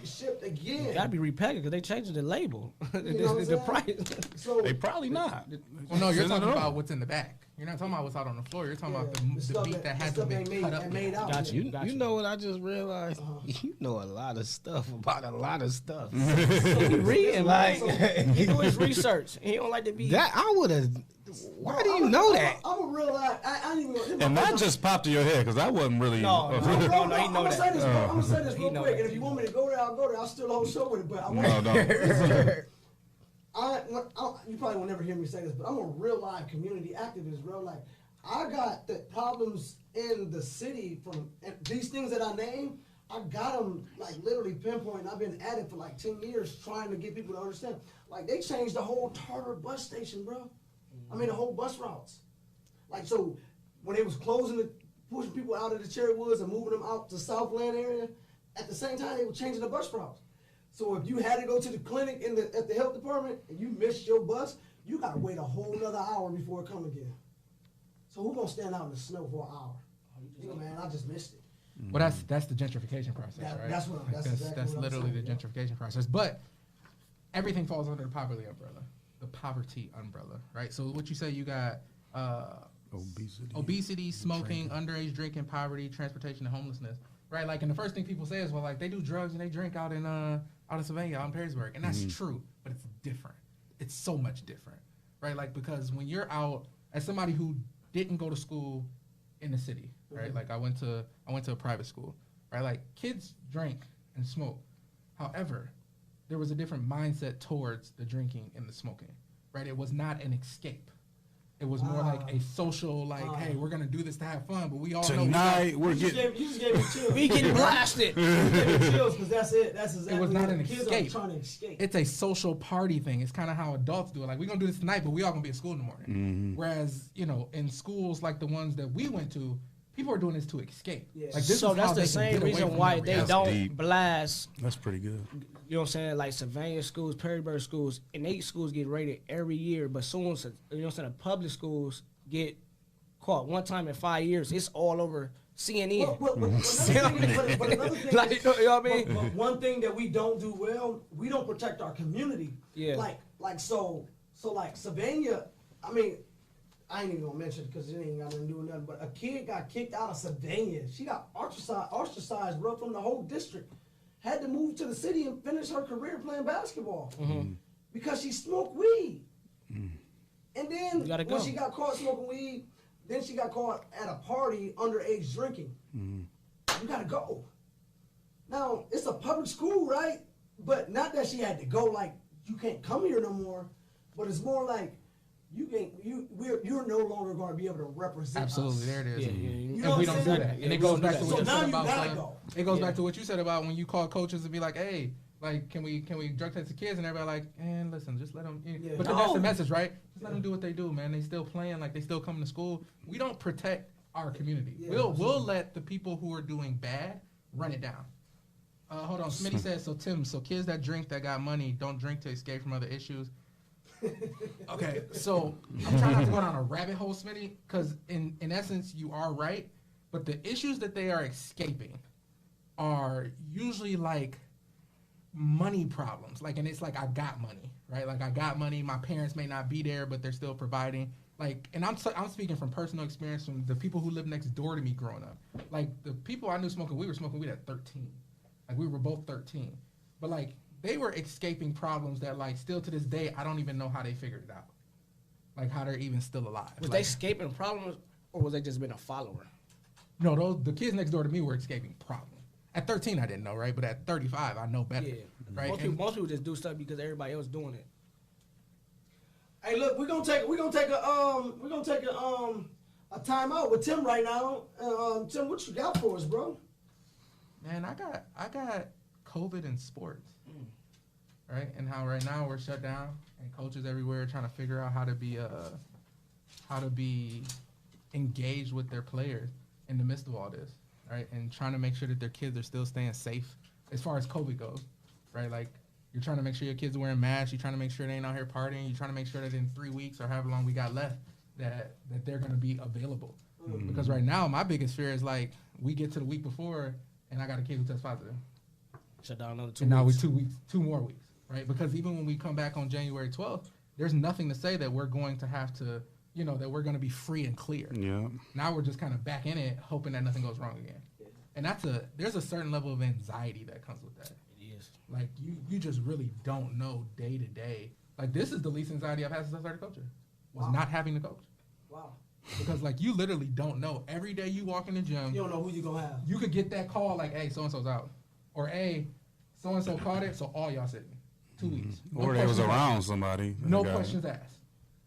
shipped again. It gotta be repackaged because they changed the label, the price. So they probably not. Well, no, you're talking about what's in the back. You're not talking about what's out on the floor. You're talking about the meat that hasn't been cut up. Got you. You know what I just realized? You know a lot of stuff about a lot of stuff. So he reading like he do his research. He don't like to be. That I would have. Why do you know that? I'm a real I didn't even. And that just popped to your head because that wasn't really. No, he know that. I'm gonna say this real quick, and if you want me to go there, I'll go there. I'll still the whole show with it, but I want you probably will never hear me say this, but I'm a real live community activist, real life. I got the problems in the city from these things that I named. I got them like literally pinpoint. I've been at it for like 10 years trying to get people to understand. Like they changed the whole Tartar bus station, bro. The whole bus routes. Like so, when they was pushing people out of the Cherry Woods and moving them out to Southland area, at the same time they were changing the bus routes. So if you had to go to the clinic at the health department and you missed your bus, you gotta wait a whole nother hour before it come again. So who gonna stand out in the snow for an hour? Man, I just missed it. Well, that's the gentrification process, right? That's exactly literally the gentrification process. But everything falls under the poverty umbrella, right? So what you say, you got obesity, smoking, underage drinking, poverty, transportation, and homelessness, right? Like, and the first thing people say is, well, like they do drugs and they drink out in Sylvania, out in Perrysburg, and that's true, but it's different. It's so much different, right? Like because when you're out as somebody who didn't go to school in the city, right? Like I went to a private school, right? Like kids drink and smoke. However, there was a different mindset towards the drinking and the smoking, right? It was not an escape. It was more like a social, like, hey, we're gonna do this to have fun, but we all tonight know you just gave me chills. We getting blasted. You just gave me chills because that's it. That's exactly. It was not an kids escape. Are trying to escape. It's a social party thing. It's kind of how adults do it. Like we're gonna do this tonight, but we all gonna be at school in the morning. Whereas in schools like the ones that we went to, people are doing this to escape. Yeah. Like this so is that's how the they same can get reason away why from they the don't deep. blast. That's pretty good. You know what I'm saying? Like Sylvania schools, Perrysburg schools, and they schools get rated every year. But soon as the public schools get caught one time in 5 years, it's all over CNN. But another thing Like, is, you know what I mean? but one thing that we don't do well, we don't protect our community. Yeah. So like Sylvania, I mean, I ain't even gonna mention it because it ain't got nothing to do with nothing. But a kid got kicked out of Sylvania. She got ostracized, bro, from the whole district. had to move to the city and finish her career playing basketball because she smoked weed. And then when she got caught smoking weed, then she got caught at a party underage drinking. You gotta go. Now, it's a public school, right? But not that she had to go, like, you can't come here no more, but it's more like, you're no longer going to be able to represent Absolutely, us. there it is. You And know we what I'm don't do saying? that. And it goes back to what So you now said you about gotta go. it goes back to what you said about when you call coaches and be like, hey, like, can we drug test the kids? And everybody like, and listen, just let them. But that's the message, right? Just let them do what they do, man. They still playing, like they still coming to school. We don't protect our community. We'll let the people who are doing bad run it down. Hold on, Smitty says, so Tim, so kids that drink that got money don't drink to escape from other issues. Okay, so I'm trying not to go down a rabbit hole, Smitty, because in essence you are right, but the issues that they are escaping are usually like money problems. Like, and it's like, I got money, right? Like, I got money. My parents may not be there, but they're still providing. Like, and I'm speaking from personal experience from the people who lived next door to me growing up. Like, the people I knew smoking, we were smoking weed at 13. Like, we were both 13. But, like, they were escaping problems that, like, still to this day, I don't even know how they figured it out. Like, how they're even still alive. Was they escaping problems, or was they just being a follower? No, the kids next door to me were escaping problems. At 13, I didn't know, right? But at 35, I know better. Yeah. Right? Most people just do stuff because everybody else doing it. Hey, look, we're gonna take a timeout with Tim right now. Tim, what you got for us, bro? Man, I got COVID in sports, right? And how right now we're shut down, and coaches everywhere are trying to figure out how to be engaged with their players in the midst of all this, right? And trying to make sure that their kids are still staying safe as far as COVID goes, right? Like, you're trying to make sure your kids are wearing masks. You're trying to make sure they ain't out here partying. You're trying to make sure that in 3 weeks or however long we got left, that they're going to be available. Because right now, my biggest fear is, like, we get to the week before, and I got a kid who tests positive. Shut down another 2 weeks. And now we 2 weeks, 2 more weeks, right? Because even when we come back on January 12th, there's nothing to say that we're going to have to, that we're going to be free and clear. Yeah. Now we're just kind of back in it, hoping that nothing goes wrong again. And there's a certain level of anxiety that comes with that. It is. Like, you just really don't know day to day. Like, this is the least anxiety I've had since I started coaching, was not having to coach. Wow. Because, like, you literally don't know. Every day you walk in the gym, You don't know who you gonna have. you could get that call like, hey, so-and-so's out. Or, hey, so-and-so caught it, so all y'all sitting. 2 weeks. No Or they was questions around asked. somebody. No Got it. questions asked.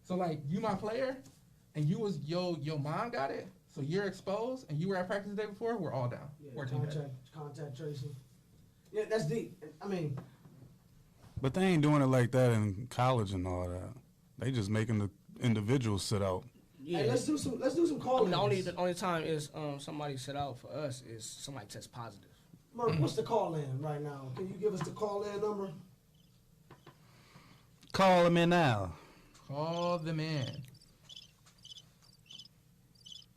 So, like, you my player, and you was, your mom got it, so you're exposed, and you were at practice the day before, we're all down. 14 days. Contact tracing. Yeah, that's deep. I mean, But they ain't doing it like that in college and all that. They just making the individuals sit out. Yeah. hey, let's do some I calls. mean, the only time is somebody set out for us is somebody test positive. Mark, what's the call in right now? Can you give us the call in number? Call them in now. Call them in.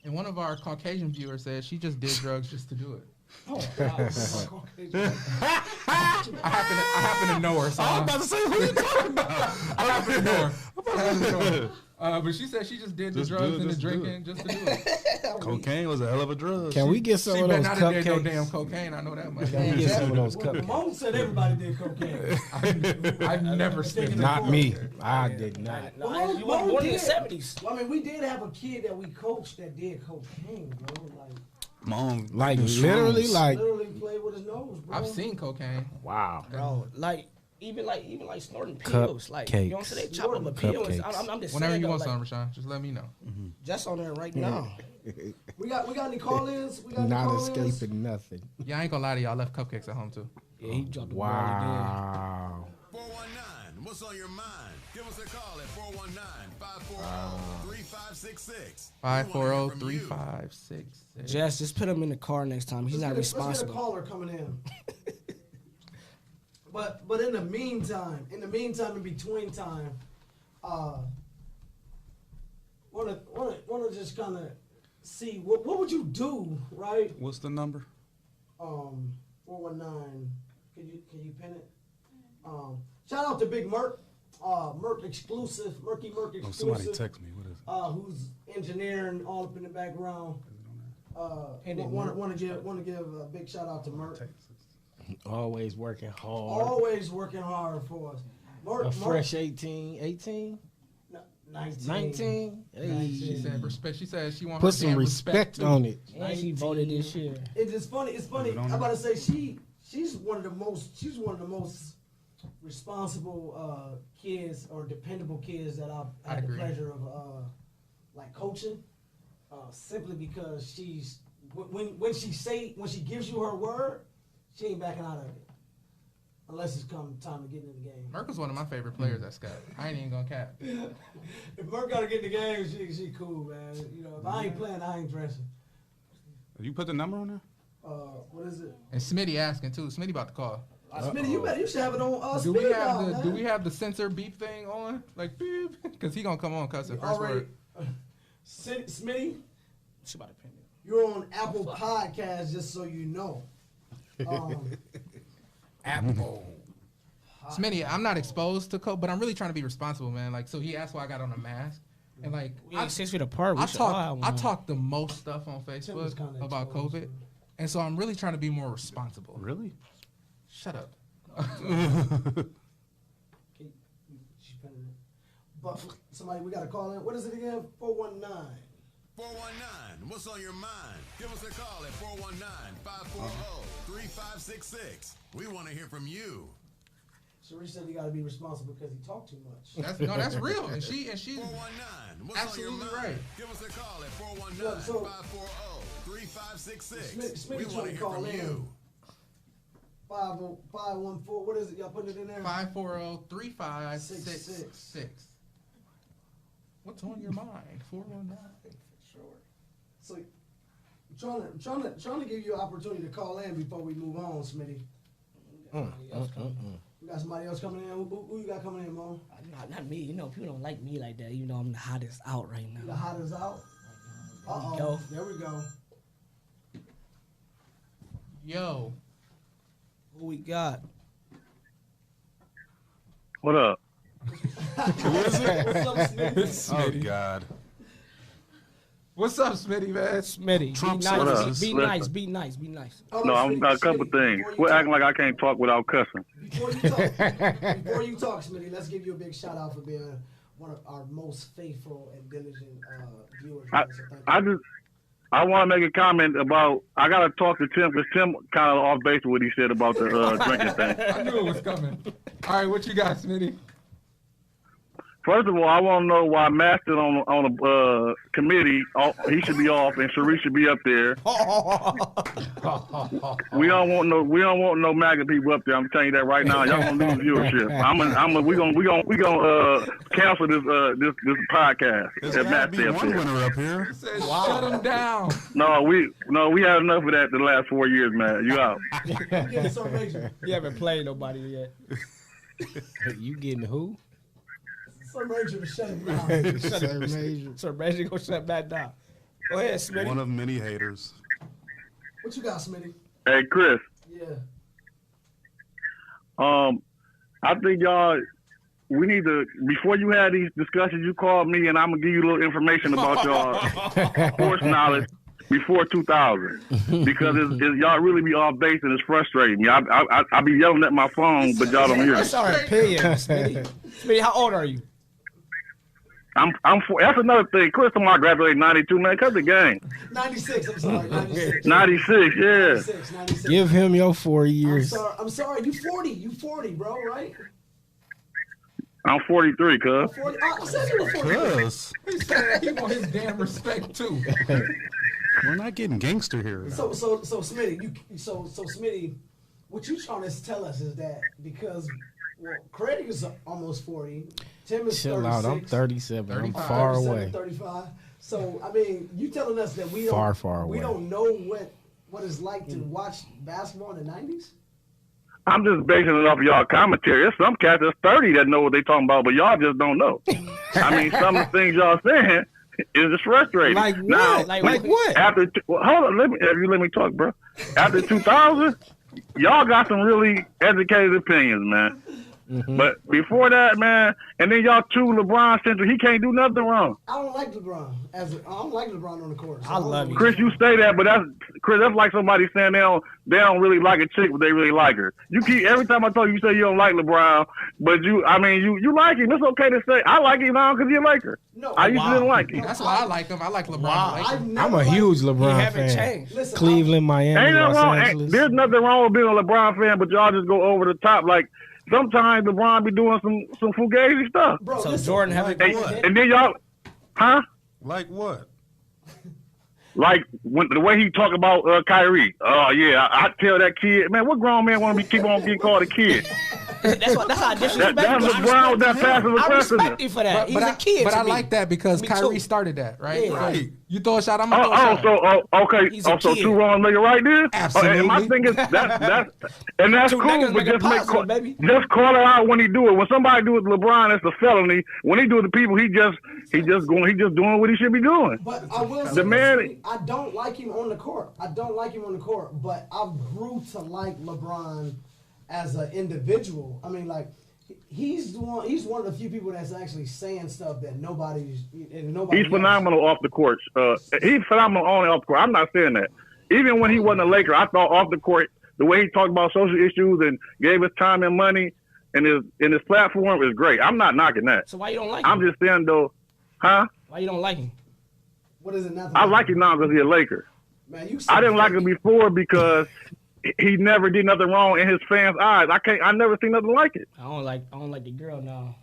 And one of our Caucasian viewers said she just did drugs just to do it. Oh, I happen to know her, so I was about to say, who you talking about? I happen to know her. But she said she just did the Just do drugs it, and the just do drinking it. just to do it. Cocaine was a hell of a drug. Can we get She some of better those not have did no cupcakes? damn cocaine. I know that much. Can we get some of those Well, cupcakes? Ramon said everybody did cocaine. I've never seen Not me. I did not. No, Well, you were born in the did. 70s. Well, I mean, we did have a kid that we coached that did cocaine, bro. Like, Mom, Like do literally, shrooms. like literally played with his nose, bro. I've seen cocaine. wow. Bro, like even snorting pills, like you know what I'm saying? They chop up a pill. And Cupcakes. I'm just Whenever saying, you though, want like, some, Rashawn, just let me know. just on there right now. We got any call-ins? We got any Not call-ins? escaping nothing. Yeah, I ain't gonna lie to y'all. I left cupcakes at home too. Yeah, he dropped the Wow. 419, what's on your mind? Give us a call at 419-540-3566. 540-3566. Jess, just put him in the car next time. He's not Let's get a responsible. caller coming in. But in the meantime, in between time, wanna just kind of see what would you do, right? What's the number? 419. Can you pin it? Shout out to Big Merc, Merc exclusive, Merc Oh, exclusive. somebody text me. What is it? Who's engineering all up in the background. Want to give a big shout out to Merc. Always working hard. Always working hard for us. A fresh 18? 19? Hey. She said respect. She said she wants Put some respect on it. And she voted this year. It's funny. It's funny. I'm about to say she's one of the most responsible kids or dependable kids that I've had the pleasure of like coaching. Simply because she's when she gives you her word, she ain't backing out of it. Unless it's come time to get in the game. Merkel's one of my favorite players at Scott. I ain't even gonna cap. If Merk gotta get in the game, she cool, man. You know, if I ain't playing, I ain't dressing. You put the number on there? What is it? And Smitty asking too. Smitty about to call. Smitty, you should have it on. Do we have the censor beep thing on? Like beep, because he gonna come on cussing first word. Smitty, She about to pin it. you're on Apple Podcasts, just so you know. Apple. Smitty, I'm not exposed to coke, but I'm really trying to be responsible, man. Like, so he asked why I got on a mask, and like, We ain't 6 feet apart. I talk the most stuff on Facebook about COVID, and so I'm really trying to be more responsible. Really? Shut up. But somebody, we got to call in. What is it again? 419. 419, what's on your mind? Give us a call at 419-540-3566. We want to hear from you. Sharice said you got to be responsible because he talked too much. That's real, and she's 419, what's absolutely on your right. mind? Give us a call at 419-540-3566. We want to hear from you. 514, what is it? Y'all putting it in there? 540-3566. What's on your mind? 419. So, I'm trying to give you an opportunity to call in before we move on, Smitty. We got somebody else coming in. Who you got coming in, Mo? Not me. You know, people don't like me like that. You know, I'm the hottest out right now. The hottest out? Uh-oh. Yo. There we go. Yo. Who we got? What up? Who is it? What's up, Smitty? Oh, God. What's up, Smitty, man? Smitty. Trump Be nice. supporters. Be nice. Be nice. Be nice. No, I'm got a couple things. Quit acting like I can't talk without cussing. Before you talk, Smitty, let's give you a big shout out for being one of our most faithful and diligent viewers. So thank you. I want to make a comment about. I got to talk to Tim because Tim kind of off base with what he said about the drinking thing. I knew it was coming. All right, what you got, Smitty? First of all, I want to know why Maston on a committee, he should be off and Sharice should be up there. We don't want no MAGA people up there. I'm telling you that right now. Y'all gonna lose viewership. We gonna cancel this podcast. There's That got to be Maston up one there. winner up here. Shut him down. No, we had enough of that the last 4 years, man. You out. Yeah, so Major. You haven't played nobody yet. You getting who? Sir Major to shut him down. Sir Major gonna shut back down. Go ahead, Smitty. One of many haters. What you got, Smitty? Hey, Chris. Yeah. I think y'all, we need to, before you had these discussions, you called me and I'm going to give you a little information about y'all sports knowledge before 2000. Because y'all really be off base and it's frustrating me. I be yelling at my phone, but y'all don't hear That's me. our opinion, Smitty. Smitty, how old are you? That's another thing. Chris Lamar graduated in 92, man. Cut the game. 96, I'm sorry. 96. 96, yeah. 96. Give him your 4 years. I'm sorry. You 40, bro, right? I'm 43, cuz. 40. I said you were 40. Cuz. He said he want his damn respect too. We're not getting gangster here. So Smitty, Smitty, what you trying to tell us is that because Craig is almost 40, Tim is 36. Chill out. I'm 37. 35. I'm far 37, away. 35. So I mean, you telling us that we Far we away. don't know what it's like to watch basketball in the 90s? I'm just basing it off of y'all commentary. There's some cats that's 30 that know what they talking about, but y'all just don't know. I mean, some of the things y'all saying is just frustrating. Like what? Now, Like what? After hold on, let me talk, bro. After 2000, y'all got some really educated opinions, man. But before that, man, and then y'all two LeBron central, he can't do nothing wrong. I don't like LeBron. I don't like LeBron on the court. So I love you. Chris, you say that, but that's like somebody saying they don't really like a chick, but they really like her. You keep every time I talk, you say you don't like LeBron, but you like him. It's okay to say I like him now because you like her. No, I used to didn't like him. That's why I like him. I like LeBron. I'm a huge LeBron fan. changed. Listen, Cleveland, Miami, Ain't nothing Los wrong. Angeles. There's nothing wrong with being a LeBron fan, but y'all just go over the top. Like sometimes LeBron be doing some fugazi stuff. bro, So listen, Jordan have Hey, a and then y'all, huh? Like what? Like when the way he talk about Kyrie. Oh yeah, I tell that kid, man, what grown man want to keep on getting called a kid? That's how I disrespect That's you. LeBron with that passive I aggressiveness. respect you for that. He's a kid. But to I me. like that because Me Kyrie too. started that, right? Yeah. So Right. you throw a shot, I'm gonna throw a shot. Okay. He's a So kid. two wrong nigga right there. Absolutely. And my thing is that's and that's Two cool, niggas but make a just positive, baby. just call it out when he do it. When somebody do it to LeBron, it's a felony. When he do it to people, he just doing what he should be doing. But I will say The man- this, I don't like him on the court. But I grew to like LeBron as an individual. I mean, like he's one of the few people that's actually saying stuff that nobody. He's phenomenal off the court. He's phenomenal on and off the court. I'm not saying that. Even when he wasn't a Laker, I thought off the court, the way he talked about social issues and gave his time and money and his platform is great. I'm not knocking that. So why you don't like him? I'm just saying though, huh? Why you don't like him? What is it now? I like him now because he's a Laker. Man, you I didn't like him before because he never did nothing wrong in his fans' eyes. I never seen nothing like it. I don't like the girl now.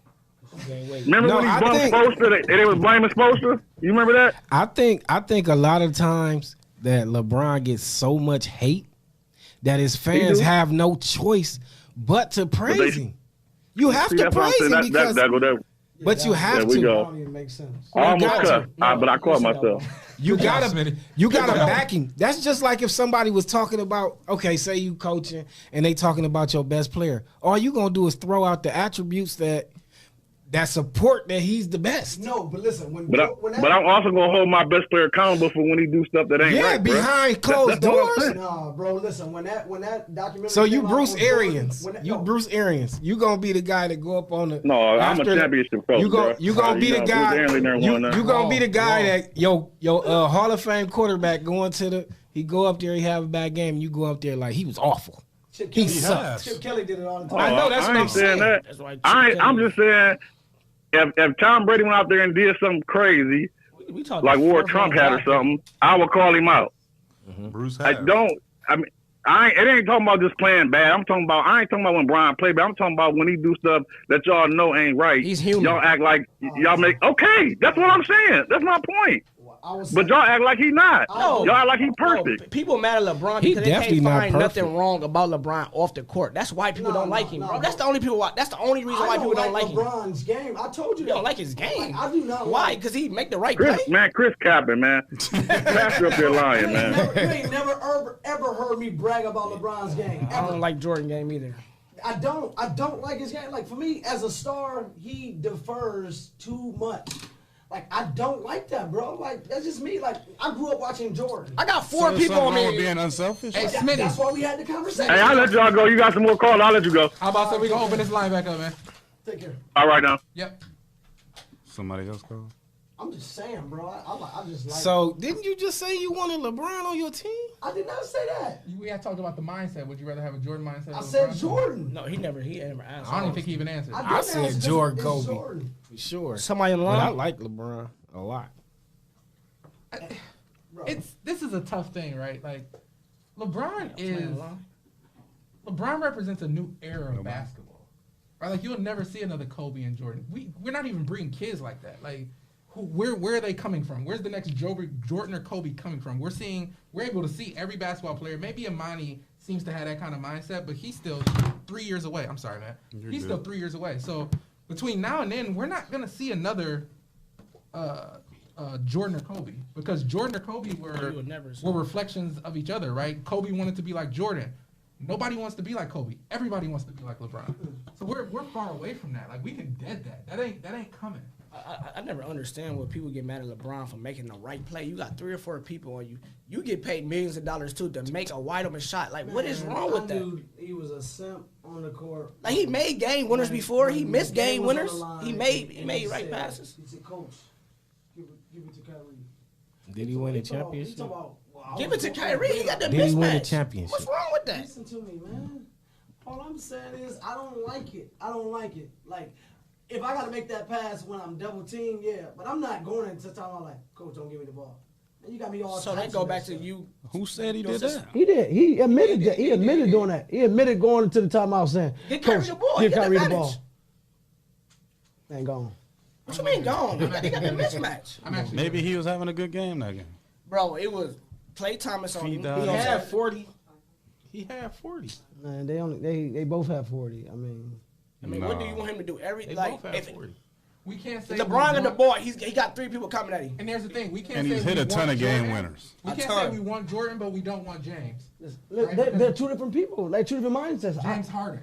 She ain't waiting. Remember No, when he I bumped think- Spoelstra and they was blaming Spoelstra? You remember that? I think a lot of times that LeBron gets so much hate that his fans do. have no choice but to praise him. You have See, to that's what I'm praise saying. him because, but you have There we to. go. don't even make sense. I almost got cut, you. but I caught myself. You Good job, gotta Smitty. you gotta Good job. back him. That's just like if somebody was talking about, okay, say you coaching and they talking about your best player. All you gonna do is throw out the attributes that support that he's the best. No, but listen, when But I'm also gonna hold my best player accountable for when he do stuff that ain't Yeah, right. bruh. behind closed That's what I'm doors. saying. Nah, bro, listen, when that documentary So you came out Bruce on Jordan, Arians. You no, Bruce Arians. You gonna be the guy that go up on the No, I'm a after the- championship coach. You gonna bruh. be the know, guy. Bruce Arians never won that. You gonna be the guy Wrong. that your Hall of Fame quarterback going to he go up there, he have a bad game, and you go up there like he was awful. Chip He Kelly, sucks. Chip Kelly did it all the Oh, time. I know that's I what ain't I'm saying saying. that. That's why Chip I'm Kelly- just saying, if Tom Brady went out there and did something crazy, We talking like wore a fourth Trump round hat or draft something, I would call him out. Bruce I Harris. don't. I mean, it ain't talking about just playing bad. I ain't talking about when Brian play bad. I'm talking about when he do stuff that y'all know ain't right. He's human. Y'all act like y'all make okay. That's what I'm saying. That's my point. I was But y'all act like he not. No. Y'all act like he No, perfect. people mad at LeBron He because they definitely can't not find perfect. nothing wrong about LeBron off the court. That's why people No, don't like no, him, no, bro. That's bro. the only people. That's the only reason why I people don't don't like him. LeBron's game. I told you You that. don't like his game. I do not. Why? like- Because he make the right Chris, play. man, Chris capping, man. Pastor up there lying, You man. ain't never ever heard me brag about LeBron's game. I Ever. don't like Jordan game either. I don't like his game. Like for me, as a star, he defers too much. Like I don't like that, bro. Like that's just me. Like I grew up watching Jordan. I got So four there's people something on wrong with me. being unselfish. Hey, That's Smitty. why we had the conversation. Hey, I'll let y'all go. You got some more calls. I'll let you go. How about so we gonna open this line back up, man? Take care. All right now. Yep. Somebody else called. I'm just saying, bro. I just like. So didn't you just say you wanted LeBron on your team? I did not say that. We had talked about the mindset. Would you rather have a Jordan mindset? I or said LeBron? Jordan. No, he never answered. I don't even think he even answered. did I said answer. Jordan It's Kobe. Jordan. For sure. Somebody in But I line. like LeBron a lot. This is a tough thing, right? Like LeBron Somebody in is line. LeBron represents a new era of basketball, right? Like you'll never see another Kobe and Jordan. We're not even breeding kids like that. Like where are they coming from? Where's the next Jordan or Kobe coming from? We're able to see every basketball player. Maybe Imani seems to have that kind of mindset, but he's still 3 years away. I'm sorry, man. He's still 3 years away. So between now and then, we're not gonna see another Jordan or Kobe, because Jordan or Kobe were would never say. reflections of each other, right? Kobe wanted to be like Jordan. Nobody wants to be like Kobe. Everybody wants to be like LeBron. So we're far away from that. Like we can dead that. That ain't coming. I never understand where people get mad at LeBron for making the right play. You got 3 or 4 people on you. You get paid millions of dollars too to make a wide open shot. Like, what is wrong with that? Dude, he was a simp on the court. Like, he made game winners before. He missed game winners. He made right passes. He said, "Coach, give it to Kyrie." Did he win a championship? Give it to Kyrie. He got the Did he win a mismatch. championship? What's wrong with that? Listen to me, man. All I'm saying is I don't like it. I don't like it. Like, if I got to make that pass when I'm double teamed, yeah. But I'm not going into time. I'm like, Coach, don't give me the ball. And you got me all. So that go back to you. Who said he did that? He did. He admitted that. He admitted doing that. He admitted going into the timeout saying, Get Kyrie the ball. Give Get Kyrie the advantage. ball. Man, gone. What you mean gone? He got the mismatch. Maybe he was having a good game that game. Bro, it was Klay Thomas on him. He had 40. He had 40. Man, they both have 40. I mean, what do you want him to do? They Like, both had if 40. We can't say LeBron and the boy, he got 3 people coming at him. And there's the thing, we can't And say he's we hit a want ton of game Jordan. winners. We can't say we want Jordan, but we don't want James. they're 2 different people. Like 2 different mindsets. James Harden.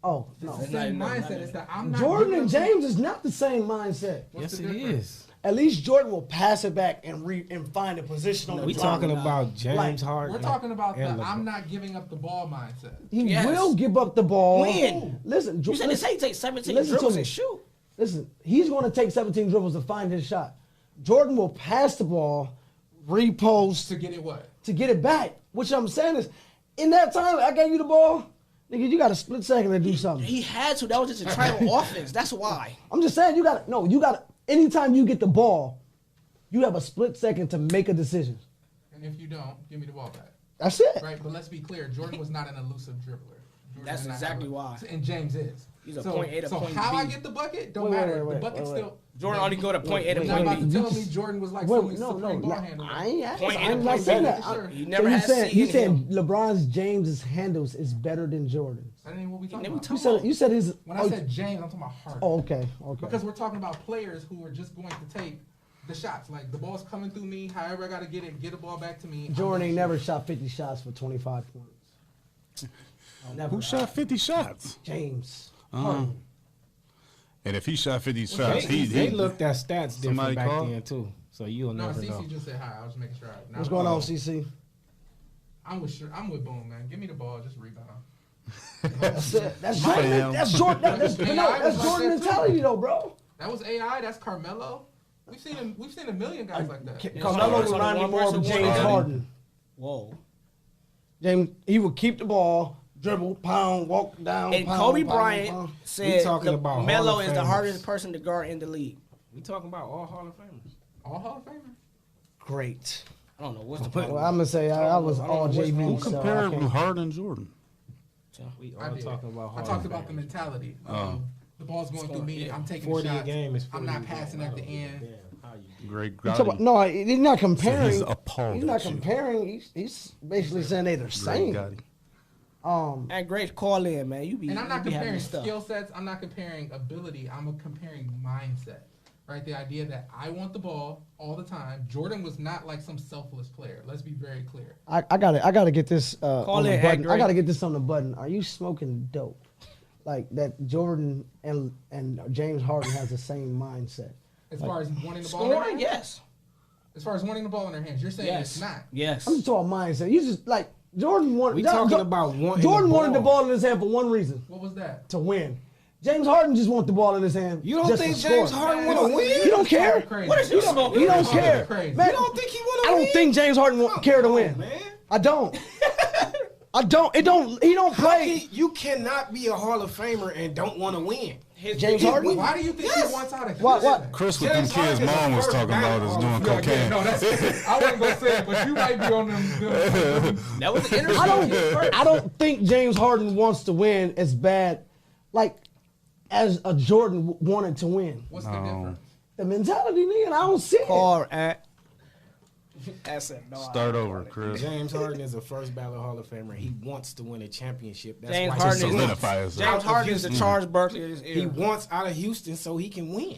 Oh, no. It's the same mindset. It's that I'm not. Jordan giving and up- James is not the same mindset. What's Yes, the it difference? is. At least Jordan will pass it back and find a position on the We block. talking about James Harden. We're talking about the and I'm LeBron. not giving up the ball mindset. He Yes. will give up the ball. When? Listen, You said he take 17 listen to dribbles me. and shoot. Listen, he's going to take 17 dribbles to find his shot. Jordan will pass the ball, repost To get it what? to get it back. Which I'm saying is, in that time I gave you the ball, nigga, you got a split second to do something. He had to. That was just a tribal offense. That's why. I'm just saying, you got to, anytime you get the ball, you have a split second to make a decision. And if you don't, give me the ball back. That's it. Right, but let's be clear. Jordan was not an elusive dribbler. Jordan That's is not exactly elusive. why. And James is. He's a so, point A to so point how I B. get the bucket don't Wait, matter. wait, the bucket wait. still. Jordan only go to point A to You're not point about B. to tell me Jordan was like Wait, some no, supreme ball no, handler. I ain't Point A to I'm not point saying B. that. Sure. He So never you had said C you in said him. LeBron's James's handles is better than Jordan's. That ain't what we talking Then we about. talk- You said his. When I said James, I'm talking about Harden. Oh, okay. Because we're talking about players who are just going to take the shots. Like the ball's coming through me. However I got to get the ball back to me. Jordan ain't never shot 50 shots for 25 points. Never. Who shot 50 shots? James. Um, and if he shot 50 shots, They looked at stats Somebody different back call? then too. So you'll No, never know. CC just said hi. I was just making sure. What's going on, CC? I'm with Boom, man. Give me the ball, just rebound. That's it. That's Fam. Jordan. That's Jordan. That's AI was like Jordan that too. mentality, though, bro. That was AI. That's Carmelo. We've seen a million guys like that. Carmelo reminded me more of James Harden. Whoa. James, he would keep the ball, dribble, pound, walk down. And pound, Kobe pound, Bryant pound. said talking about Melo Hall of is the Famers. hardest person to guard in the league. We talking about all Hall of Famers. All Hall of Famers. Great. I don't know what's the Well, point. I'm gonna say I was all JV. Who so I compared can't- Harden and Jordan? We I all did. talking about Hall I of talked about the Famers. mentality. Oh. The ball's going through me. yeah. I'm taking 40 shots. a game is 40 I'm not a game. passing at the end. Damn, how you Great You talk about- Gotti. No, he's not comparing. he's appalled He's not at you. comparing. He's basically saying they're the Great same. Gotti. And great call in, man. You be And I'm not you be having comparing stuff. skill sets. I'm not comparing ability. I'm comparing mindset. Right? The idea that I want the ball all the time. Jordan was not like some selfless player. Let's be very clear. I gotta get this on the in, button. Greg. I gotta get this on the button. Are you smoking dope? Like that Jordan and James Harden has the same mindset. As far as wanting the ball in their Scoring, hands? yes. As far as wanting the ball in their hands, you're saying Yes. it's not. Yes. I'm just talking mindset. You just like Jordan wanted. We talking about wanting Jordan the wanted the ball. ball in his hand for one reason: What was that? to win. James Harden just wants the ball in his hand. You don't just think to James score. Harden want to win? He don't care. Crazy. What is you smoking? He don't Crazy. care. Crazy. Man, You don't think he want I to win? don't think James Harden care to win. Man. I don't. I don't. It don't. He don't play. You cannot be a Hall of Famer and don't want to win. James Harden. Why do you think he wants out of What? Chris with them James Harden kids' is the mom was first talking about is ballot doing Hall of cocaine. No, that's. I wasn't gonna say it, but you might be on them. That was the interview. I don't think James Harden wants to win as bad, like as a Jordan wanted to win. What's the difference? The mentality, nigga. I don't see it. Call at. That's it. No, Start over, Chris. James Harden is a first ballot Hall of Famer. He wants to win a championship. That's James why Harden he is- Solidify himself. James Harden is the Charles Barkley of his He era. wants out of Houston so he can win.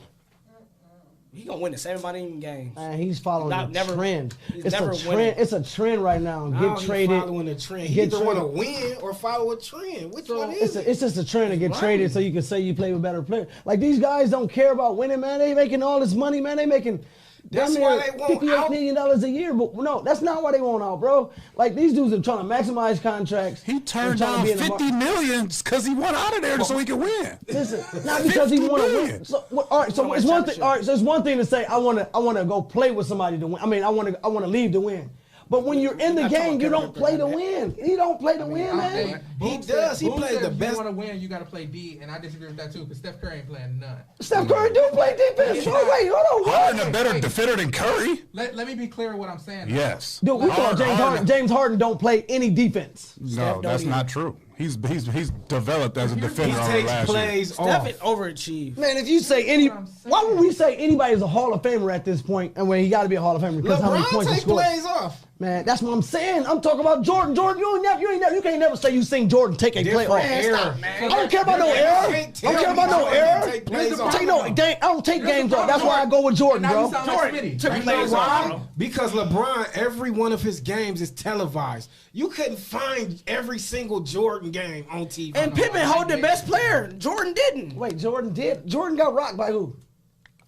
He gonna win the 7-inning game. Man, he's following Not- the never- trend. he's It's never a winning. trend. It's a trend right now. Now Get he traded. following the trend. He Get either want to traded. win or follow a trend. Which one is it? It's just a trend to get Right. traded so you can say you play with better players. Like these guys don't care about winning, man. They making all this money, man. They making That's damn why near they want $58 out. million a year. But no, that's not why they want out, bro. Like these dudes are trying to maximize contracts. He turned and trying to down be in the $50 million because he went out of there so he could win. Listen, not because he want to million. win. So, all right, so it's one thing. All right, so it's one thing to say I want to go play with somebody to win. I mean, I want to leave to win. But when you're in the game, you don't play to win. You don't play to win, man. He does. He plays the If best. you want to win, you got to play D, and I disagree with that too, because Steph Curry ain't playing none. Steph Curry do play defense. Oh, wait, hold on. Harden a What? better defender than Curry? Let me be clear with what I'm saying. Yes. Dude, we thought James Harden don't play any defense. No, that's not true. He's developed as a defender He over takes last plays year. off. Steph overachieved. Man, if you say any, why would we say anybody is a Hall of Famer at this point? And when he got to be a Hall of Famer because how many LeBron points he takes scored. plays off. Man, that's what I'm saying. I'm talking about Jordan. Jordan, you can't never say you seen Jordan take a play off. era. I don't care about no error. I don't care about no error. Take plays off. I don't take games off. That's why I go with Jordan, Now bro. you sound like Smitty. Took You know plays off, why? bro. Because LeBron, every one of his games is televised. You couldn't find every single Jordan game on TV. And Pippen hold the best player. Jordan didn't. Wait, Jordan did? Jordan got rocked by who?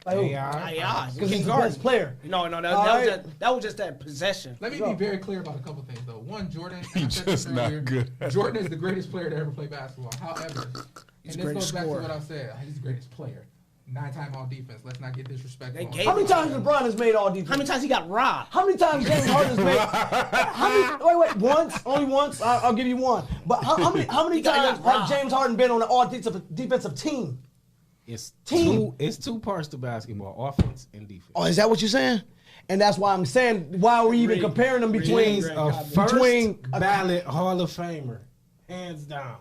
By who? Yeah, Because he's the best player. No, that All right. was just that possession. Let me be very clear about a couple things, though. One, Jordan, He I said this just not earlier, good. Jordan is the greatest player to ever play basketball. However, He's and the this greatest goes back to scorer. what I said. He's the greatest player. 9-time all defense. Let's not get disrespectful. They gave How many times LeBron has made all defense? How many times he got robbed? How many times James Harden's made? Wait, once, only once. I'll give you one. But how many He got times has robbed. James Harden been on an all defensive team? It's Team. it's two parts to basketball: offense and defense. Oh, is that what you're saying? And that's why I'm saying why are we even comparing them between He's a first between ballot Hall of Famer, hands down.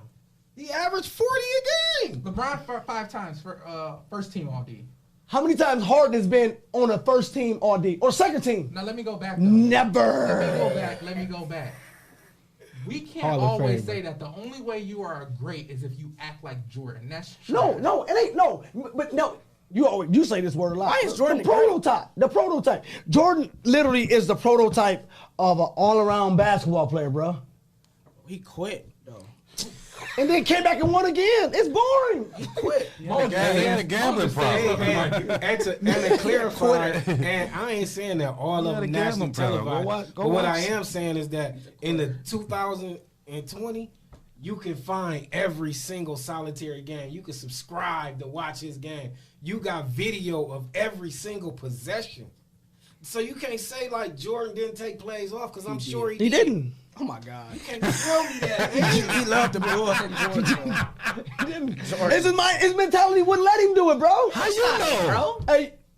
He averaged 40 a game. LeBron 5 times for first team all D. how many times Harden has been on a first team all D or second team? Now let me go back. Though. Never. Let me go back. We can't Hall of always Famer. say that the only way you are great is if you act like Jordan. That's No, trash. no, it ain't no. But no, you say this word a lot. Why is Jordan the the great? prototype? The prototype. Jordan literally is the prototype of an all-around basketball player, bro. He quit though. And then came back and won again. It's boring. He quit. He had a gambling problem. And to clarify, and I ain't saying that all You of had a them nationally gambling problem. televised. Go But what watch. I am saying is that in the 2020, you can find every single solitary game. You can subscribe to watch his game. You got video of every single possession. So you can't say like Jordan didn't take plays off because I'm sure he He did. didn't. Oh my God. You can't tell me that. man. He loved the Bulls and Jordan. His mentality wouldn't let him do it, bro. How you know? Bro,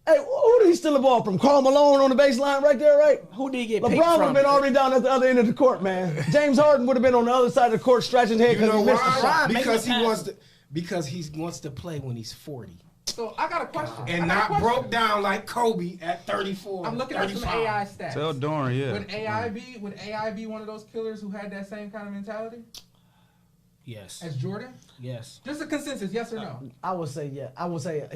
Hey, who did he steal the ball from? Karl Malone on the baseline right there, right? who did he get picked LeBron would have from? been already down at the other end of the court, man. James Harden would have been on the other side of the court scratching his head You because know he missed the shot. why? Make Because the he pass. wants to play when he's 40 So I got a question. and I got a not question. broke down like Kobe at 34. I'm looking at some 35. AI stats. Tell Doran, yeah. Would AI be one of those killers who had that same kind of mentality Yes. as Jordan? Yes. Just a consensus, yes or no? I would say yeah. I would say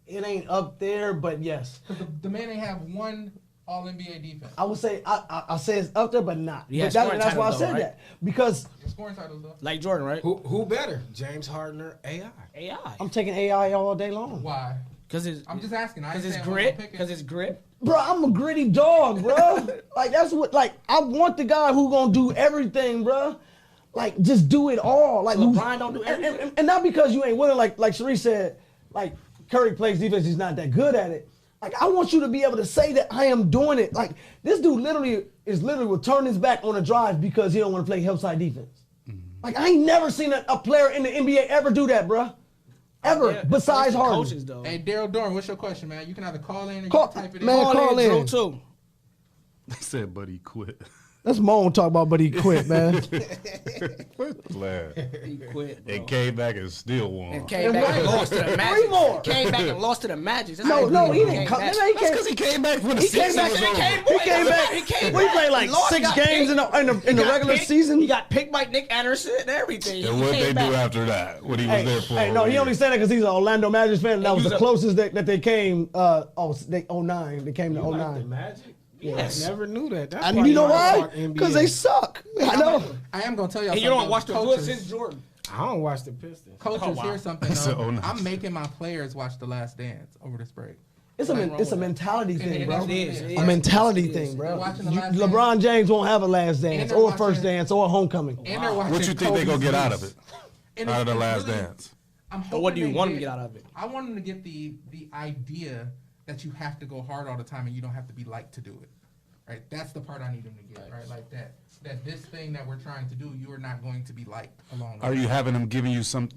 it ain't up there, but yes. Because the man ain't have one All NBA defense. I would say I say it's up there, but not. Yeah, But scoring that's why I titles, said though, right? that because Your scoring titles though. Like Jordan, right? Who better? James Harden or AI? AI. I'm taking AI all day long. Why? Because it's I'm just asking. I ain't it's saying who grit. I'm picking. Because it's grit. Bro, I'm a gritty dog, bro. Like that's what I want the guy who gonna do everything, bro. Like just do it all. Like LeBron don't do everything. and not because you ain't willing. Like Sharice said, like Curry plays defense. He's not that good at it. Like I want you to be able to say that I am doing it. Like this dude literally will turn his back on a drive because he don't want to play help side defense. Like I ain't never seen a player in the NBA ever do that, bro. Ever Yeah, besides the Harden. coaches, though. Hey, Daryl Dorn, what's your question, man? You can either call in or you Call- can type it in. man, call in. Drew, too. They said, but he quit. That's Moan talk about, but he quit, man. Glad. He quit. Bro. And came back and still won. And came back and lost to the Magic. Came back and lost to the Magic. That's No, how he didn't come. back. That's because he came back when the He came season back. was He over. came back. We played like Lost, 6 got games in picked. the regular picked. season. He got picked by Nick Anderson and everything. And what they do after that, when he was there for Hey, no, he only said that because he's an Orlando Magic fan. And that was the closest that they came. 09. They came to You 09. like the Magic? Yes. I never knew that. That's And why you know don't why? watch NBA. Because they suck. I know. I am gonna tell y'all. And you don't watch the good since Jordan. I don't watch the Pistons. Coaches, here's something. That's Though. a 09. I'm making my players watch The Last Dance over this break. It's a mentality thing, and bro. it is. A mentality It is. thing, bro. They're watching The Last Dance. LeBron James won't have a last dance they're or watching- first dance or homecoming. And they're watching. What you think they gonna get out of it? And Out of the it's Last really- Dance? I'm But what do you hoping want they them to get out of it? I want them to get the idea that you have to go hard all the time and you don't have to be liked to do it. Right? That's the part I need them to get. Right? Like that this thing that we're trying to do, you are not going to be liked along. Are you having them giving you some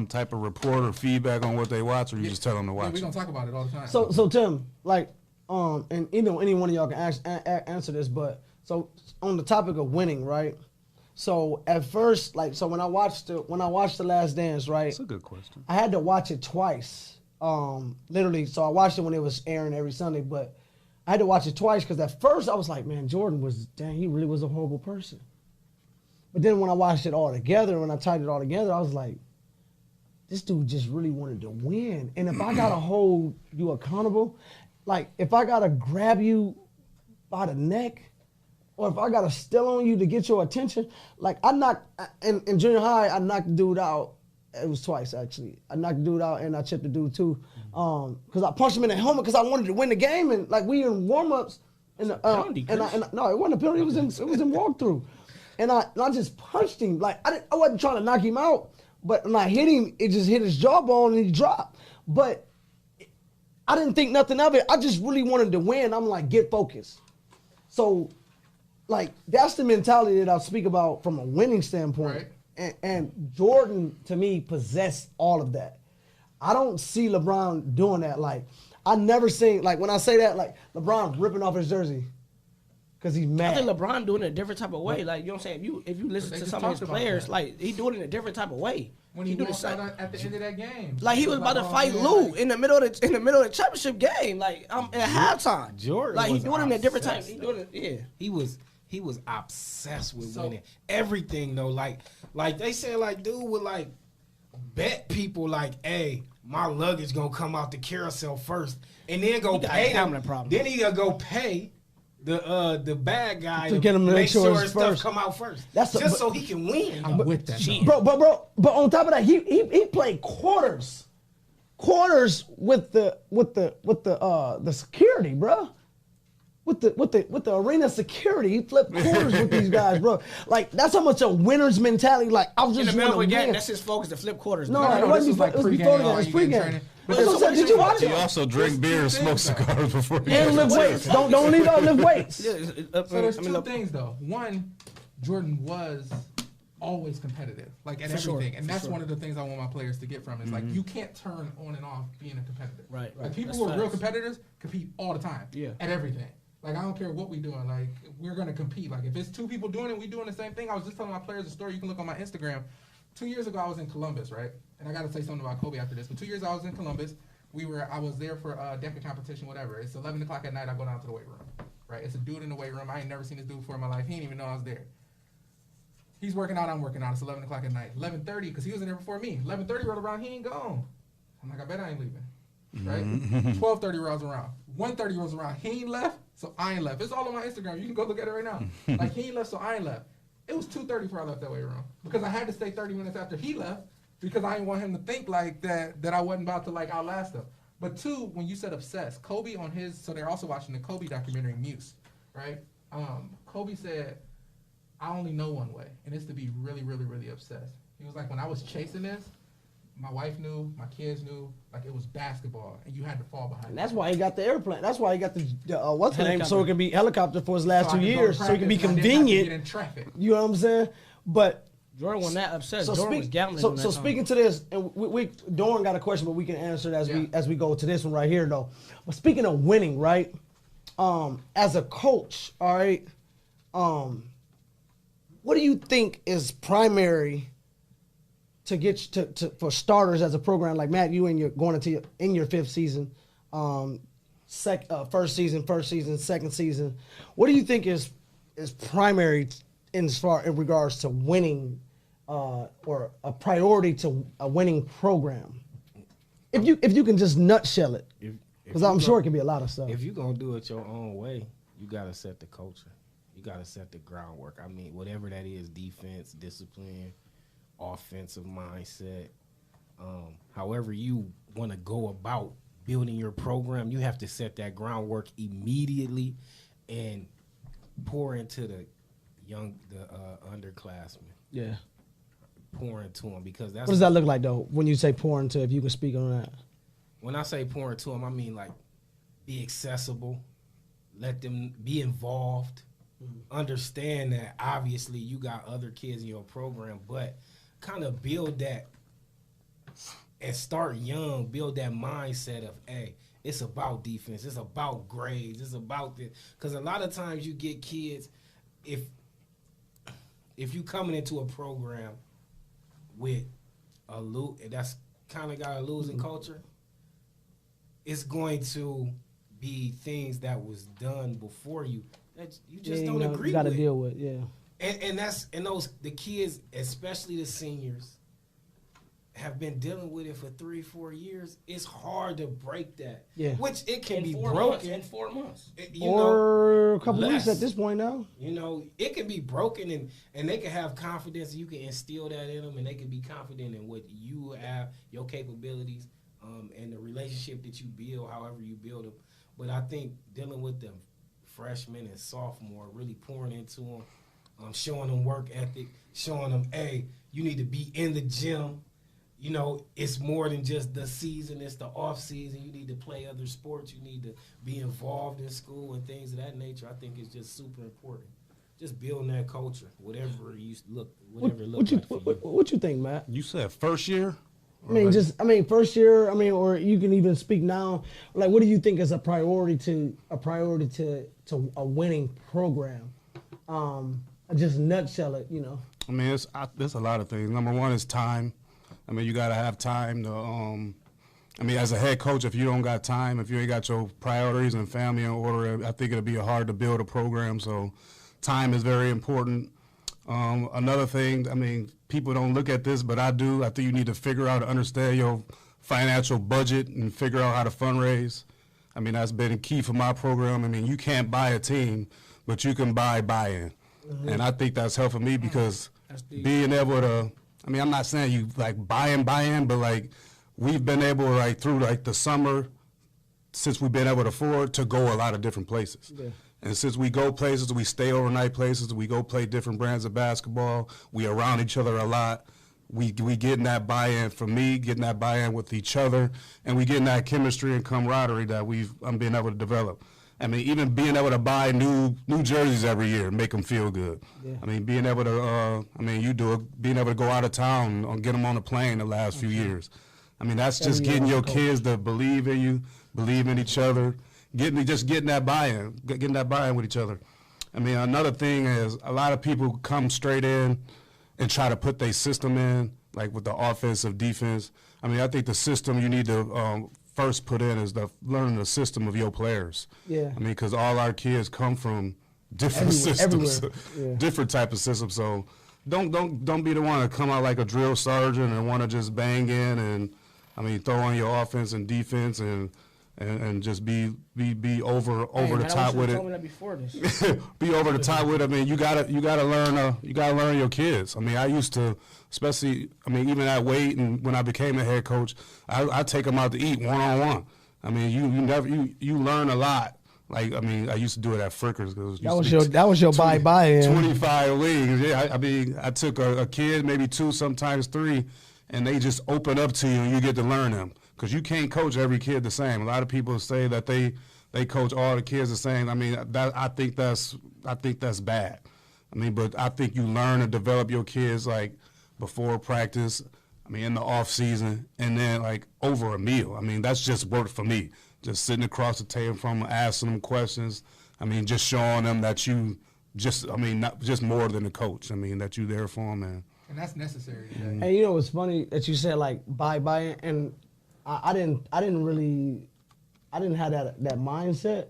type of report or feedback on what they watch, or you just tell them to Yeah, watch? we're gonna talk about it all the time. So Tim, like, and any one of y'all can answer this, but so on the topic of winning, right? So at first, like, so when I watched the Last Dance, right? That's a good question. I had to watch it twice, literally. So I watched it when it was airing every Sunday, but I had to watch it twice because at first I was like, man, Jordan he really was a horrible person. But then when I watched it all together, when I tied it all together, I was like, this dude just really wanted to win. And if I gotta hold you accountable, like if I gotta grab you by the neck, or if I gotta steal on you to get your attention, like I knocked in junior high, I knocked the dude out. It was twice actually. I knocked the dude out and I chipped the dude too, because I punched him in the helmet because I wanted to win the game, and like we in warm-ups, and no, it wasn't a penalty. It was in walkthrough, and I just punched him. Like I wasn't trying to knock him out, but when I hit him, it just hit his jawbone and he dropped. But I didn't think nothing of it. I just really wanted to win. I'm like, get focused. So, like, that's the mentality that I speak about from a winning standpoint. Right. And Jordan, to me, possessed all of that. I don't see LeBron doing that. Like, I never seen, like, when I say that, like, LeBron ripping off his jersey because he's mad. I think LeBron doing it a different type of way. Like, you know what I'm saying? If you listen They to just some of his talked about players, that. like, he doing it in a different type of way. when he do the walked same. out at the end of that game, Like he was about to oh, fight man, Lou like- in the middle of the championship game, like at halftime. Jordan like he was doing it in a different time. obsessed, He doing it, yeah. He was obsessed with So- winning everything though. Like they said, like dude would like bet people like, hey, my luggage gonna come out the carousel first, and then go He got pay a them. gambling problem. Then he gonna go pay the bad guy To get him to make sure his it's stuff first. come out first. That's just a- so he can win. I'm with that. But on top of that, he played quarters with the security, bro. With the arena security, he flipped quarters with these guys, bro. Like that's how much a winner's mentality. Like I was In just the middle want of to a game, win. that's his focus to flip quarters. No, bro. it wasn't before. It was before that. It was pregame. But that's what I'm saying. Did you watch He it? also drink beer and smoke cigars before he And lift weights. Don't leave out lift weights. So there's two things though. One, Jordan was always competitive, like at For sure, everything, and for that's sure. one of the things I want my players to get from is like you can't turn on and off being a competitor. Right, right. Like people That's who are real facts. competitors compete all the time. Yeah. At everything. Like I don't care what we doing. Like we're gonna compete. Like if it's two people doing it, we doing the same thing. I was just telling my players a story. You can look on my Instagram. 2 years ago, I was in Columbus, right? And I got to say something about Kobe after this. But 2 years I was in Columbus. I was there for a DECA competition, whatever. It's 11 o'clock at night. I go down to the weight room, right? It's a dude in the weight room. I ain't never seen this dude before in my life. He didn't even know I was there. He's working out. I'm working out. It's 11 o'clock at night. 11:30 because he was in there before me. 11:30 rolled around. He ain't gone. I'm like, I bet I ain't leaving. Right? 12:30 rolls around. 1:30 rolls around. He ain't left, so I ain't left. It's all on my Instagram. You can go look at it right now. Like he ain't left, so I ain't left. It was 2:30 before I left that weight room because I had to stay 30 minutes after he left because I didn't want him to think like that I wasn't about to like outlast him. But two, when you said obsessed, Kobe on his, so they're also watching the Kobe documentary Muse, right? Kobe said, I only know one way, and it's to be really, really, really obsessed. He was like, when I was chasing this, my wife knew, my kids knew, like it was basketball, and you had to fall behind. And that's why he got the airplane. That's why he got the what's the name? Helicopter. So it can be helicopter for his last So I 2 could go to years, so it can be practice and I didn't have to convenient. get in traffic. You know what I'm saying? But Jordan wasn't that upset. so Jordan was gambling. so on that so time. speaking to this, and we Doran got a question, but we can answer it as we go to this one right here though. But speaking of winning, right? As a coach, all right, What do you think is primary to get for starters as a program like Matt? You and you're going into your fifth season, first season, second season. What do you think is primary in regards to winning, or a priority to a winning program? If you can just nutshell it, because I'm sure it can be a lot of stuff. If you're gonna do it your own way, you gotta set the culture. You gotta set the groundwork. I mean, whatever that is, defense, discipline, offensive mindset. However you want to go about building your program, you have to set that groundwork immediately and pour into the underclassmen. Yeah. Pour into them, because that's What does that look like though? When you say pour into, if you can speak on that. When I say pour into them, I mean like be accessible, let them be involved, understand that obviously you got other kids in your program, but kind of build that and start young, build that mindset of, hey, it's about defense, it's about grades, it's about this. Because a lot of times you get kids, if you coming into a program with that's kind of got a losing culture, it's going to be things that was done before you that you just don't agree you gotta with. deal with, yeah. And the kids, especially the seniors, have been dealing with it for 3-4 years. It's hard to break that. Yeah. Which it can In be 4 broken months, in 4 months. Or a couple less. weeks at this point now. You know, it can be broken, and they can have confidence. You can instill that in them, and they can be confident in what you have, your capabilities, and the relationship that you build, however you build them. But I think dealing with the freshmen and sophomore, really pouring into them, showing them work ethic, showing them, hey, you need to be in the gym. You know, it's more than just the season, it's the off season. You need to play other sports. You need to be involved in school and things of that nature. I think it's just super important. Just building that culture, whatever it looks like for you. What you think, Matt? You said first year? First year. Or you can even speak now. Like, what do you think is a priority to a winning program? Just nutshell it, you know. I mean, there's a lot of things. Number one is time. I mean, you got to have time to, as a head coach, if you don't got time, if you ain't got your priorities and family in order, I think it'll be hard to build a program. So time is very important. Another thing, I mean, people don't look at this, but I do. I think you need to figure out, understand your financial budget and figure out how to fundraise. I mean, that's been key for my program. I mean, you can't buy a team, but you can buy buy-in. Mm-hmm. And I think that's helping me because being able to, I mean, I'm not saying you like buy in, but like we've been able, like through like the summer, since we've been able to afford to go a lot of different places. Yeah. And since we go places, we stay overnight places, we go play different brands of basketball, we around each other a lot. We getting that buy-in from me, getting that buy-in with each other, and we getting that chemistry and camaraderie that I'm being able to develop. I mean, even being able to buy new jerseys every year, make them feel good. Yeah. I mean, being able to, you do it, being able to go out of town and get them on a plane the last few years. I mean, that's just getting your kids to believe in you, believe in each other, getting that buy-in, getting that buy-in with each other. I mean, another thing is a lot of people come straight in and try to put their system in, like with the offensive defense. I mean, I think the system you need to first put in is learning the system of your players. Yeah. I mean, because all our kids come from different systems, different type of systems. So don't be the one to come out like a drill sergeant and want to just bang in and, throw on your offense and defense and just be over the top with it. Be over the top with it. I mean, you gotta learn your kids. I mean, I used to, especially, even at Wade and when I became a head coach, I take them out to eat one-on-one. I mean, you learn a lot. Like, I used to do it at Frickers. That was your buy-in. 25 leagues. Yeah, I took a kid, maybe 2, sometimes 3, and they just open up to you and you get to learn them. Because you can't coach every kid the same. A lot of people say that they coach all the kids the same. I think that's bad. But I think you learn and develop your kids like before practice, in the off season, and then like over a meal. That's just worked for me. Just sitting across the table from them, asking them questions. Just showing them that you just, I mean, not just more than a coach. I mean, that you there for them. And that's necessary today. And you know what's funny that you said like buy-in, and I didn't have that mindset,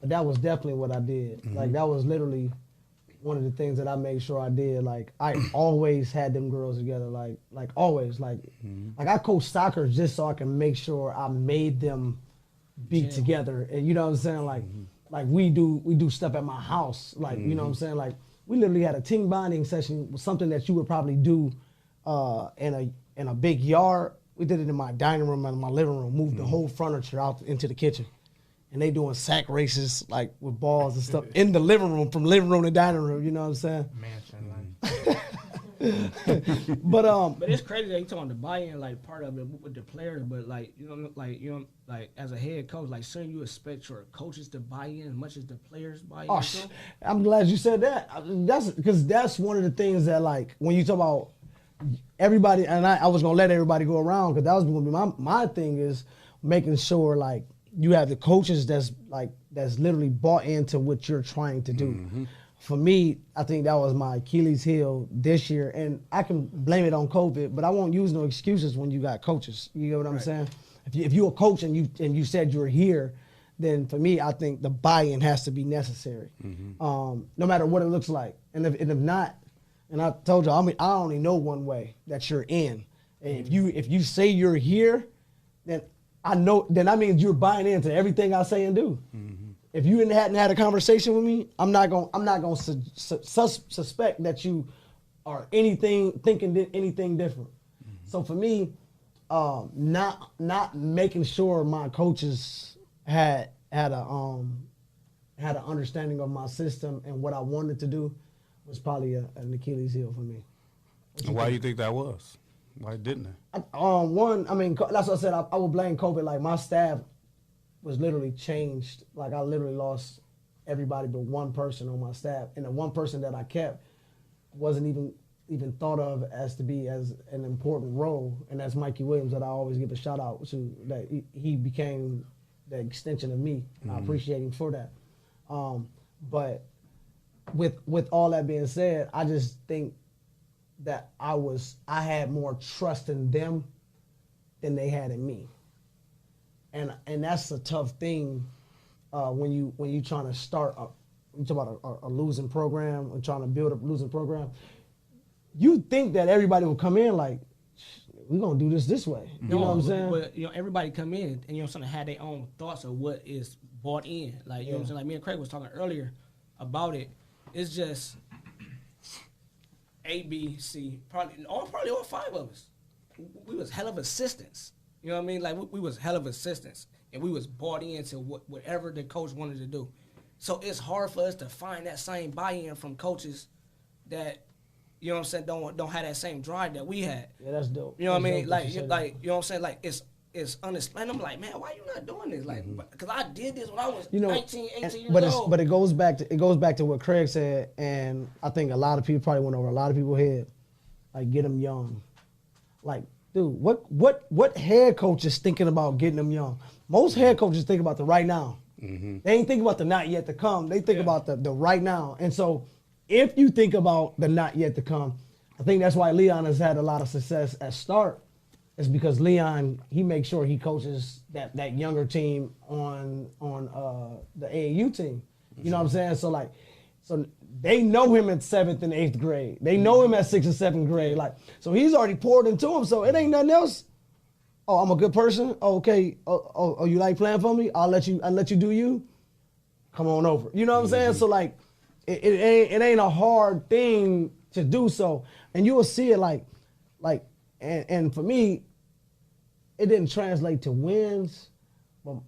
but that was definitely what I did. Like that was literally one of the things that I made sure I did. Like I always had them girls together. Like always. Like I coached soccer just so I can make sure I made them be together. And you know what I'm saying? Like we do stuff at my house. Like you know what I'm saying? Like we literally had a team bonding session, something that you would probably do in a big yard. We did it in my dining room and my living room. Moved the whole furniture out into the kitchen. And they doing sack races like with balls and stuff in the living room, from living room to dining room. You know what I'm saying? Mansion, but it's crazy that you talking the buy-in, like part of it with the players, but like like as a head coach, like shouldn't you expect your coaches to buy in as much as the players buy in? I'm glad you said that. That's because that's one of the things that like when you talk about everybody, and I was gonna let everybody go around because that was gonna be my thing is making sure like you have the coaches that's literally bought into what you're trying to do. For me, I think that was my Achilles heel this year, and I can blame it on COVID, but I won't use no excuses when you got coaches. You know what I'm saying? If you're a coach and you said you're here, then for me, I think the buy-in has to be necessary, no matter what it looks like. And if not, and I told you, I mean, I only know one way that you're in. And if you say you're here, then I know. Then that means you're buying into everything I say and do. If you hadn't had a conversation with me, I'm not gonna suspect that you are thinking anything different. So for me, not making sure my coaches had an understanding of my system and what I wanted to do was probably an Achilles heel for me. And why do you think that was? Why didn't they? One, I mean, that's what I said. I would blame COVID. Like my staff was literally changed. Like I literally lost everybody but one person on my staff, and the one person that I kept wasn't even thought of as to be as an important role, and that's Mikey Williams that I always give a shout out to. That he became the extension of me. And I appreciate him for that. But with all that being said, I just think that I had more trust in them than they had in me. And that's a tough thing when you trying to start you talk about a losing program and trying to build a losing program. You think that everybody will come in like, we're gonna do this way. You know what I'm saying? But everybody come in and something had their own thoughts of what is bought in. Like you know what I'm saying? Like me and Craig was talking earlier about it. It's just A, B, C, probably all five of us. We was hell of assistants. You know what I mean? Like we was hell of assistants, and we was bought into whatever the coach wanted to do. So it's hard for us to find that same buy-in from coaches that, you know what I'm saying, don't have that same drive that we had. Yeah, that's dope. You know what I mean? Like you know what I'm saying? Like it's unexplainable. I'm like, man, why you not doing this? Like, because I did this when I was 19, 18 years old. But it goes back to what Craig said, and I think a lot of people probably went over a lot of people's head. Like, get them young. Like, dude, what head coach is thinking about getting them young? Most head coaches think about the right now. They ain't think about the not yet to come. They think about the right now. And so if you think about the not yet to come, I think that's why Leon has had a lot of success at start. It's because Leon, he makes sure he coaches that younger team on the AAU team. You know what I'm saying? So they know him in 7th and 8th grade. They know him at 6th and 7th grade. Like, so he's already poured into him. So it ain't nothing else. Oh, I'm a good person. Oh, okay. Oh, you like playing for me? I'll let you do you. Come on over. You know what I'm saying? So like, it ain't a hard thing to do so, and you will see it like, and for me, it didn't translate to wins, but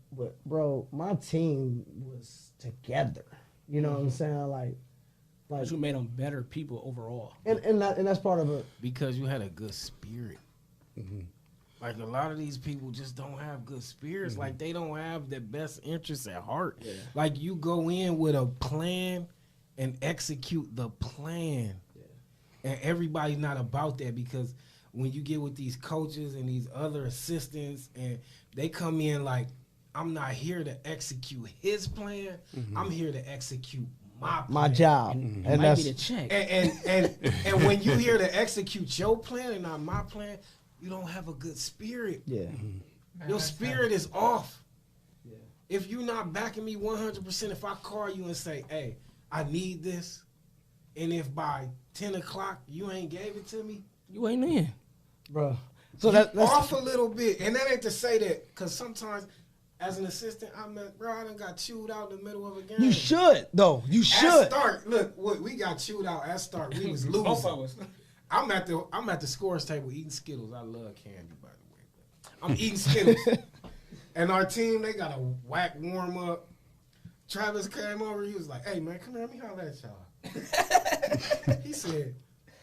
bro, my team was together. You know what I'm saying? Like you made them better people overall, and that's part of it because you had a good spirit. Like a lot of these people just don't have good spirits. Like they don't have their best interests at heart. Yeah. Like you go in with a plan and execute the plan. Yeah. And everybody's not about that because when you get with these coaches and these other assistants and they come in like, I'm not here to execute his plan. I'm here to execute my job, And and might be that's the check. And when you here to execute your plan and not my plan, you don't have a good spirit. yeah. Your spirit is off. If you're not backing me 100%, if I call you and say, hey, I need this, and if by 10 o'clock you ain't gave it to me, You ain't in. Bro. So you that's off a little bit. And that ain't to say that, because sometimes as an assistant, I done got chewed out in the middle of a game. you should though. You At should. start, look, we got chewed out at start. We was losing. Both of us. I'm at the scores table eating Skittles. I love candy, by the way. I'm eating Skittles. And our team, they got a whack warm up. Travis came over. He was like, hey, man, come here. Let me holler at y'all. He said,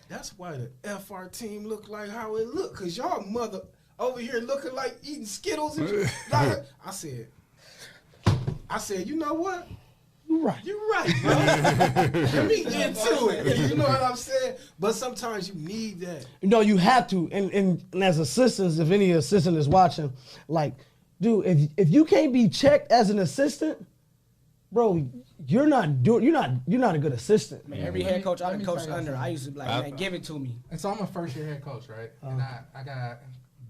that's why the FR team look like how it look. Because y'all mother over here looking like eating Skittles. And I said, you know what? You're right. You're right, bro. Let me get to it. You know what I'm saying? But sometimes you need that. You know, you have to. And as assistants, if any assistant is watching, like, dude, if you can't be checked as an assistant, bro, you're not a good assistant. Man, every head coach I've Let been me coached say under, something. I used to be like, man, give it to me. And so I'm a first year head coach, right? And I got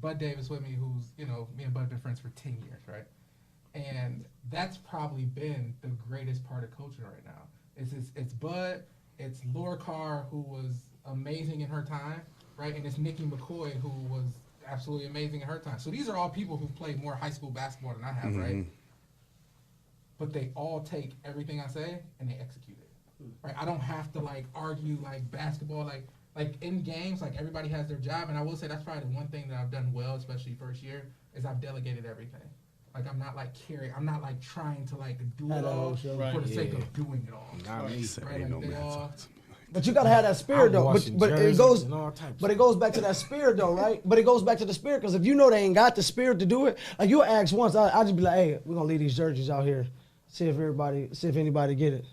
Bud Davis with me, who's, me and Bud have been friends for 10 years, right? And that's probably been the greatest part of coaching right now. It's Bud, it's Laura Carr, who was amazing in her time, right? And it's Nikki McCoy, who was absolutely amazing in her time. So these are all people who played more high school basketball than I have, right? But they all take everything I say and they execute it, right? I don't have to argue basketball, like in games, everybody has their job. And I will say that's probably the one thing that I've done well, especially first year, is I've delegated everything. I'm not I'm not trying to do it all for the sake of doing it all. Not me. Right? But you gotta have that spirit though. But it goes back to that spirit though, right? But it goes back to the spirit, because if you know they ain't got the spirit to do it, like you'll ask once, I'll just be like, hey, we're gonna leave these jerseys out here, see if anybody get it.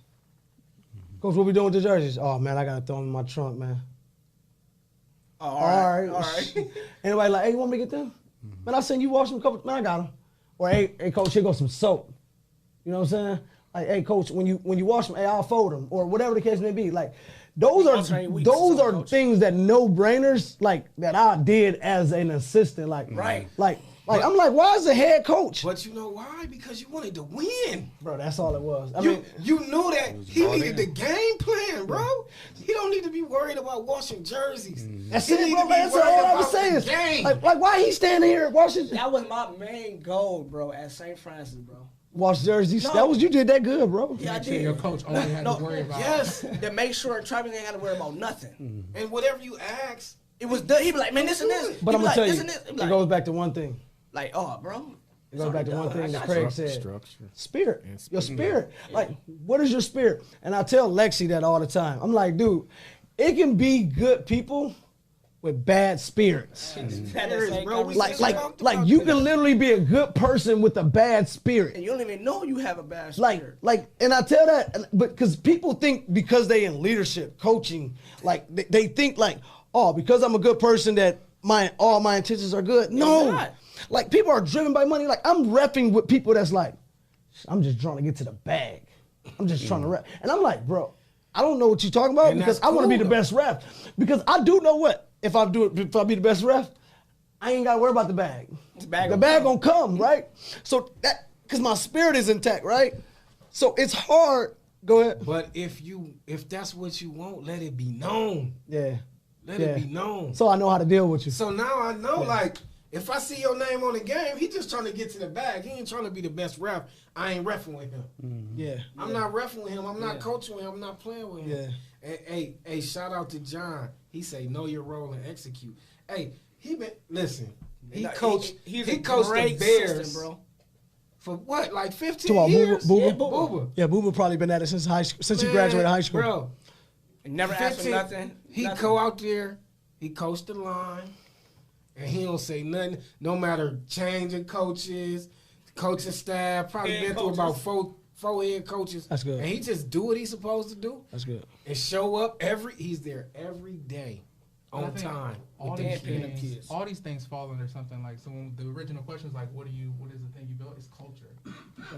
Coach, what we doing with the jerseys? Oh man, I gotta throw them in my trunk, man. All right. Anybody like, hey, you want me to get them? Man, I seen you wash them a couple. Man, I got them. Or hey, coach, here goes some soap. You know what I'm saying? Like, hey, coach, when you wash them, hey, I'll fold them, or whatever the case may be. Like, those are things that no brainers that I did as an assistant. Like, I'm like, why is the head coach? But you know why? Because you wanted to win, bro. That's all it was. You knew that he needed the game plan, bro. He don't need to be worried about washing jerseys. That's it, bro. That's all I was saying. Like, why he standing here washing? That was my main goal, bro, at St. Francis, bro. Wash jerseys. No. You did that good, bro. Yeah, I did. Your coach only had to worry about. Yes, to make sure Travis ain't got to worry about nothing. And whatever you ask, it was done. He be like, man, this and this. But I'm gonna tell you, it goes back to one thing. Like, oh, bro. It goes back to one thing that Craig said. Structure. Spirit. Your spirit. Like, what is your spirit? And I tell Lexi that all the time. I'm like, dude, it can be good people with bad spirits. Like you can literally be a good person with a bad spirit. And you don't even know you have a bad spirit. And I tell that, but because people think because they in leadership, coaching, they think because I'm a good person that all my intentions are good. No. Like, people are driven by money. Like, I'm repping with people that's like, I'm just trying to get to the bag. I'm just trying to rep. And I'm like, bro, I don't know what you're talking about, because I want to be the best ref. Because I do know what, if I be the best ref, I ain't got to worry about the bag. The bag gonna come, right? So because my spirit is intact, right? So it's hard. Go ahead. But if that's what you want, let it be known. Yeah. Let it be known. So I know how to deal with you. So now I know, if I see your name on the game, he just trying to get to the bag. He ain't trying to be the best ref. I ain't reffing with him. Yeah. I'm not reffing with him. I'm not coaching with him. I'm not playing with him. Yeah. Hey, shout out to John. He say, know your role and execute. Hey, he coached the Bears, bro. For what, 15 years? Booba? Yeah, Booba probably been at it since he graduated high school. Bro. Never asked him nothing. He go out there, he coached the line, and he don't say nothing, no matter changing coaches, coaching staff, probably been through about four head coaches. That's good. And he just do what he's supposed to do. That's good. And show up he's there every day on time. All these things fall under something so when the original question is what is the thing you built? It's culture.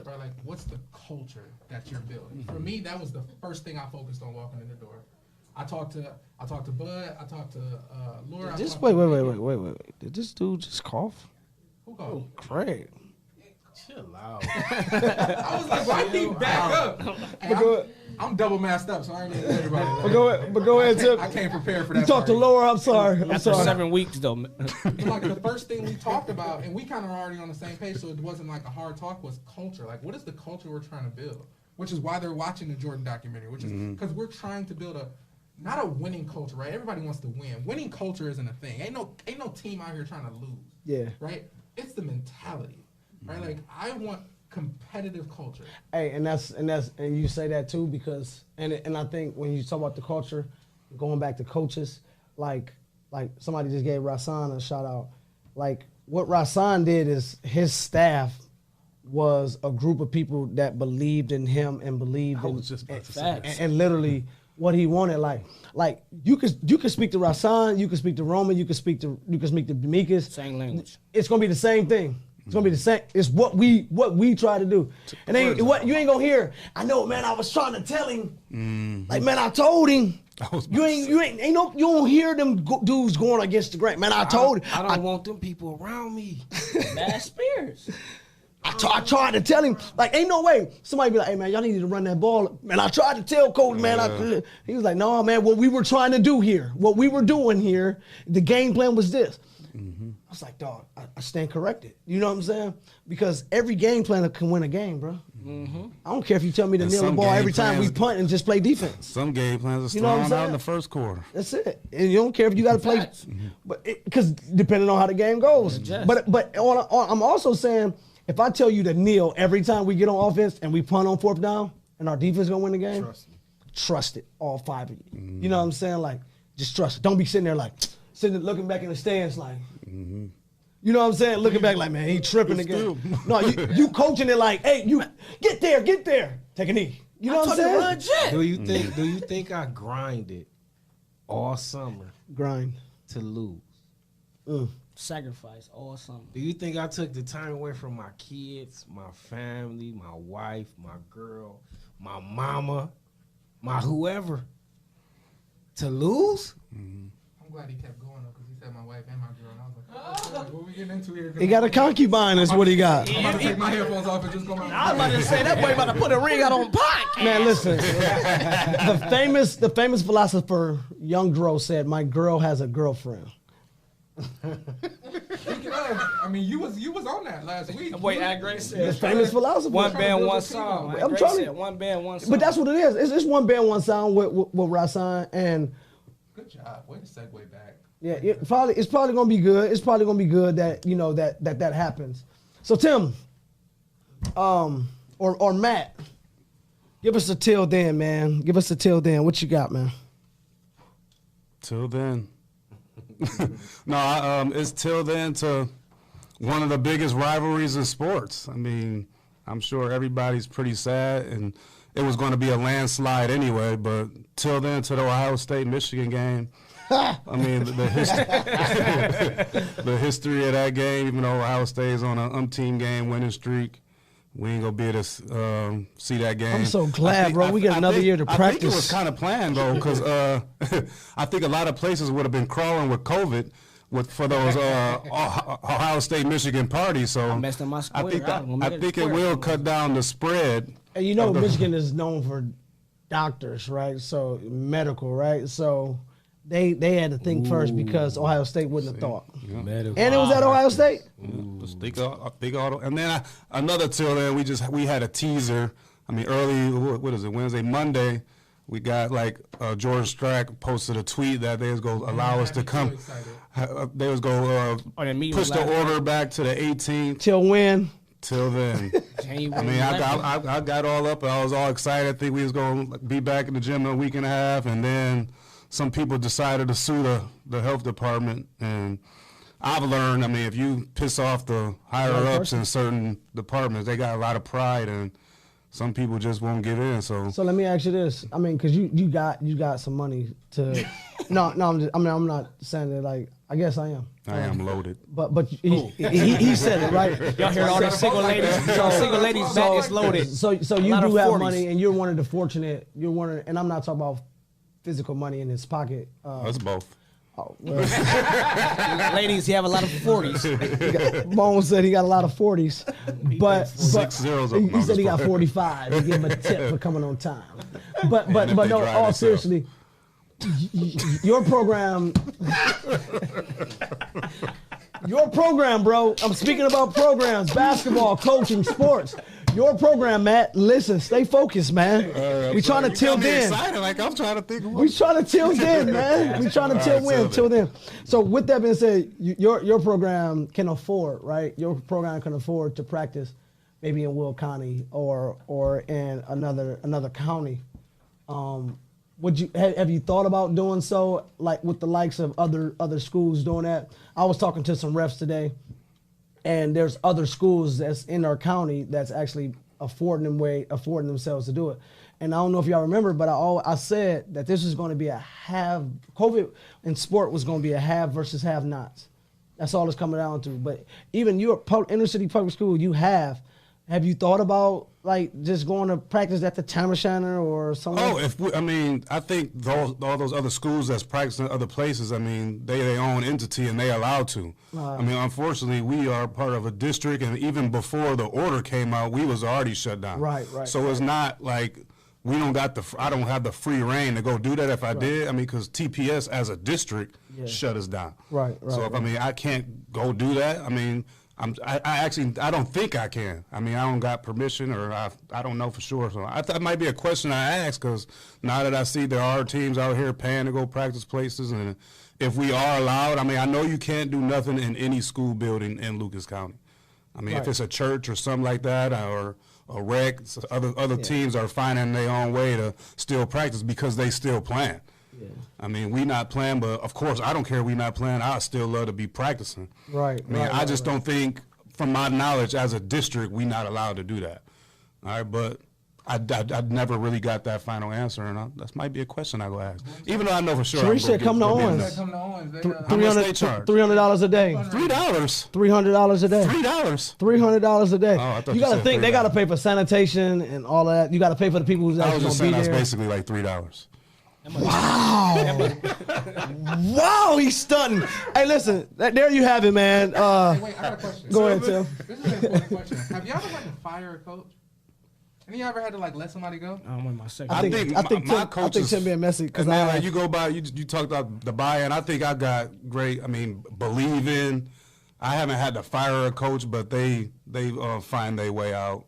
concept, right? Like, what's the culture that you're building? For me, that was the first thing I focused on walking in the door. I talked to Bud. I talked to Laura. Just wait. Did this dude just cough? Who called? Craig. Chill out. I was like, why he back up? Hey, I'm double masked up, so I ain't even worried about it. But go ahead, Tim. I can't prepare for that. You talked to Laura. I'm sorry. I'm After sorry. 7 weeks, though. But like the first thing we talked about, and we kind of already on the same page, so it wasn't like a hard talk, was culture. Like, what is the culture we're trying to build? Which is why they're watching the Jordan documentary, which is because we're trying to build not a winning culture, right? Everybody wants to win. Winning culture isn't a thing. Ain't no team out here trying to lose. Yeah. Right? It's the mentality. Right? Like, I want competitive culture. Hey, and you say that too because and I think when you talk about the culture, going back to coaches, like somebody just gave Rasan a shout out. Like what Rasan did is his staff was a group of people that believed in him and believed in and literally what he wanted. Like you could speak to Rasan, you could speak to Roman, you could speak to Demetrius. Same language. It's gonna be the same thing. It's gonna be the same. It's what we try to do. And what you ain't gonna hear. I know, man. I was trying to tell him. Like, man, I told him. You don't hear them dudes going against the grain. Man, I told him. I don't want them people around me. Bad spirits. I tried to tell him. Like, ain't no way. Somebody be like, hey, man, y'all need to run that ball. Man, I tried to tell Coach, man. He was like, no, man. What we were trying to do here, what we were doing here, the game plan was this. I was like, dog, I stand corrected. You know what I'm saying? Because every game plan can win a game, bro. I don't care if you tell me to kneel the ball every time we punt and just play defense. Some game plans are You know what I'm thrown out in saying? the first quarter. That's it. And you don't care if you got to play, but because depending on how the game goes. But I'm also saying, if I tell you to kneel every time we get on offense and we punt on fourth down and our defense gonna win the game, trust it, all five of you. You know what I'm saying? Like, just trust it. Don't be sitting there like, looking back in the stands like, you know what I'm saying? Looking back like, man, he tripping again. No, you coaching it like, hey, you get there, take a knee. You know what I'm saying? Do you think I grinded all summer Grind. to lose? Sacrifice all summer. Do you think I took the time away from my kids, my family, my wife, my girl, my mama, my whoever to lose? I'm glad he kept going though, because he said my wife and my girl, and I was like, what we getting into here? He got a concubine, is what he got. I'm about to take my headphones off and just go. I was about to say that boy about to put a ring out on Pac. Man, listen. the famous philosopher Young Dro said, "My girl has a girlfriend." Speaking of, I mean, you was on that last week. Wait, Agre said The famous philosopher. one band, one song. I'm Agre trying to- said one band, one song. But that's what it is. It's one band, one sound with Rasan, and Good job. Way to segue back. yeah, it's probably gonna be good. It's probably gonna be good that that happens. So Tim, or Matt, give us a till then, man. Give us a till then. What you got, man? Till then. No, it's till then to one of the biggest rivalries in sports. I mean, I'm sure everybody's pretty sad, and it was going to be a landslide anyway, but till then to the Ohio State-Michigan game. I mean, the history of that game, even though Ohio State is on an umpteen game winning streak, we ain't going to be able to see that game. I'm so glad, bro. We got another year to practice. I think it was kind of planned, though, because I think a lot of places would have been crawling with COVID for those Ohio State-Michigan parties. So I messed up my square. I think it will cut down the spread. And you know, Michigan is known for doctors, right? So medical, right? So they had to think first because Ohio State wouldn't have thought. Yeah. And it was at Ohio State. Big auto. And then another till then, we had a teaser. I mean, early, what is it, Monday, we got like George Strack posted a tweet that they was going to allow us to come. They was going to push the order back to the 18th. Till when? Till then. I mean, I got all up. I was all excited. I think we was going to be back in the gym in a week and a half. And then some people decided to sue the health department. And I've learned, I mean, if you piss off the higher-ups in certain departments, they got a lot of pride, and some people just won't give in. So let me ask you this. I mean, because you got some money to. No, I'm not saying that like I guess I am. I am loaded. But he said it right. Y'all hear all these single ladies? Single ladies back is loaded. So you lot do of have 40s. money, and you're one of the fortunate. You're one of, and I'm not talking about physical money in his pocket. That's both. Oh, well. Ladies, you have a lot of 40s. Bones said he got a lot of 40s, but 6 zeros up. he No, said he just got play. 45. He give him a tip for coming on time. But if they no, drive all themselves. seriously, your program. Your program, bro. I'm speaking about programs, basketball, coaching, sports. Your program, Matt. Listen, stay focused, man. We trying to tilt in. Excited, like I'm trying to think. Of We trying to tilt in, man. We trying to tilt in. So with that being said, your program can afford, right? Your program can afford to practice maybe in Will County or in another county. Would you have you thought about doing so, like with the likes of other schools doing that? I was talking to some refs today, and there's other schools that's in our county that's actually affording themselves to do it. And I don't know if y'all remember, but I said that this was going to be a have. COVID in sport was going to be a have versus have-nots. That's all it's coming down to. But even your inner city public school, have you thought about like just going to practice at the Tamashanner or something? Oh, I think all those other schools that's practicing other places, I mean, they their own entity and they allowed to. I mean, unfortunately, we are part of a district, and even before the order came out, we was already shut down. Right. So it's not like we don't got I don't have the free reign to go do that if I did. I mean, because TPS as a district shut us down. Right. So I can't go do that. I mean, I don't think I can. I mean, I don't got permission, or I don't know for sure. So that might be a question I ask, because now that I see there are teams out here paying to go practice places, and if we are allowed, I mean, I know you can't do nothing in any school building in Lucas County. I mean, if it's a church or something like that, or a rec, other teams are finding their own way to still practice because they still playing. Yeah. I mean, we not playing, but of course, I don't care we not playing. I still love to be practicing. Right. I mean, I just don't think, from my knowledge, as a district, we not allowed to do that. All right, but I never really got that final answer, and that might be a question I go ask. Even though I know for sure. Sharice said, "Come to Owens." How much they charge? $300 a day. $3. $300 a day. $3. $300 a day. Oh, I thought you you got to said think they $3. got to pay for sanitation and all that. You got to pay for the people who's I actually was just going saying to be that's there. basically like $3. Wow. Wow, he's stunting. Hey, listen, there you have it, man. Wait, I got a question. Go ahead, Tim. This is an important question. Have you ever had to fire a coach? Have you ever had to like let somebody go? I'm in my second. I think Tim being messy because man, you go by. You talked about the buy-in. I think I got great. I mean, believe in. I haven't had to fire a coach, but they find their way out.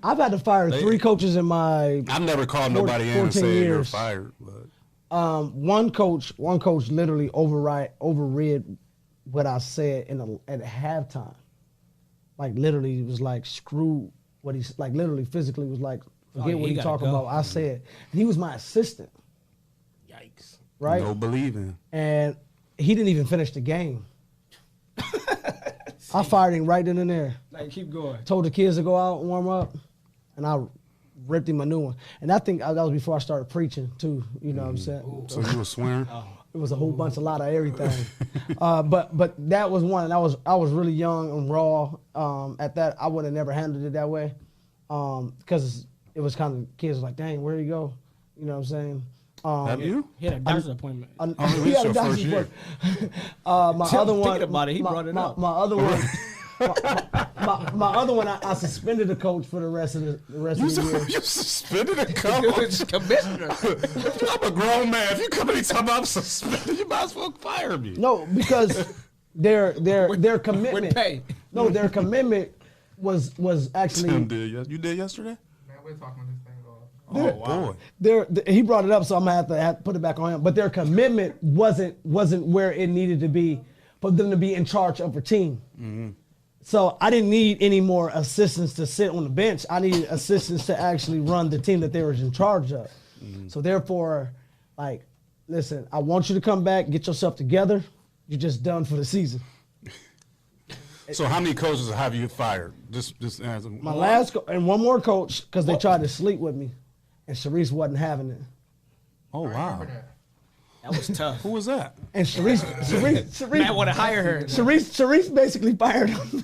I've had to fire 3 coaches in my. I've never called nobody in and said you're fired. But one coach literally overread what I said at halftime. Like literally, it was like screw what he's like. Literally, physically was like forget what he talking about. I said, and he was my assistant. Yikes! Right? No believing. And he didn't even finish the game. I fired him right then and there. Like, keep going. Told the kids to go out and warm up, and I ripped him a new one. And I think that was before I started preaching too. You know what I'm saying? So you were swearing? It was a whole bunch, a lot of everything. But that was one, and I was really young and raw. At that, I would have never handled it that way, because it was kind of kids were like, dang, where'd he go? You know what I'm saying? Have you? He had a doctor's appointment. He had a doctor's appointment. My other one, thinking about it, he brought it up. My other one. My other one, I suspended the coach for the rest of the year. You suspended a coach? Commissioner. I'm a grown man. If you come and tell me I'm suspended, you might as well fire me. No, because their commitment. With pay. No, their commitment was actually. Tim did. You did yesterday? Man, we're talking this thing off. Oh boy. He brought it up, so I'm gonna have to put it back on him. But their commitment wasn't where it needed to be for them to be in charge of a team. Mm-hmm. So I didn't need any more assistants to sit on the bench. I needed assistants to actually run the team that they were in charge of. Mm-hmm. So therefore, like, listen, I want you to come back, get yourself together. You're just done for the season. So how many coaches have you fired? Just answer. My last and one more coach, because they tried to sleep with me, and Sharice wasn't having it. Oh wow. That was tough. Who was that? And Sharice Man, want to hire her. Sharice basically fired him.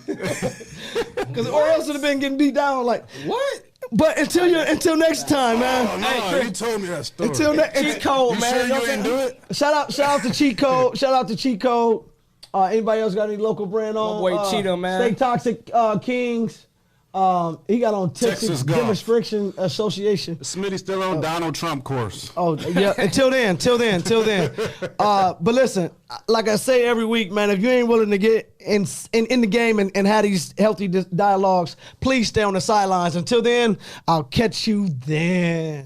Because or else would have been getting beat down. Like What? But until next time, man. Oh, no, you told me that story. Cheat code, You man. sure you didn't do it? Shout out to Cheat Code. Shout out to Cheat Code. Anybody else got any local brand on? boy Cheetah, man. Stay Toxic Kings. He got on Texas Golf. Demonstration Association. Smitty's still on Donald Trump course. Oh yeah. Until then. But listen, like I say every week, man, if you ain't willing to get in the game and have these healthy dialogues, please stay on the sidelines. Until then, I'll catch you then.